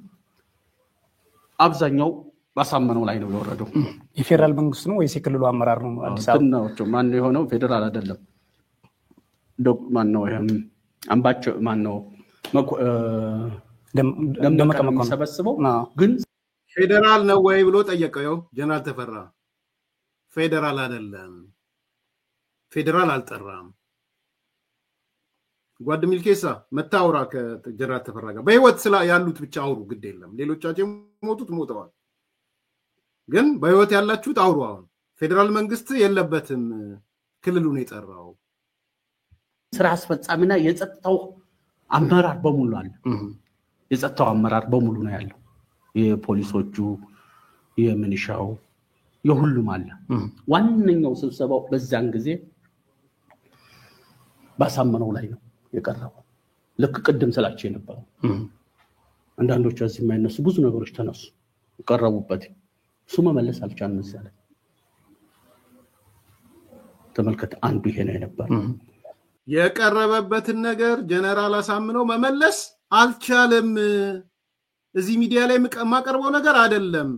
[SPEAKER 7] አብዛኛው ባሳመነው ላይ ነው የወረደው።
[SPEAKER 6] የፌደራል መንግስት ነው ወይስ የክልሉ አመራር ነው? አዲስ አበባ
[SPEAKER 7] ነው ማን ነው የሆነው? ፌደራል አይደለም። ማን ነው ይሄም አምባቸው ማን ነው ደመቀ መኮንን ሰበስበው ግን
[SPEAKER 2] ፌደራል ነው ወይ ብሎ ጠየቀው ጀነራል ተፈራ። ፌደራል አይደለም፣ ፌደራል አልጠራም። ጓድ ሚልኬሳ መታወራ ከጀነራል ተፈራ ጋር በህይወት ያሉት ብቻ አውሩ፣ ግድ የለም ሌሎቻቸው ሞቱት ሞተዋል። ግን በህይወት ያላችሁት አውሩ። አሁን ፌደራል መንግስት የለበትም፣ ክልሉን የጠራው
[SPEAKER 7] ስራ አስፈጻሚና የጸጥታው አመራር በሙሉ አለ። የጸጥታው አመራር በሙሉ ነው ያለው። የፖሊሶቹ የምንሻው የሁሉም አለ። ዋነኛው ስብሰባው በዛን ጊዜ ባሳመነው ላይ ነው የቀረበው። ልክ ቅድም ስላቸው የነበረው አንዳንዶቹ እዚህ የማይነሱ ብዙ ነገሮች ተነሱ ቀረቡበት። እሱ መመለስ አልቻለም። እዛለ ተመልከት። አንዱ ይሄ ነው የነበረው።
[SPEAKER 2] የቀረበበትን ነገር ጀነራል አሳምነው መመለስ አልቻለም። እዚህ ሚዲያ ላይ ማቀርበው ነገር አይደለም።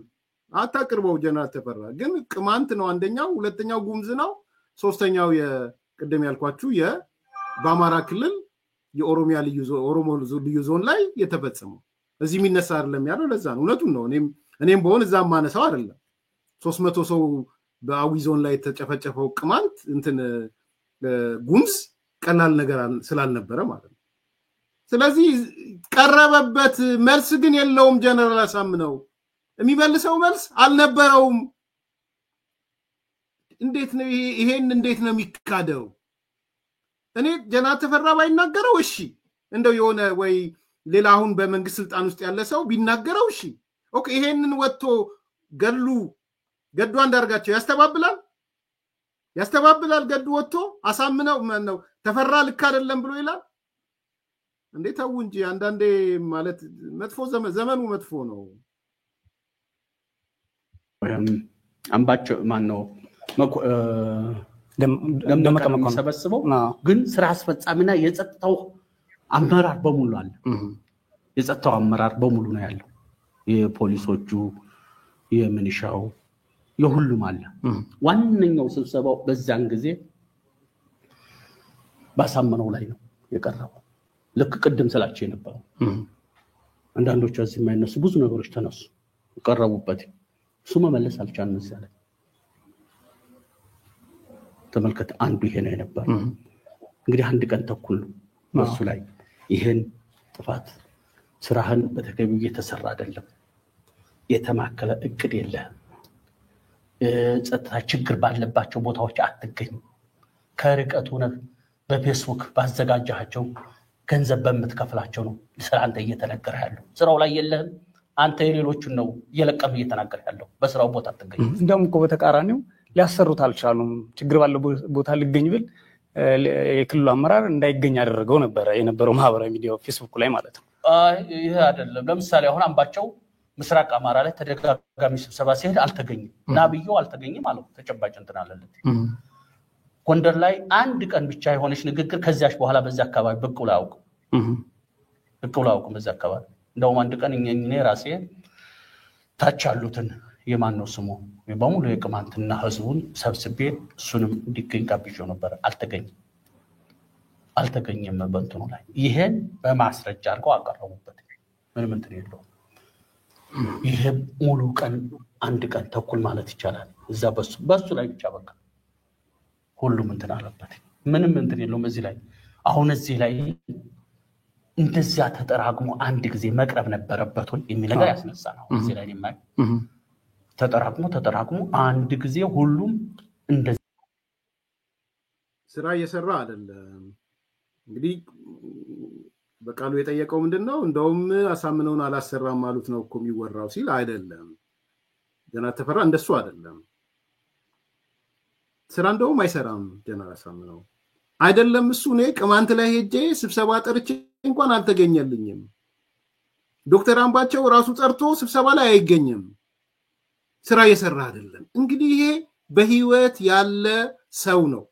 [SPEAKER 2] አታቅርበው። ጀነራል ተፈራ ግን ቅማንት ነው አንደኛው፣ ሁለተኛው ጉምዝ ነው፣ ሶስተኛው የቅድም ያልኳችሁ በአማራ ክልል የኦሮሚያ ልዩ ዞን ላይ የተፈጸመው እዚህ የሚነሳ አይደለም ያለው። ለዛ ነው እውነቱን ነው። እኔም በሆን እዛ ማነሳው አይደለም። 300 ሰው በአዊ ዞን ላይ የተጨፈጨፈው ቅማንት እንትን ጉምዝ ቀላል ነገር ስላልነበረ ማለት ነው። ስለዚህ ቀረበበት መልስ ግን የለውም። ጀነራል አሳምነው የሚመልሰው መልስ አልነበረውም። እንዴት ነው ይሄን እንዴት ነው የሚካደው? እኔ ጀነራል ተፈራ ባይናገረው እሺ፣ እንደው የሆነ ወይ ሌላ አሁን በመንግስት ስልጣን ውስጥ ያለ ሰው ቢናገረው እሺ ኦኬ። ይሄንን ወጥቶ ገዱ አንዳርጋቸው ያስተባብላል። ገዱ ወጥቶ አሳምነው ነው ተፈራ ልክ አይደለም ብሎ ይላል። እንዴት ታው እንጂ አንዳንዴ ማለት መጥፎ ዘመኑ መጥፎ ነው።
[SPEAKER 7] አምባቸው ማን ነው ደመቀ መኮንን ሰበስበው ግን ስራ አስፈጻሚና የጸጥታው አመራር በሙሉ አለ። የጸጥታው አመራር በሙሉ ነው ያለው። የፖሊሶቹ የምንሻው የሁሉም አለ። ዋነኛው ስብሰባው በዛን ጊዜ ባሳመነው ላይ ነው የቀረበው። ልክ ቅድም ስላቸው የነበረው አንዳንዶቹ እዚህ የማይነሱ ብዙ ነገሮች ተነሱ ቀረቡበት። እሱ መመለስ አልቻለም። እዛለ ተመልከት። አንዱ ይሄ ነው የነበረው። እንግዲህ አንድ ቀን ተኩል እሱ ላይ ይሄን ጥፋት ስራህን በተገቢው እየተሰራ አይደለም፣ የተማከለ እቅድ የለህም፣ ጸጥታ ችግር ባለባቸው ቦታዎች አትገኝ፣ ከርቀት ሆነህ በፌስቡክ ባዘጋጃቸው ገንዘብ በምትከፍላቸው ነው ስለ አንተ እየተነገረ ያለው። ስራው ላይ የለህም አንተ የሌሎችን ነው እየለቀም እየተናገረ ያለው። በስራው ቦታ አትገኝ።
[SPEAKER 6] እንደውም እኮ በተቃራኒው ሊያሰሩት አልቻሉም። ችግር ባለው ቦታ ሊገኝ ብል የክልሉ አመራር እንዳይገኝ ያደረገው ነበረ የነበረው ማህበራዊ ሚዲያው ፌስቡክ ላይ ማለት ነው።
[SPEAKER 7] ይሄ አይደለም። ለምሳሌ አሁን አምባቸው ምስራቅ አማራ ላይ ተደጋጋሚ ስብሰባ ሲሄድ አልተገኘም። ናብየው አልተገኘም ማለት ተጨባጭ እንትን አለለት። ጎንደር ላይ አንድ ቀን ብቻ የሆነች ንግግር ከዚያች በኋላ በዛ አካባቢ ብቅ ብሎ አያውቅም በዛ አካባቢ። እንደውም አንድ ቀን እኔ ራሴ ታች ያሉትን የማን ነው ስሙ በሙሉ የቅማንትና ህዝቡን ሰብስቤ እሱንም እንዲገኝ ጋብዤው ነበር። አልተገኘም በእንትኑ ላይ። ይሄን በማስረጃ አድርገው አቀረቡበት። ምንም እንትን የለውም። ይሄ ሙሉ ቀን አንድ ቀን ተኩል ማለት ይቻላል እዛ በሱ ላይ ብቻ በቃ ሁሉም እንትን አለበት። ምንም እንትን የለውም እዚህ ላይ። አሁን እዚህ ላይ እንደዚያ ተጠራቅሞ አንድ ጊዜ መቅረብ ነበረበት ወይ የሚል ነገር ያስነሳ ነው። እዚህ ላይ የማይ ተጠራቅሞ አንድ ጊዜ ሁሉም እንደዚህ
[SPEAKER 2] ስራ እየሰራ አይደለም። እንግዲህ በቃሉ የጠየቀው ምንድነው? እንደውም አሳምነውን አላሰራም ማለት ነው እኮ የሚወራው ሲል አይደለም። ጀነራል ተፈራ እንደሱ አይደለም። ስራ እንደውም አይሰራም ጀነራል አሳምነው አይደለም። እሱ እኔ ቅማንት ላይ ሄጄ ስብሰባ ጠርቼ እንኳን አልተገኘልኝም። ዶክተር አምባቸው ራሱ ጠርቶ ስብሰባ ላይ አይገኝም። ስራ እየሰራ አይደለም። እንግዲህ ይሄ በህይወት ያለ ሰው ነው።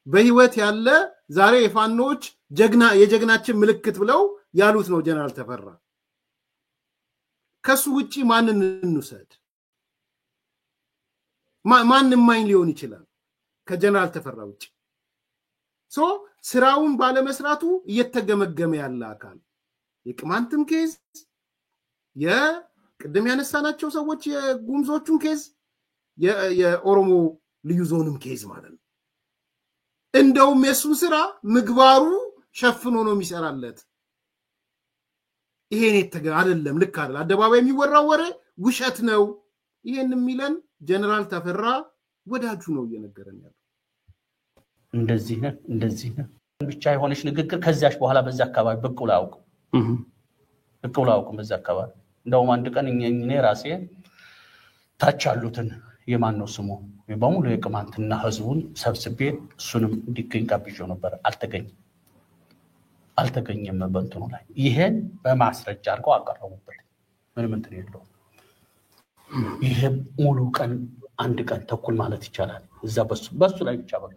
[SPEAKER 2] በህይወት ያለ ዛሬ የፋኖች ጀግና የጀግናችን ምልክት ብለው ያሉት ነው ጀነራል ተፈራ። ከሱ ውጪ ማንን እንውሰድ? ማንም ማኝ ሊሆን ይችላል ከጀነራል ተፈራ ውጪ። ስራውን ባለመስራቱ እየተገመገመ ያለ አካል የቅማንትም ኬዝ የቅድም ያነሳናቸው ሰዎች የጉምዞቹን ኬዝ የኦሮሞ ልዩ ዞንም ኬዝ ማለት ነው። እንደውም የሱን ስራ ምግባሩ ሸፍኖ ነው የሚሰራለት። ይሄን አይደለም፣ ልክ አይደል። አደባባይ የሚወራው ወሬ ውሸት ነው። ይሄን የሚለን ጀነራል ተፈራ ወዳጁ ነው እየነገረን ያለው።
[SPEAKER 7] እንደዚህ ነው ብቻ የሆነች ንግግር ከዚያች በኋላ በዛ አካባቢ ብቅ ብሎ አያውቅም በዛ አካባቢ። እንደውም አንድ ቀን እኔ ራሴ ታች ያሉትን የማን ነው ስሙ በሙሉ የቅማንትና ህዝቡን ሰብስቤ እሱንም እንዲገኝ ጋብዤው ነበር። አልተገኘም በእንትኑ ላይ። ይሄን በማስረጃ አድርገው አቀረቡበት። ምንም እንትን የለውም። ይሄ ሙሉ ቀን አንድ ቀን ተኩል ማለት ይቻላል እዛ በሱ ላይ ብቻ በቃ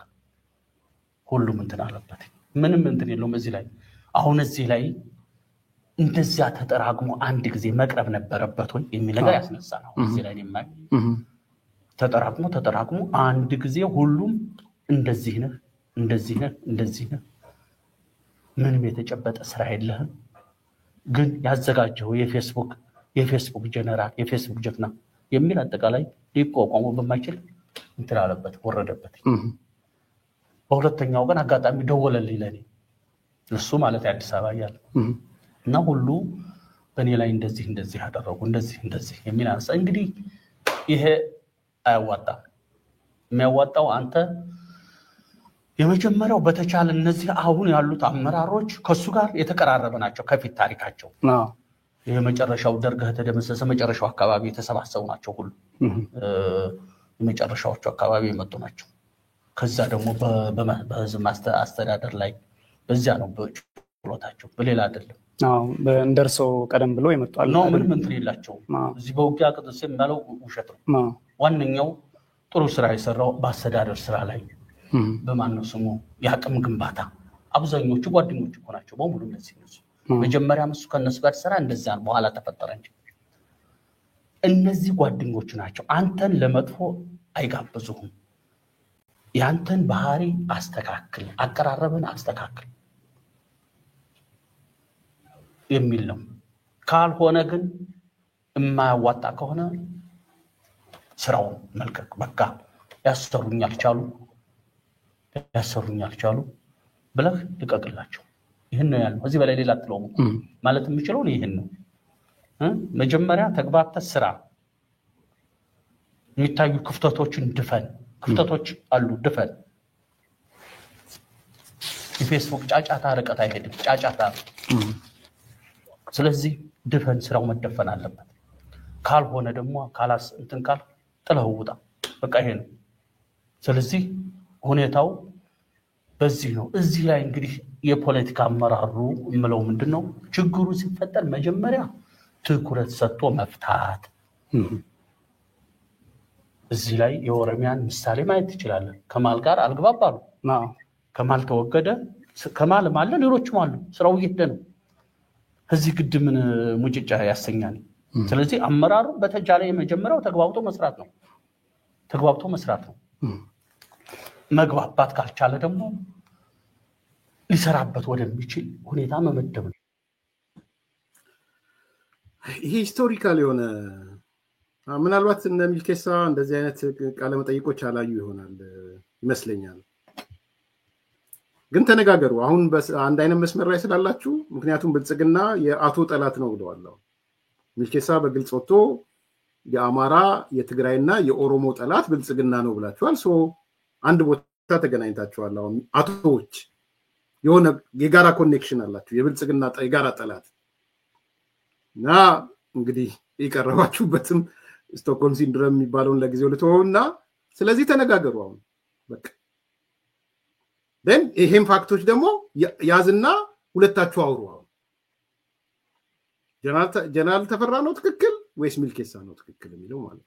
[SPEAKER 7] ሁሉም እንትን አለበት። ምንም እንትን የለውም እዚህ ላይ። አሁን እዚህ ላይ እንደዚያ ተጠራቅሞ አንድ ጊዜ መቅረብ ነበረበት ወይ የሚል ነገር ያስነሳ ነው። እዚህ ላይ የማይ ተጠራቅሞ አንድ ጊዜ ሁሉም እንደዚህ ነው ምንም የተጨበጠ ስራ የለህም። ግን ያዘጋጀው የፌስቡክ ጀነራል የፌስቡክ ጀግና የሚል አጠቃላይ ሊቋቋሙ በማይችል እንትን አለበት፣ ወረደበት። በሁለተኛው ቀን አጋጣሚ ደወለልኝ ለኔ እሱ ማለት አዲስ አበባ ያለ እና ሁሉ በኔ ላይ እንደዚህ ያደረጉ እንደዚህ የሚል አንሳ። እንግዲህ ይሄ አያዋጣም። የሚያዋጣው አንተ የመጀመሪያው በተቻለ እነዚህ አሁን ያሉት አመራሮች ከሱ ጋር የተቀራረበ ናቸው። ከፊት ታሪካቸው ይሄ መጨረሻው ደርገህ ተደመሰሰ መጨረሻው አካባቢ የተሰባሰቡ ናቸው። ሁሉ የመጨረሻዎቹ አካባቢ የመጡ ናቸው። ከዛ ደግሞ በህዝብ አስተዳደር ላይ በዚያ ነው በጭሎታቸው፣ በሌላ አይደለም።
[SPEAKER 6] እንደርሰው ቀደም ብሎ ይመጣሉ
[SPEAKER 7] ነው። ምንም እንትን የላቸውም። እዚህ በውጊያ ቅጥስ የሚባለው ውሸት ነው። ዋነኛው ጥሩ ስራ የሰራው በአስተዳደር ስራ ላይ በማን ነው ስሙ የአቅም ግንባታ አብዛኞቹ ጓደኞች እኮ ናቸው በሙሉ እነዚህ መጀመሪያ እሱ ከነሱ ጋር ሰራ እንደዛ ነው። በኋላ ተፈጠረ እንጂ እነዚህ ጓደኞች ናቸው። አንተን ለመጥፎ አይጋብዙህም። ያንተን ባህሪ አስተካክል፣ አቀራረብን አስተካክል የሚል ነው። ካልሆነ ግን የማያዋጣ ከሆነ ስራውን መልቀቅ በቃ ያሰሩኛል ቻሉ ብለህ ልቀቅላቸው። ይሄን ነው ያለው። እዚህ በላይ ሌላ አትለውም። ማለት የምችለው ይሄን ነው። መጀመሪያ ተግባብተህ ስራ፣ የሚታዩ ክፍተቶችን ድፈን። ክፍተቶች አሉ፣ ድፈን። የፌስቡክ ጫጫታ ርቀት አይሄድም ጫጫታ ስለዚህ ድፈን ስራው መደፈን አለበት ካልሆነ ደግሞ ካላስ እንትን ካል ጥለው ውጣ በቃ ይሄ ነው ስለዚህ ሁኔታው በዚህ ነው እዚህ ላይ እንግዲህ የፖለቲካ አመራሩ ምለው ምንድነው ችግሩ ሲፈጠር መጀመሪያ ትኩረት ሰጥቶ መፍታት እዚህ ላይ የኦሮሚያን ምሳሌ ማየት ይችላል ከማል ጋር አልግባባሉ ከማል ተወገደ ከማል ማለ ሌሎችም አሉ ስራው እየሄደ ነው እዚህ ግድምን ሙጭጫ ያሰኛል ስለዚህ አመራሩ በተጃለ የመጀመሪያው ተግባብቶ መስራት ነው መግባባት ካልቻለ ደግሞ ሊሰራበት ወደሚችል ሁኔታ መመደብ ነው
[SPEAKER 2] ይሄ ሂስቶሪካል የሆነ ምናልባት እነ ሚልኬሳ እንደዚህ አይነት ቃለ መጠይቆች አላዩ ይሆናል ይመስለኛል ግን ተነጋገሩ አሁን አንድ አይነት መስመር ላይ ስላላችሁ ምክንያቱም ብልጽግና የአቶ ጠላት ነው ብለዋል ሚልኬሳ በግልጽ ወጥቶ የአማራ የትግራይና የኦሮሞ ጠላት ብልጽግና ነው ብላችኋል ሶ አንድ ቦታ ተገናኝታችኋል አሁን አቶች የሆነ የጋራ ኮኔክሽን አላችሁ የብልጽግና የጋራ ጠላት እና እንግዲህ ይቀርባችሁበትም ስቶክሆልም ሲንድሮም የሚባለውን ለጊዜው ልተውና ስለዚህ ተነጋገሩ አሁን በቃ then ይሄን ፋክቶች ደግሞ ያዝና ሁለታችሁ አውሩ አሁን ጀነራል ተፈራ ነው ትክክል ወይስ ሚልኬሳ ነው ትክክል የሚለው ማለት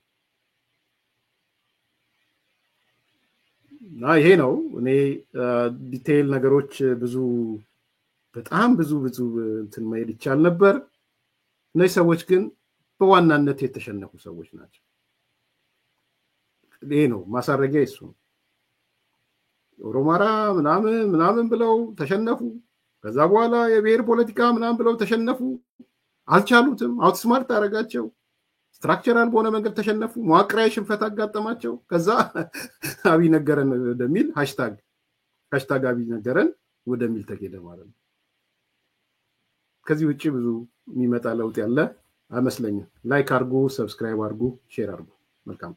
[SPEAKER 2] ነው ይሄ ነው እኔ ዲቴይል ነገሮች በጣም ብዙ እንትን ማየት ይቻል ነበር እነዚህ ሰዎች ግን በዋናነት የተሸነፉ ሰዎች ናቸው ይሄ ነው ማሳረጊያ እሱ ኦሮማራ ምናምን ብለው ተሸነፉ ከዛ በኋላ የብሔር ፖለቲካ ምናምን ብለው ተሸነፉ አልቻሉትም አውትስማርት አረጋቸው ስትራክቸራል በሆነ መንገድ ተሸነፉ መዋቅራዊ ሽንፈት አጋጠማቸው ከዛ አብይ ነገረን ወደሚል ሃሽታግ አብይ ነገረን ወደሚል ተሄደ ማለት ነው ከዚህ ውጪ ብዙ የሚመጣ ለውጥ ያለ አይመስለኝም ላይክ አርጉ ሰብስክራይብ አርጉ ሼር አርጉ መልካም